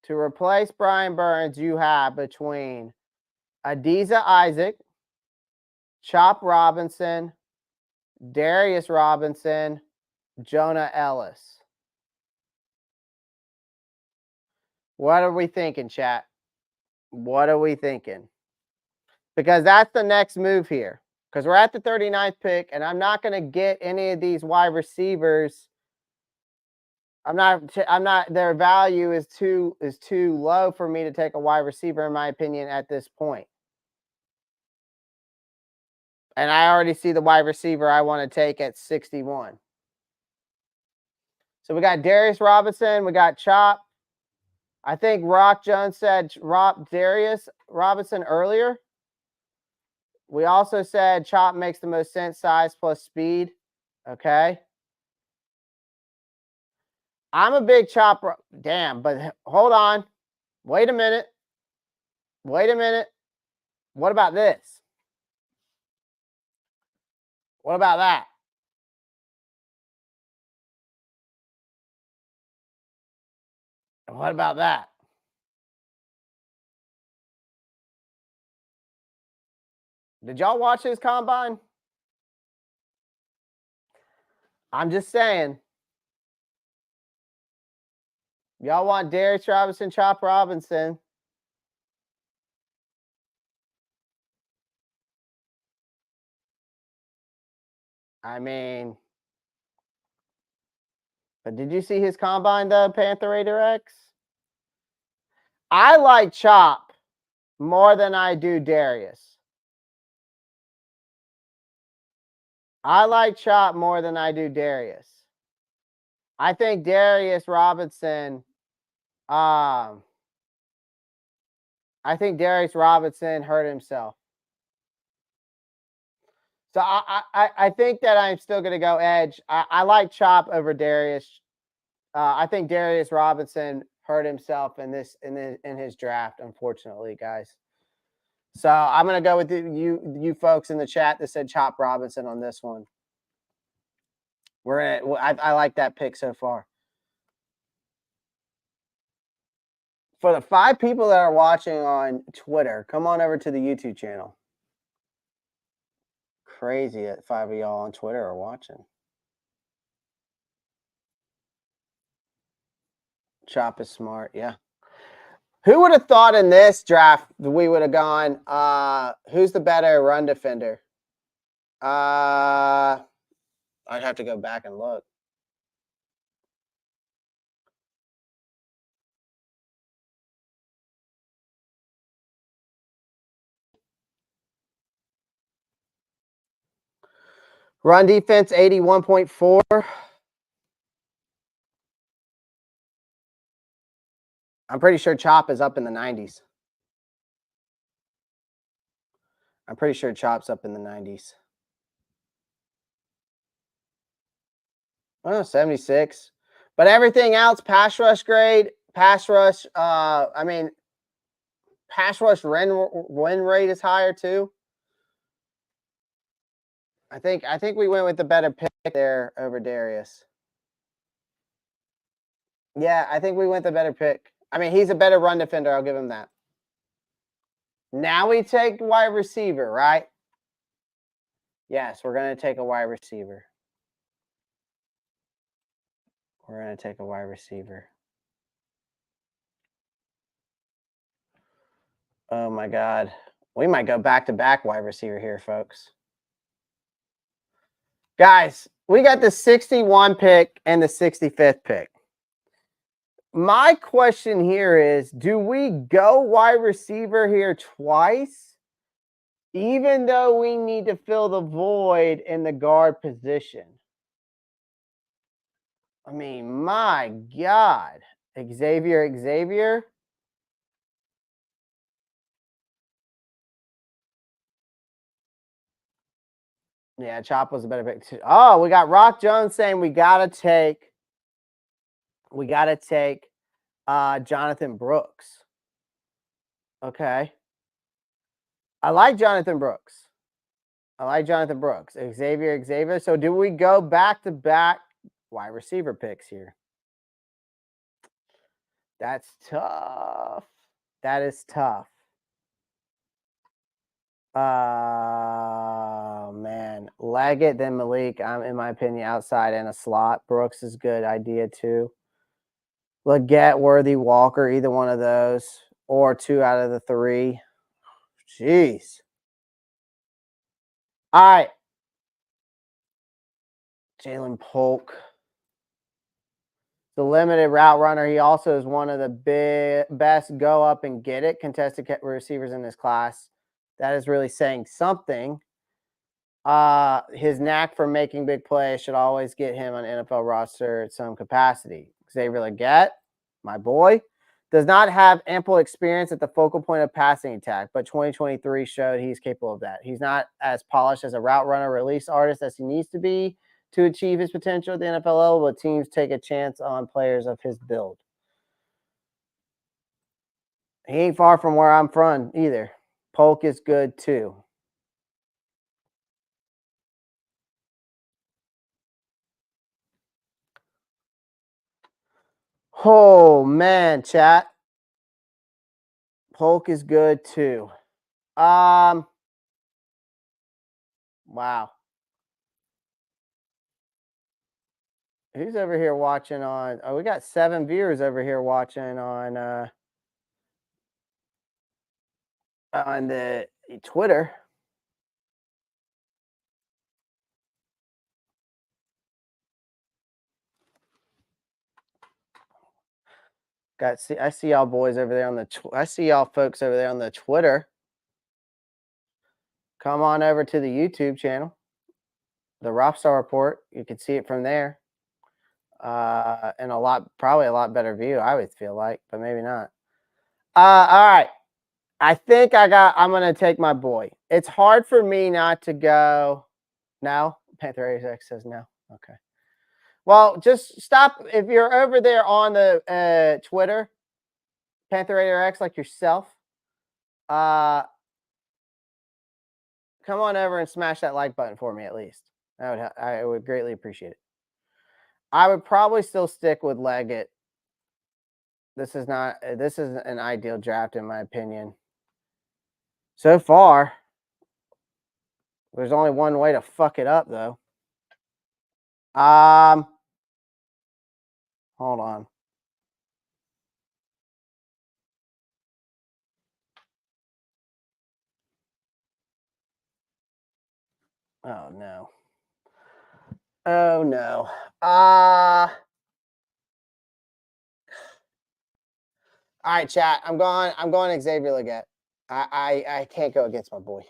to replace Brian Burns, you have between Adiza Isaac, Chop Robinson, Darius Robinson, Jonah Ellis. What are we thinking, chat? What are we thinking? Because that's the next move here. Because we're at the 39th pick, and I'm not going to get any of these wide receivers. I'm not. Their value is too low for me to take a wide receiver, in my opinion, at this point. And I already see the wide receiver I want to take at 61. So we got Darius Robinson, we got Chop. I think Rock Jones said Darius Robinson earlier. We also said Chop makes the most sense, size plus speed. Okay. I'm a big Chop. Damn, but hold on. Wait a minute. Wait a minute. What about this? What about that? What about that? Did y'all watch his combine? I'm just saying. Y'all want Darius Robinson, Chop Robinson. I mean, but did you see his combine, though, Panther Raider X? I like Chop more than I do Darius. I like Chop more than I do Darius. I think Darius Robinson, I think Darius Robinson hurt himself. So I think that I'm still going to go edge. I like Chop over Darius. I think Darius Robinson hurt himself in his draft, unfortunately, guys. So I'm going to go with you folks in the chat that said Chop Robinson on this one. I like that pick so far. For the 5 people that are watching on Twitter, come on over to the YouTube channel. Crazy that 5 of y'all on Twitter are watching. Chop is smart, yeah. Who would have thought in this draft that we would have gone, who's the better run defender? I'd have to go back and look. Run defense, 81.4. I'm pretty sure Chop is up in the 90s. I'm pretty sure Chop's up in the 90s. Oh, 76. But everything else, pass rush grade, pass rush, pass rush win rate is higher too. I think we went with the better pick there over Darius. Yeah, I think we went the better pick. I mean, he's a better run defender. I'll give him that. Now we take wide receiver, right? Yes, we're going to take a wide receiver. We're going to take a wide receiver. Oh, my God. We might go back-to-back wide receiver here, folks. Guys, we got the 61 pick and the 65th pick. My question here is, do we go wide receiver here twice, even though we need to fill the void in the guard position? I mean, my God. Xavier. Yeah, Chop was a better pick too. Oh, we got Rock Jones saying we gotta take Jonathan Brooks. Okay. I like Jonathan Brooks. Xavier. So do we go back-to-back wide receiver picks here? That's tough. That is tough. Man. Leggett, then Malik. I'm, in my opinion, outside and a slot. Brooks is good idea too. Leggett, Worthy, Walker, either one of those. Or 2 out of the 3. Jeez. All right. Jalen Polk. The limited route runner. He also is one of the best go up and get it contested receivers in this class. That is really saying something. His knack for making big plays should always get him on NFL roster at some capacity. Xavier Leggett, my boy, does not have ample experience at the focal point of passing attack, but 2023 showed he's capable of that. He's not as polished as a route runner release artist as he needs to be to achieve his potential at the NFL level, but teams take a chance on players of his build. He ain't far from where I'm from either. Polk is good too. Oh man, chat. Polk is good too. Wow. Who's over here watching on? Oh, we got 7 viewers over here watching on the Twitter. I see y'all boys over there on the. I see y'all folks over there on the Twitter. Come on over to the YouTube channel, the Rockstar Report. You can see it from there, and probably a lot better view. I would feel like, but maybe not. All right. I think I'm gonna take my boy. It's hard for me not to go. No, Panther X says no. Okay. Well, just stop if you're over there on the Twitter, Panther X, like yourself. Come on over and smash that like button for me at least. I would greatly appreciate it. I would probably still stick with Leggett. This is an ideal draft in my opinion. So far, there's only one way to fuck it up though. Hold on. Oh no. Oh no. All right, chat. I'm going Xavier Leggett. I can't go against my boy.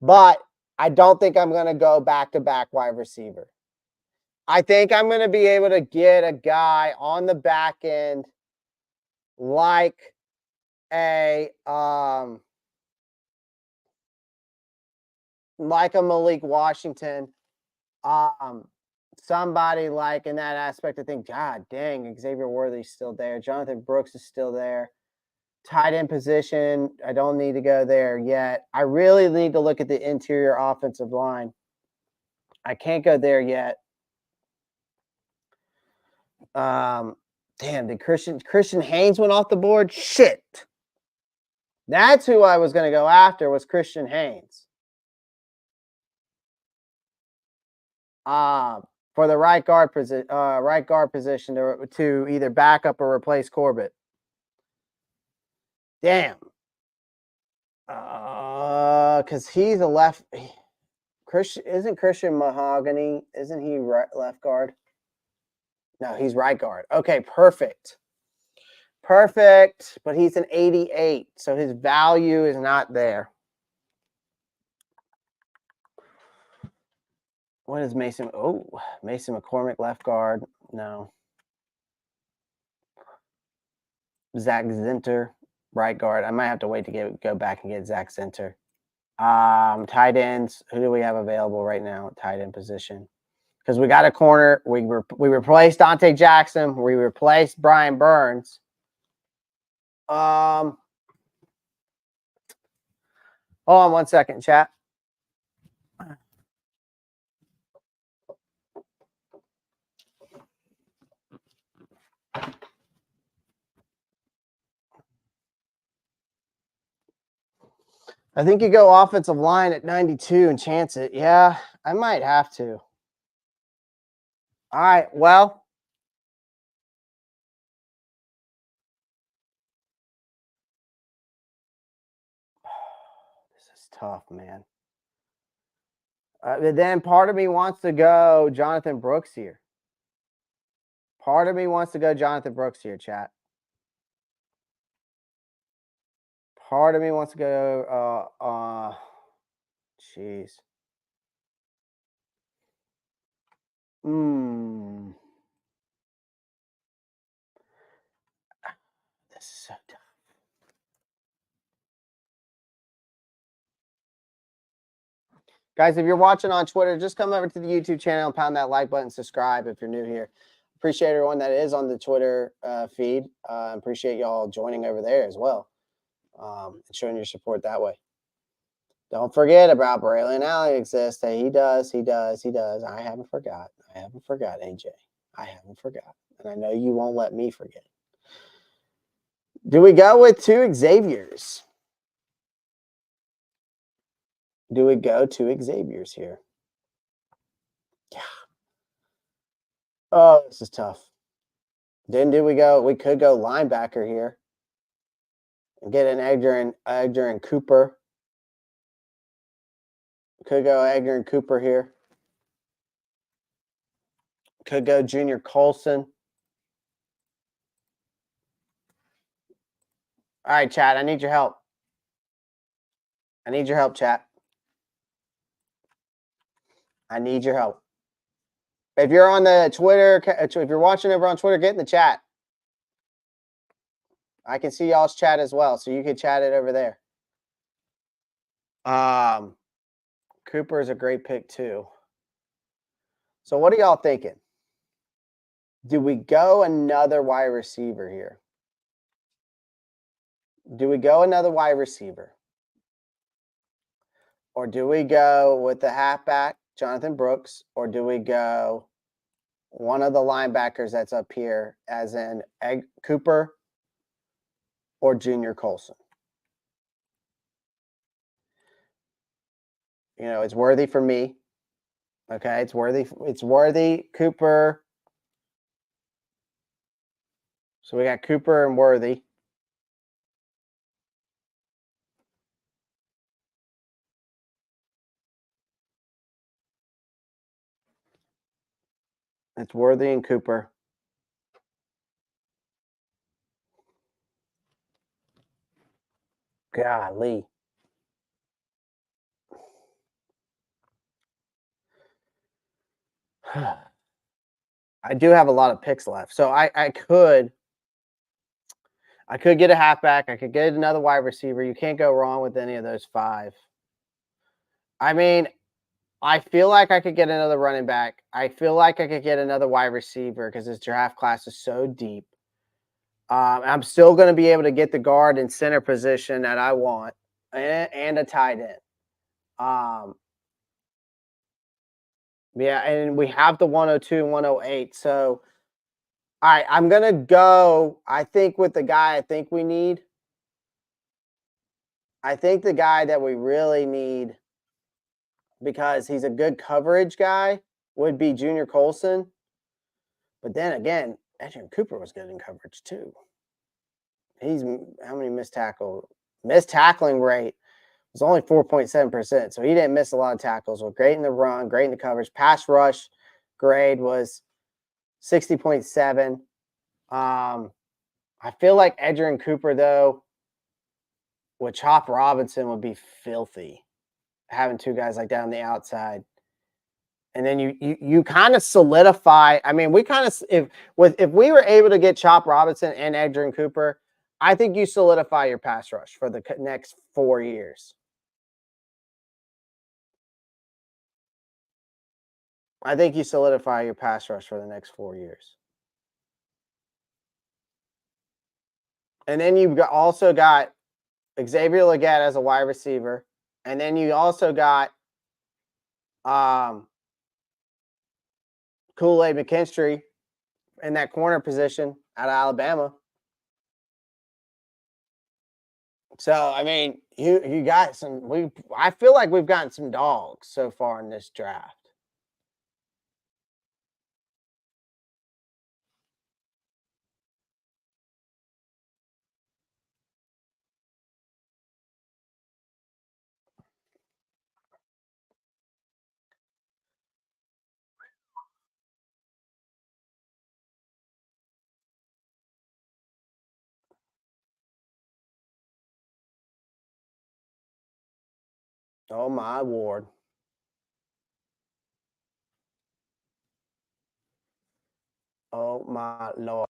But I don't think I'm gonna go back-to-back wide receiver. I think I'm gonna be able to get a guy on the back end like a Malik Washington. Somebody like in that aspect, I think, God dang, Xavier Worthy's still there. Jonathan Brooks is still there. Tight end position, I don't need to go there yet. I really need to look at the interior offensive line. I can't go there yet. Damn, did Christian Haynes went off the board? Shit. That's who I was going to go after was Christian Haynes. For the right guard position to either back up or replace Corbett. Damn. Because he's a left. Isn't Christian Mahogany? Isn't he left guard? No, he's right guard. Okay, perfect. Perfect. But he's an 88, so his value is not there. What is Mason? Oh, Mason McCormick, left guard. No. Zach Zinter, right guard. I might have to wait to go back and get Zach Zinter. Tight ends. Who do we have available right now at tight end position? Because we got a corner. We replaced Dante Jackson. We replaced Brian Burns. Hold on 1 second, chat. I think you go offensive line at 92 and chance it. Yeah, I might have to. All right, well. This is tough, man. But then part of me wants to go Jonathan Brooks here. Part of me wants to go Jonathan Brooks here, chat. Part of me wants to go, jeez. This is so tough. Guys, if you're watching on Twitter, just come over to the YouTube channel and pound that like button, subscribe if you're new here. appreciate everyone that is on the Twitter feed. Appreciate y'all joining over there as well, and showing your support that way. Don't forget about Braylon Alley exists. Hey, he does. I haven't forgot, AJ. I haven't forgot. And I know you won't let me forget. Do we go with 2 Xaviers? Do we go 2 Xaviers here? Yeah. Oh, this is tough. Then we could go linebacker here and get an Egger and Cooper. Could go Egger and Cooper here. Could go Junior Colson. All right, Chad, I need your help. I need your help, chat. I need your help. If you're on the Twitter, if you're watching over on Twitter, get in the chat. I can see y'all's chat as well, so you can chat it over there. Cooper is a great pick too. So what are y'all thinking? Do we go another wide receiver here? Do we go another wide receiver? Or do we go with the halfback, Jonathan Brooks? Or do we go one of the linebackers that's up here, as in Cooper or Junior Colson? You know, it's worthy for me. Okay, it's worthy. Cooper. So we got Cooper and Worthy. It's Worthy and Cooper. Golly. I do have a lot of picks left. So I could get a halfback. I could get another wide receiver. You can't go wrong with any of those 5. I mean, I feel like I could get another running back. I feel like I could get another wide receiver because this draft class is so deep. I'm still going to be able to get the guard and center position that I want, and a tight end. Yeah, and we have the 102 and 108. So, all right, I'm going to go, I think, with the guy I think we need. I think the guy that we really need, because he's a good coverage guy, would be Junior Colson. But then again, Edgerrin Cooper was good in coverage too. He's how many missed tackling rate was only 4.7%. So he didn't miss a lot of tackles. Was great in the run, great in the coverage. Pass rush grade was 60.7. I feel like Edgerrin Cooper, though, with Chop Robinson would be filthy, having 2 guys like that on the outside. And then you kind of solidify. I mean, we kind of if we were able to get Chop Robinson and Edgerrin Cooper, I think you solidify your pass rush for the next 4 years. I think you solidify your pass rush for the next 4 years. And then you've also got Xavier Legette as a wide receiver. And then you also got Kool-Aid McKinstry in that corner position out of Alabama. So, I mean, you got some I feel like we've gotten some dogs so far in this draft. Oh, my Lord. Oh, my Lord.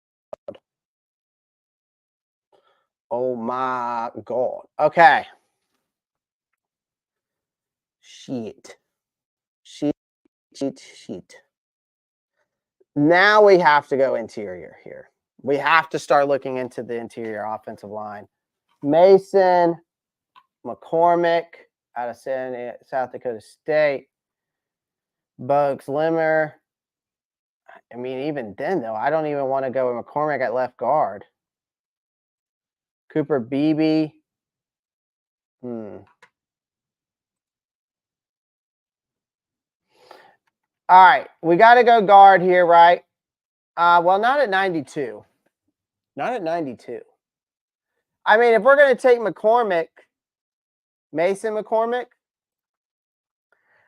Oh, my God. Okay. Shit. Now we have to go interior here. We have to start looking into the interior offensive line. Mason, McCormick out of South Dakota State. Bugs Limmer. I mean, even then, though, I don't even want to go with McCormick at left guard. Cooper Beebe. All right, we got to go guard here, right? Well, not at 92. Not at 92. I mean, if we're going to take McCormick, Mason McCormick,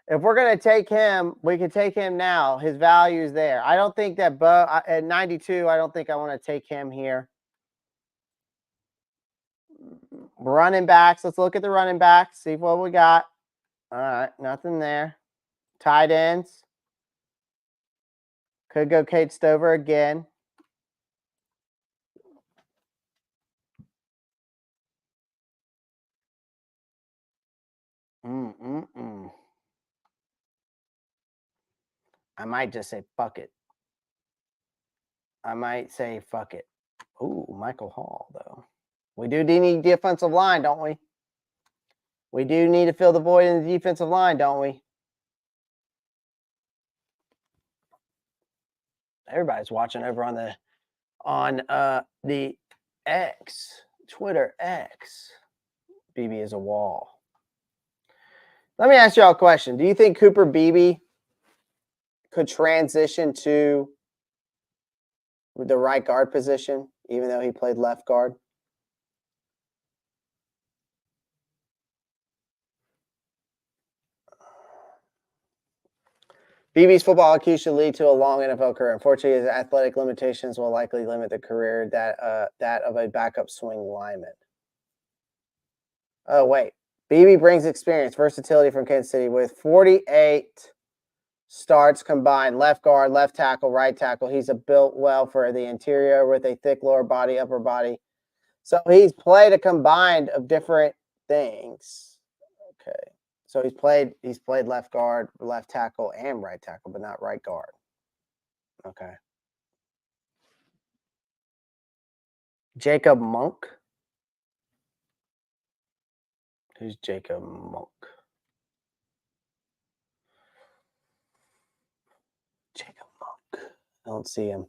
if we're going to take him, we can take him now. His value is there. I don't think that at 92, I don't think I want to take him here. Running backs. Let's look at the running backs. See what we got. All right, nothing there. Tight ends. Could go Kate Stover again. I might just say fuck it. I might say fuck it. Ooh, Michael Hall, though. We do need defensive line, don't we? We do need to fill the void in the defensive line, don't we? Everybody's watching over on the X, Twitter X. BB is a wall. Let me ask y'all a question. Do you think Cooper Beebe could transition to the right guard position, even though he played left guard? Beebe's football IQ should lead to a long NFL career. Unfortunately, his athletic limitations will likely limit the career that of a backup swing lineman. Oh, wait. Beebe brings experience, versatility from Kansas City with 48 starts combined, left guard, left tackle, right tackle. He's built well for the interior with a thick lower body, upper body. So he's played a combined of different things. Okay. So he's played left guard, left tackle, and right tackle, but not right guard. Okay. Jacob Monk. Who's Jacob Monk? Jacob Monk. I don't see him.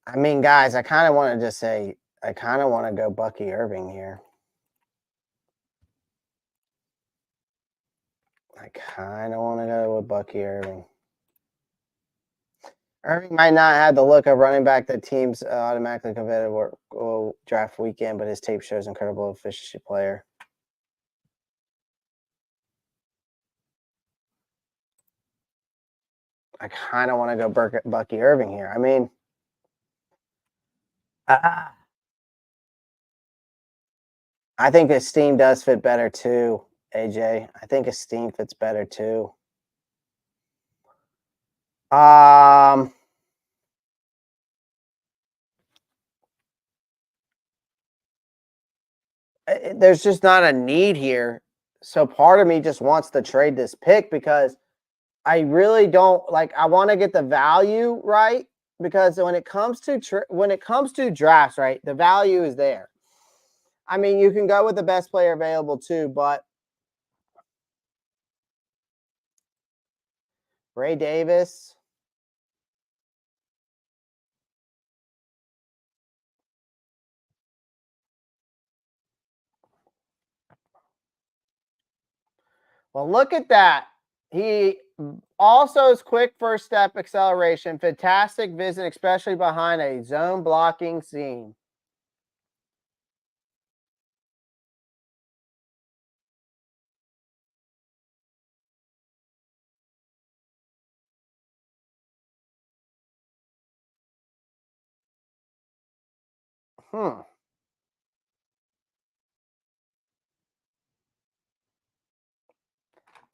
I mean, guys, I kind of want to just say, I kind of want to go Bucky Irving here. I kind of want to go with Bucky Irving. Irving might not have the look of running back that teams automatically competitive or draft weekend, but his tape shows incredible efficiency player. I kind of want to go Bucky Irving here. I mean, I think Esteem does fit better too, AJ. I think Esteem fits better too. There's just not a need here. So part of me just wants to trade this pick because I really don't like. I want to get the value right because when it comes to drafts, right, the value is there. I mean, you can go with the best player available too, but Ray Davis. Well, look at that. He also has quick first step acceleration, fantastic vision, especially behind a zone blocking seam.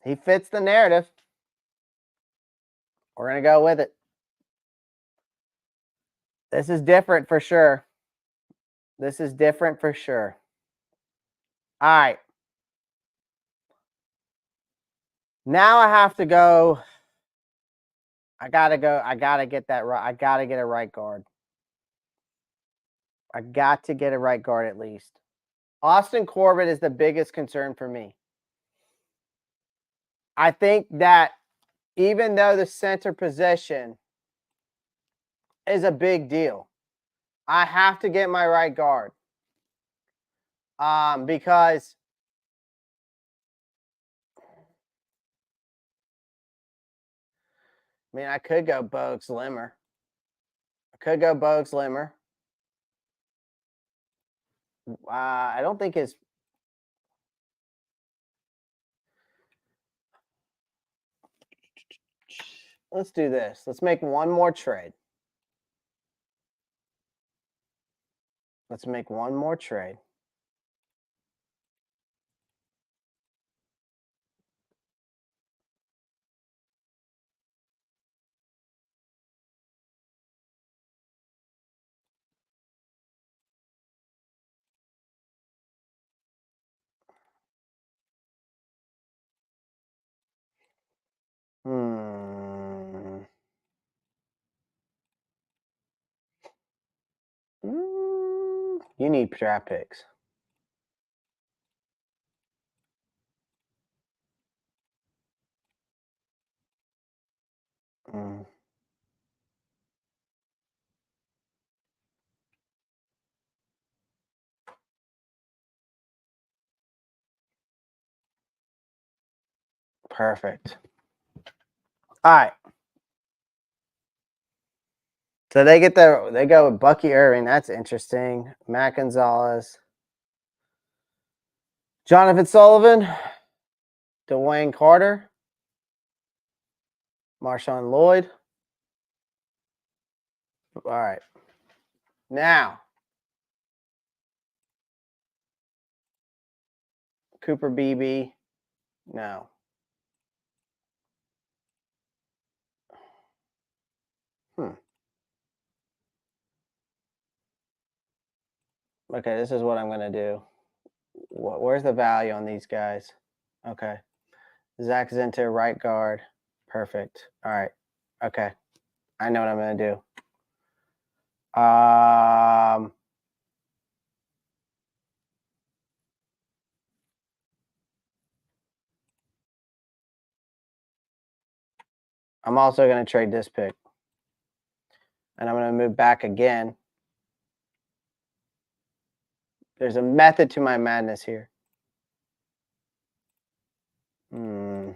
He fits the narrative. We're going to go with it. This is different for sure. This is different for sure. All right. Now I have to go I gotta go. I gotta get that right. I gotta get a right guard. I got to get a right guard at least. Austin Corbett is the biggest concern for me. I think that even though the center position is a big deal, I have to get my right guard. Because I mean, I could go Bogues Limmer. I don't think his. Let's do this. Let's make one more trade. Let's make one more trade. You need draft picks. Perfect. All right. So they go with Bucky Irving. That's interesting. Matt Gonzalez, Jonathan Sullivan, Dwayne Carter, Marshawn Lloyd. All right. Now, Cooper Beebe. No. Okay, this is what I'm going to do. Where's the value on these guys? Okay. Zach Zinter, right guard. Perfect. All right. Okay. I know what I'm going to do. I'm also going to trade this pick. And I'm going to move back again. There's a method to my madness here. Who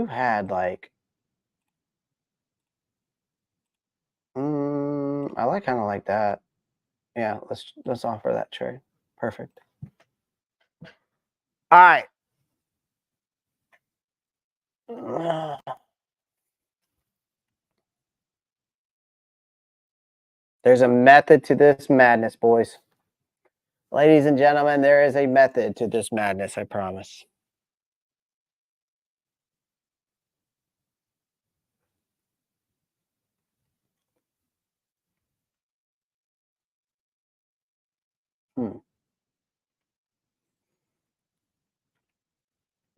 had like I like kind of like that. Yeah, let's offer that trade. Perfect. All right. There's a method to this madness, boys. Ladies and gentlemen, there is a method to this madness, I promise.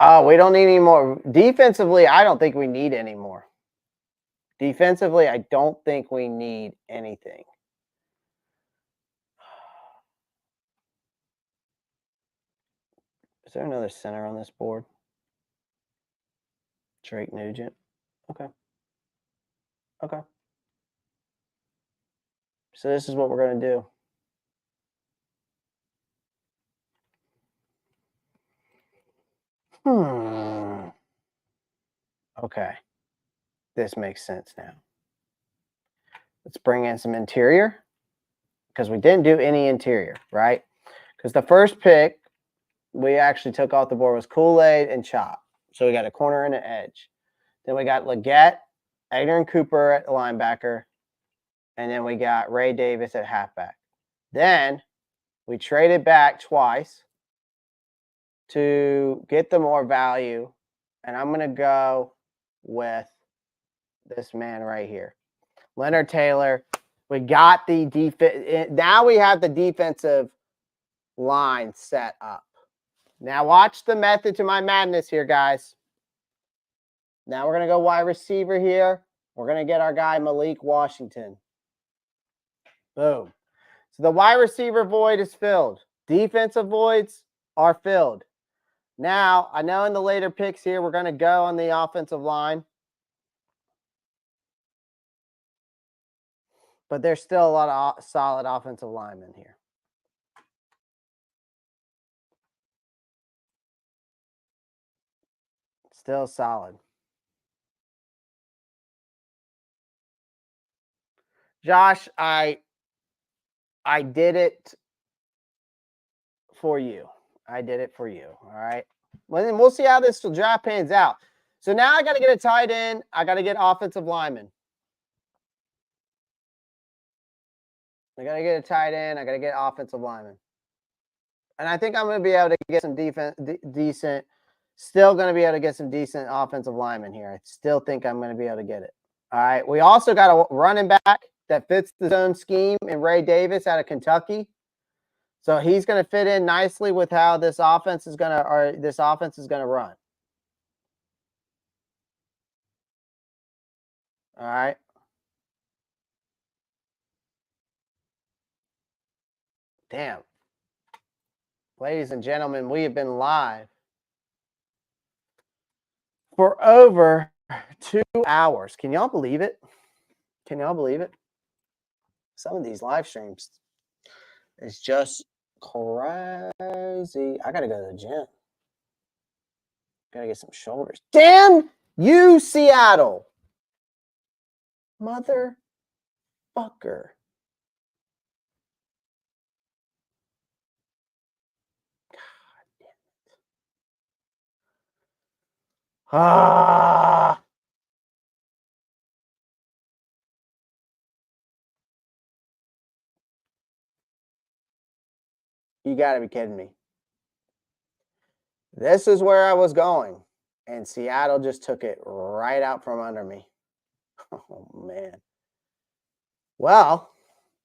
Oh, we don't need any more. Defensively, I don't think we need any more. Defensively, I don't think we need anything. Is there another center on this board? Drake Nugent. Okay. Okay. So this is what we're going to do. Okay. This makes sense now. Let's bring in some interior because we didn't do any interior, right? Because the first pick we actually took off the board was Kool-Aid and Chop. So we got a corner and an edge. Then we got Leggett, Adrian Cooper at the linebacker, and then we got Ray Davis at halfback. Then we traded back twice to get the more value, and I'm going to go with this man right here, Leonard Taylor. We got the defense. Now we have the defensive line set up. Now watch the method to my madness here, guys. Now we're going to go wide receiver here. We're going to get our guy Malik Washington. Boom. So the wide receiver void is filled. Defensive voids are filled. Now, I know in the later picks here, we're going to go on the offensive line. But there's still a lot of solid offensive linemen here. Still solid. Josh, I did it for you. I did it for you. All right. Well, then we'll see how this draft pans out. So now I got to get a tight end. I got to get offensive lineman. I got to get a tight end. I got to get offensive lineman. And I think I'm going to be able to get some decent. Still going to be able to get some decent offensive linemen here. I still think I'm going to be able to get it. All right. We also got a running back that fits the zone scheme in Ray Davis out of Kentucky. So he's going to fit in nicely with how this offense is going to run. All right. Damn. Ladies and gentlemen, we have been live for over 2 hours. Can y'all believe it? Can y'all believe it? Some of these live streams is just crazy. I got to go to the gym. Got to get some shoulders. Damn you, Seattle. Motherfucker. Ah. You got to be kidding me. This is where I was going, and Seattle just took it right out from under me. Oh, man. Well,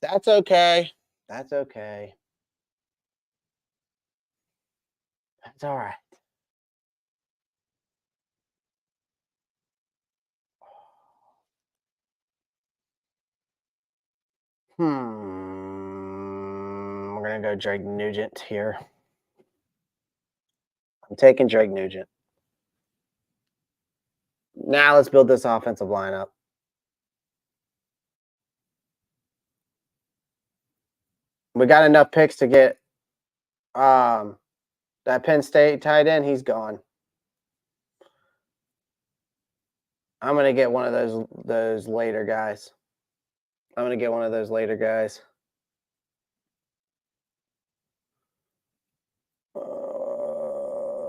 that's okay. That's okay. That's all right. We're going to go Drake Nugent here. I'm taking Drake Nugent. Now let's build this offensive lineup. We got enough picks to get that Penn State tight end. He's gone. I'm going to get one of those later guys.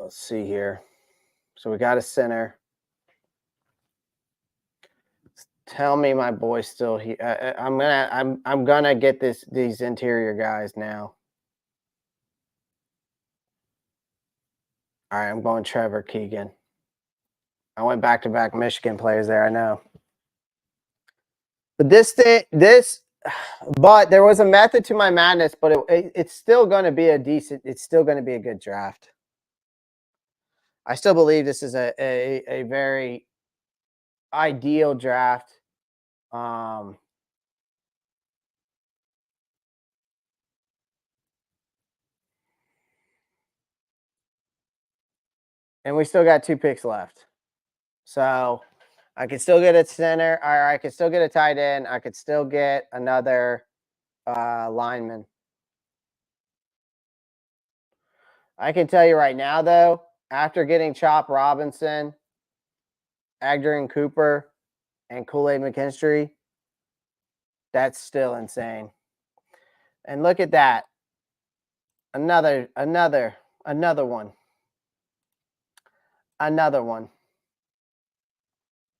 Let's see here. So we got a center. Tell me my boy's still here. I'm gonna get these interior guys now. All right, I'm going Trevor Keegan. I went back-to-back Michigan players there, I know. But but there was a method to my madness, but it's still going to be it's still going to be a good draft. I still believe this is a very ideal draft. And we still got 2 picks left. So I could still get a center, or I could still get a tight end. I could still get another lineman. I can tell you right now, though, after getting Chop Robinson, Adrian Cooper, and Kool-Aid McKinstry, that's still insane. And look at that. Another one.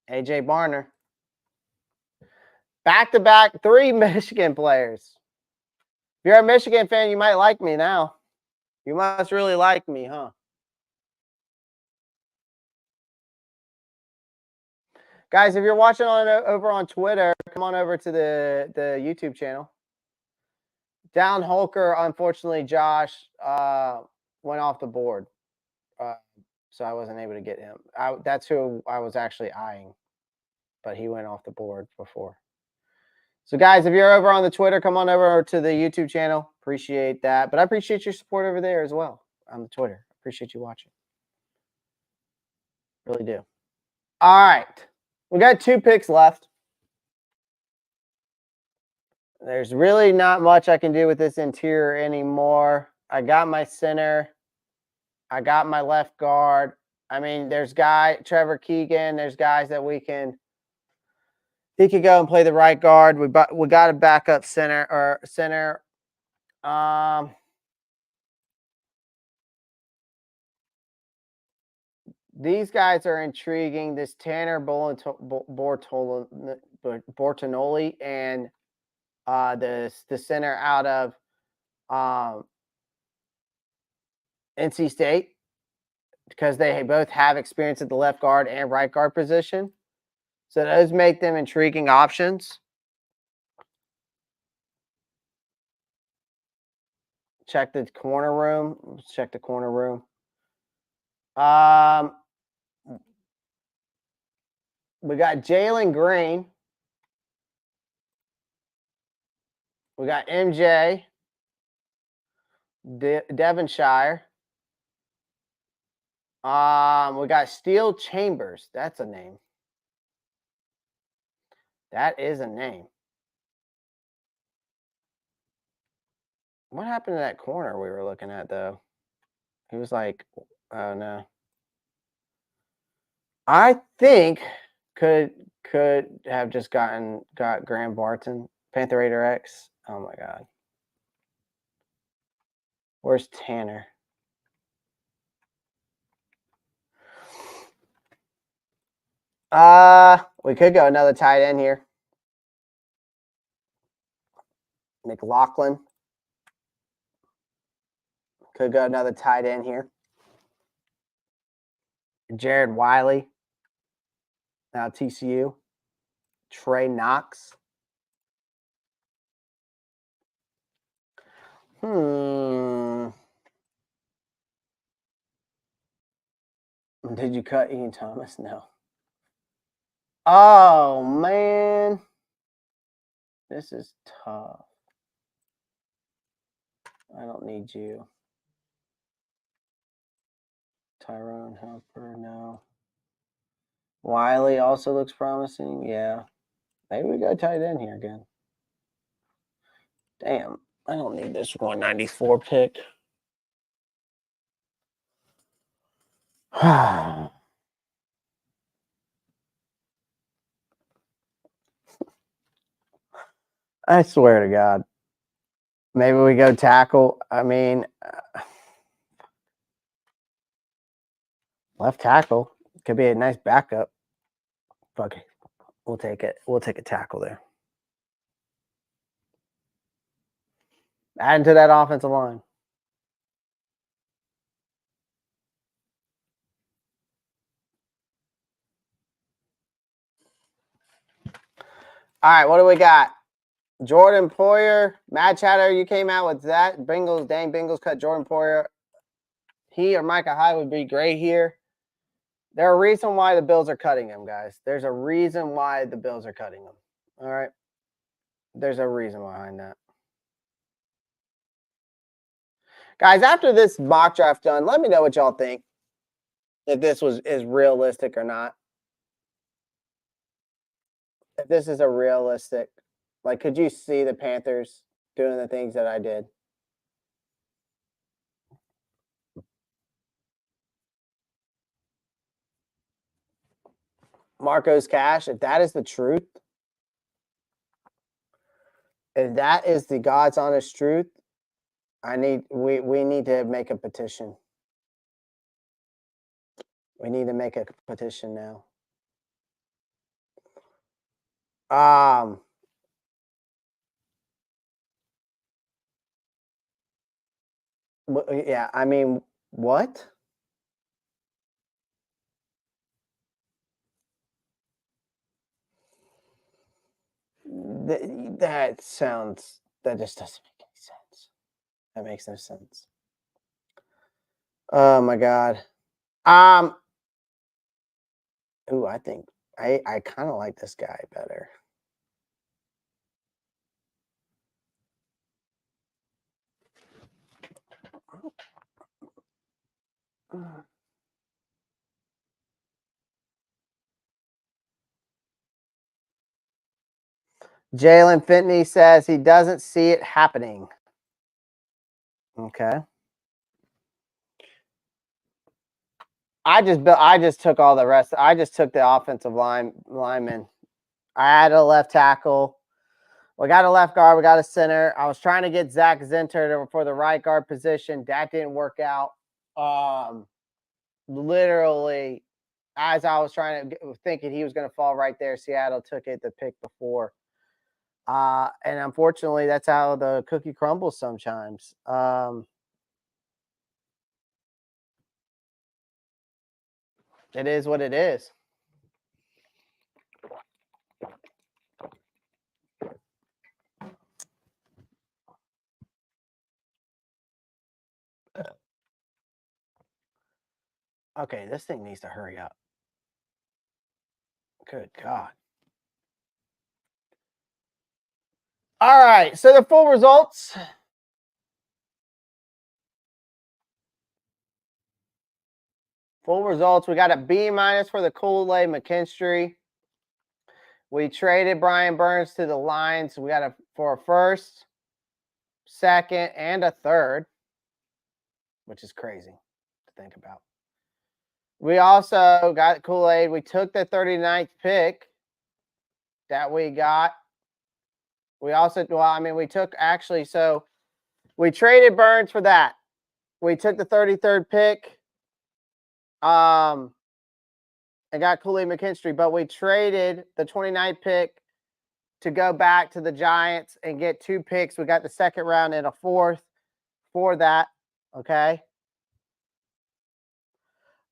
AJ Barner. Back-to-back 3 Michigan players. If you're a Michigan fan, you might like me now. You must really like me, huh? Guys, if you're watching over on Twitter, come on over to the YouTube channel. Down Holker, unfortunately, Josh went off the board. so I wasn't able to get him. That's who I was actually eyeing, but he went off the board before. So, guys, if you're over on the Twitter, come on over to the YouTube channel. Appreciate that. But I appreciate your support over there as well on the Twitter. Appreciate you watching. Really do. All right. We got 2 picks left. There's really not much I can do with this interior anymore. I got my center. I got my left guard. I mean, there's Trevor Keegan. There's guys that he could go and play the right guard. We got a backup center. These guys are intriguing. This Tanner Bortonoli and the center out of NC State, because they both have experience at the left guard and right guard position. So those make them intriguing options. Check the corner room. Let's check the corner room. We got Jalen Green. We got MJ. Devonshire. We got Steel Chambers. That's a name. That is a name. What happened to that corner we were looking at, though? He was like, oh no. I think could have just got Graham Barton, Panther Raider X. Oh my God. Where's Tanner? We could go another tight end here. McLaughlin. Could go another tight end here. Jared Wiley. Now TCU. Trey Knox. Did you cut Ian Thomas? No. Oh, man. This is tough. I don't need you. Tyrone Helper, no. Wiley also looks promising. Yeah. Maybe we go tight end here again. Damn. I don't need this 194 pick. I swear to God. Maybe we go tackle. I mean, left tackle could be a nice backup. Fuck it. We'll take it. We'll take a tackle there. Add into that offensive line. All right, what do we got? Jordan Poyer, Matt Chatter, you came out with that. Bengals cut Jordan Poyer. He or Micah Hyde would be great here. There's a reason why the Bills are cutting him, guys. There's a reason why the Bills are cutting him. All right? There's a reason behind that. Guys, after this mock draft done, let me know what y'all think. If this is realistic or not. If this is a realistic, like, could you see the Panthers doing the things that I did? Marco's Cash, if that is the truth, if that is the God's honest truth, we need to make a petition. We need to make a petition now. Yeah, I mean, what? That just doesn't make any sense. That makes no sense. Oh my God. Ooh, I think I kind of like this guy better. Jalen Fitney says he doesn't see it happening. Okay. I just took all the rest. I just took the offensive lineman. I had a left tackle. We got a left guard. We got a center. I was trying to get Zach Zinter for the right guard position. That didn't work out. Literally, as I was thinking he was going to fall right there, Seattle took it the pick before. And unfortunately, that's how the cookie crumbles sometimes. It is what it is. Okay, this thing needs to hurry up. Good God. All right, so the full results. Full results. We got a B- for the Kool-Aid McKinstry. We traded Brian Burns to the Lions. We got for a first, second, and a third, which is crazy to think about. We also got Kool-Aid. We took the 39th pick that we got. We also, we took actually, so we traded Burns for that. We took the 33rd pick and got Kool-Aid McKinstry, but we traded the 29th pick to go back to the Giants and get 2 picks. We got the second round and a fourth for that. Okay.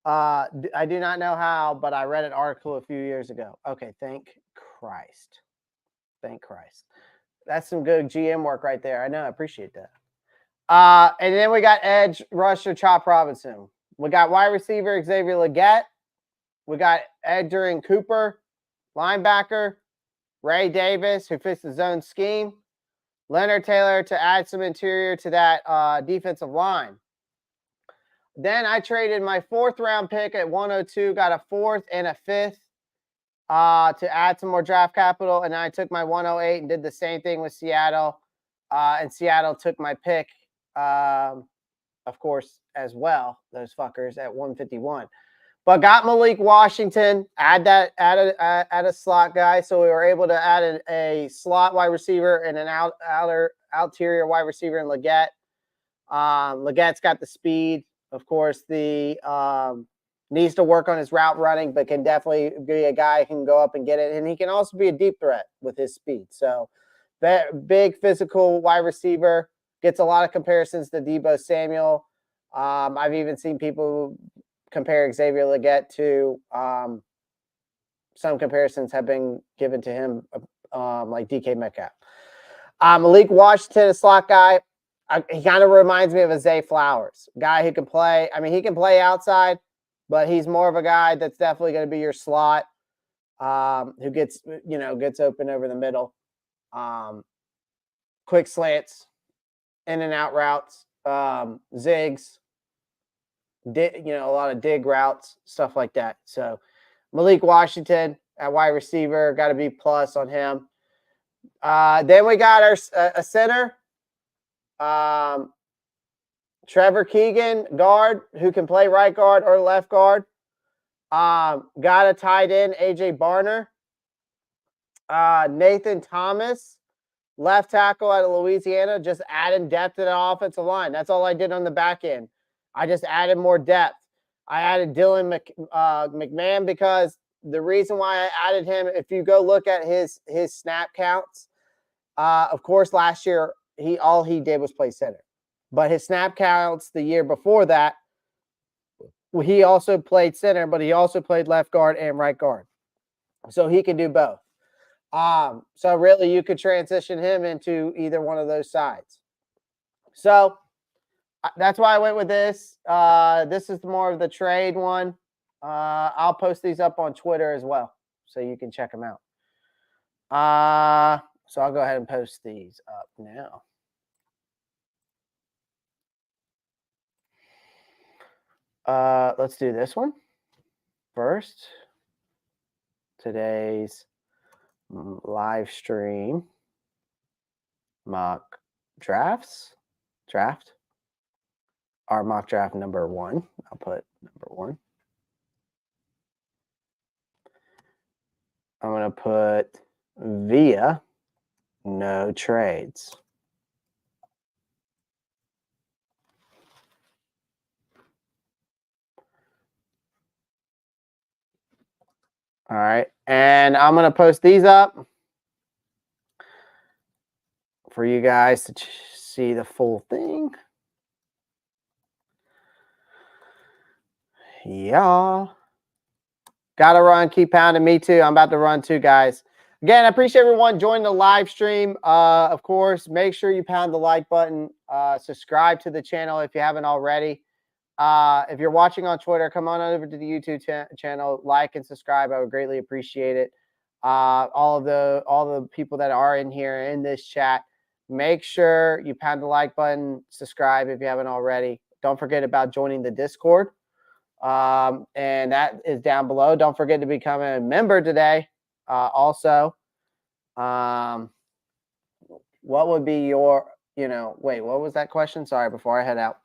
I do not know how, but I read an article a few years ago. Okay, thank Christ. Thank Christ. That's some good GM work right there. I know. I appreciate that. And then we got edge rusher Chop Robinson. We got wide receiver Xavier Legette. We got Edgerrin Cooper, linebacker Ray Davis, who fits the zone scheme. Leonard Taylor to add some interior to that defensive line. Then I traded my 4th round pick at 102, got a 4th and a 5th to add some more draft capital. And I took my 108 and did the same thing with Seattle. And Seattle took my pick, of course, as well, those fuckers at 151. But got Malik Washington, add a slot guy. So we were able to add a slot wide receiver and an outerior wide receiver in Legette. Legette's got the speed. Of course, the needs to work on his route running, but can definitely be a guy who can go up and get it. And he can also be a deep threat with his speed. So big physical wide receiver, gets a lot of comparisons to Deebo Samuel. I've even seen people compare Xavier Legette to some comparisons have been given to him, like DK Metcalf. Malik Washington, a slot guy. He kind of reminds me of a Zay Flowers, guy who can play. I mean, he can play outside, but he's more of a guy that's definitely going to be your slot, who gets open over the middle. Quick slants, in and out routes, zigs, a lot of dig routes, stuff like that. So Malik Washington at wide receiver, got to be plus on him. Then we got a center. Trevor Keegan, guard, who can play right guard or left guard. Got a tight end, AJ Barner. Nathan Thomas, left tackle out of Louisiana, just adding depth to the offensive line. That's all I did on the back end. I just added more depth. I added Dylan McMahon because the reason why I added him, if you go look at his snap counts, of course, last year all he did was play center. But his snap counts the year before that, he also played center, but he also played left guard and right guard. So he can do both. So really you could transition him into either one of those sides. So That's why I went with this. This is more of the trade one. I'll post these up on Twitter as well, so you can check them out. So I'll go ahead and post these up now. Let's do this one first. Today's live stream mock draft. Our mock draft number 1. I'll put number 1. I'm going to put via no trades. All right. And I'm going to post these up for you guys to see the full thing. Yeah. Gotta run. Keep pounding. Me too. I'm about to run too, guys. Again, I appreciate everyone joining the live stream. Of course, make sure you pound the like button. Subscribe to the channel if you haven't already. If you're watching on Twitter, come on over to the YouTube channel, like and subscribe. I would greatly appreciate it. All the people that are in here in this chat, make sure you pound the like button, subscribe if you haven't already. Don't forget about joining the Discord. And that is down below. Don't forget to become a member today. Also, what would be your, wait, what was that question? Sorry, before I head out.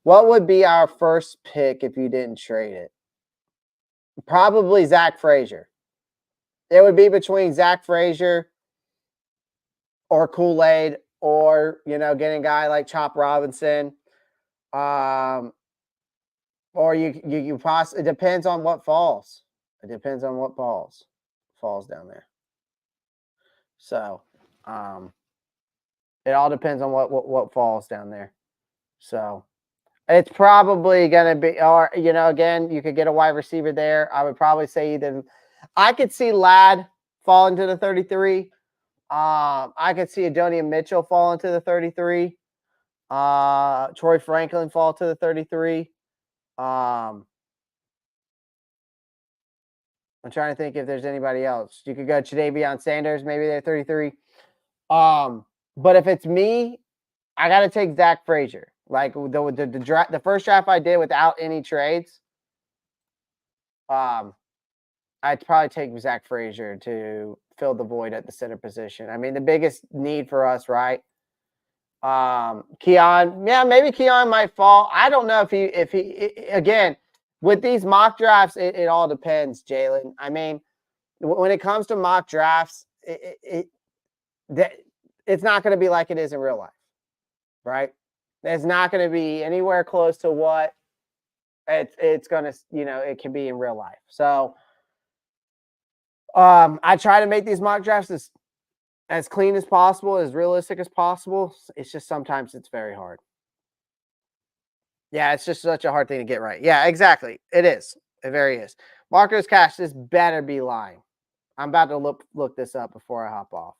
What would be our first pick if you didn't trade it? Probably Zach Frazier. It would be between Zach Frazier or Kool-Aid or, getting a guy like Chop Robinson. Or you possibly, it depends on what falls. It depends on what falls down there. So, it all depends on what falls down there. So, it's probably going to be, or, again, you could get a wide receiver there. I would probably say either, I could see Ladd fall into the 33. I could see Adonia Mitchell fall into the 33. Troy Franklin fall to the 33. I'm trying to think if there's anybody else. You could go Jadeveon Sanders, maybe they're 33. But if it's me, I got to take Zach Frazier. Like the first draft I did without any trades, I'd probably take Zach Frazier to fill the void at the center position. I mean, the biggest need for us, right? Keon, yeah, maybe Keon might fall. I don't know if he again with these mock drafts, it all depends, Jalen. I mean, when it comes to mock drafts, it's not going to be like it is in real life, right? It's not going to be anywhere close to what it's going to, it can be in real life. So, I try to make these mock drafts as clean as possible, as realistic as possible. It's just sometimes it's very hard. Yeah, it's just such a hard thing to get right. Yeah, exactly. It is. It very is. Marcos Cash, this better be lying. I'm about to look this up before I hop off.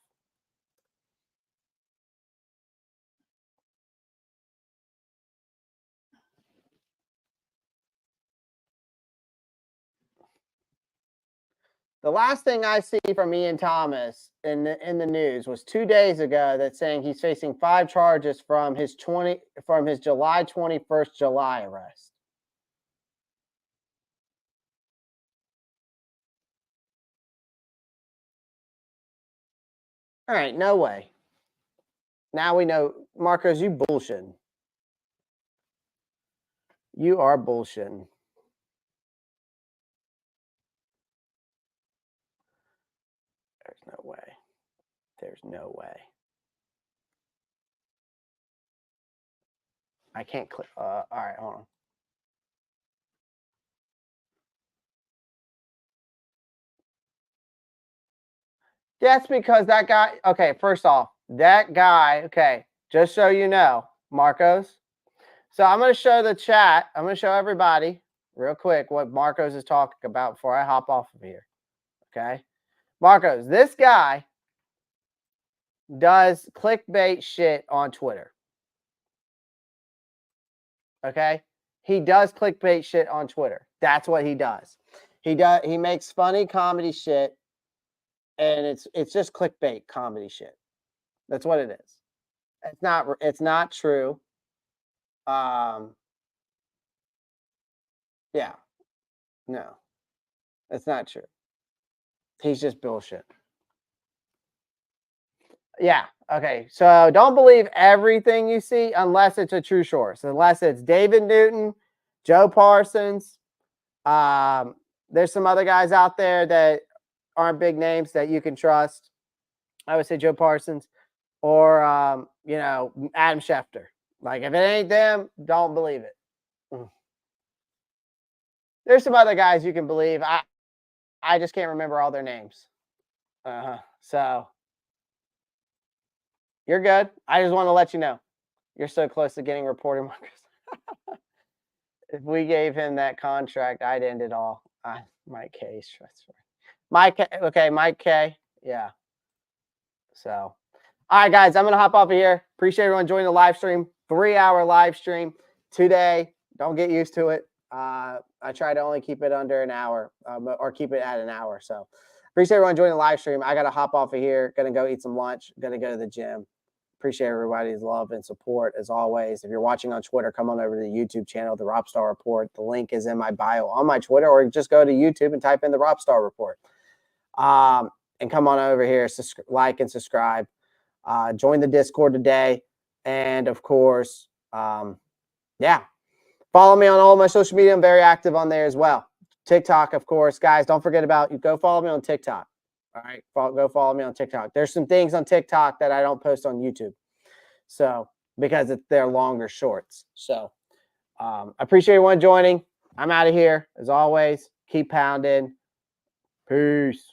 The last thing I see from Ian Thomas in the news was 2 days ago that's saying he's facing 5 charges from his July 21st July arrest. All right, no way. Now we know, Marcos, you bullshitting. You are bullshitting. There's no way. There's no way. I can't click. All right, hold on. That's because that guy, okay, first off, that guy, okay, just so you know, Marcos. So I'm going to show the chat. I'm going to show everybody real quick what Marcos is talking about before I hop off of here. Okay. Marcos, this guy does clickbait shit on Twitter. Okay. He does clickbait shit on Twitter. That's what he does. He makes funny comedy shit, and it's just clickbait comedy shit. That's what it is. It's not true. Um yeah, no. It's not true. He's just bullshit. Yeah. Okay. So don't believe everything you see unless it's a true source. Unless it's David Newton, Joe Parsons. Um, there's some other guys out there that aren't big names that you can trust. I would say Joe Parsons or Adam Schefter. Like if it ain't them, don't believe it. There's some other guys you can believe. I just can't remember all their names. So you're good. I just want to let you know you're so close to getting reporting markers. If we gave him that contract, I'd end it all. Mike K. Mike K. Yeah. So, all right, guys, I'm gonna hop off of here. Appreciate everyone joining the live stream. 3-hour live stream today. Don't get used to it. I try to only keep it under an hour, or keep it at an hour. So, appreciate everyone joining the live stream. I gotta hop off of here. Gonna go eat some lunch. Gonna go to the gym. Appreciate everybody's love and support as always. If you're watching on Twitter, come on over to the YouTube channel, the Ropp Star Report. The link is in my bio on my Twitter, or just go to YouTube and type in the Ropp Star Report. And come on over here, like and subscribe. Join the Discord today. And of course, follow me on all my social media. I'm very active on there as well. TikTok, of course. Guys, don't forget about you. Go follow me on TikTok. All right. Go follow me on TikTok. There's some things on TikTok that I don't post on YouTube. So, because they're longer shorts. So, I appreciate everyone joining. I'm out of here. As always, keep pounding. Peace.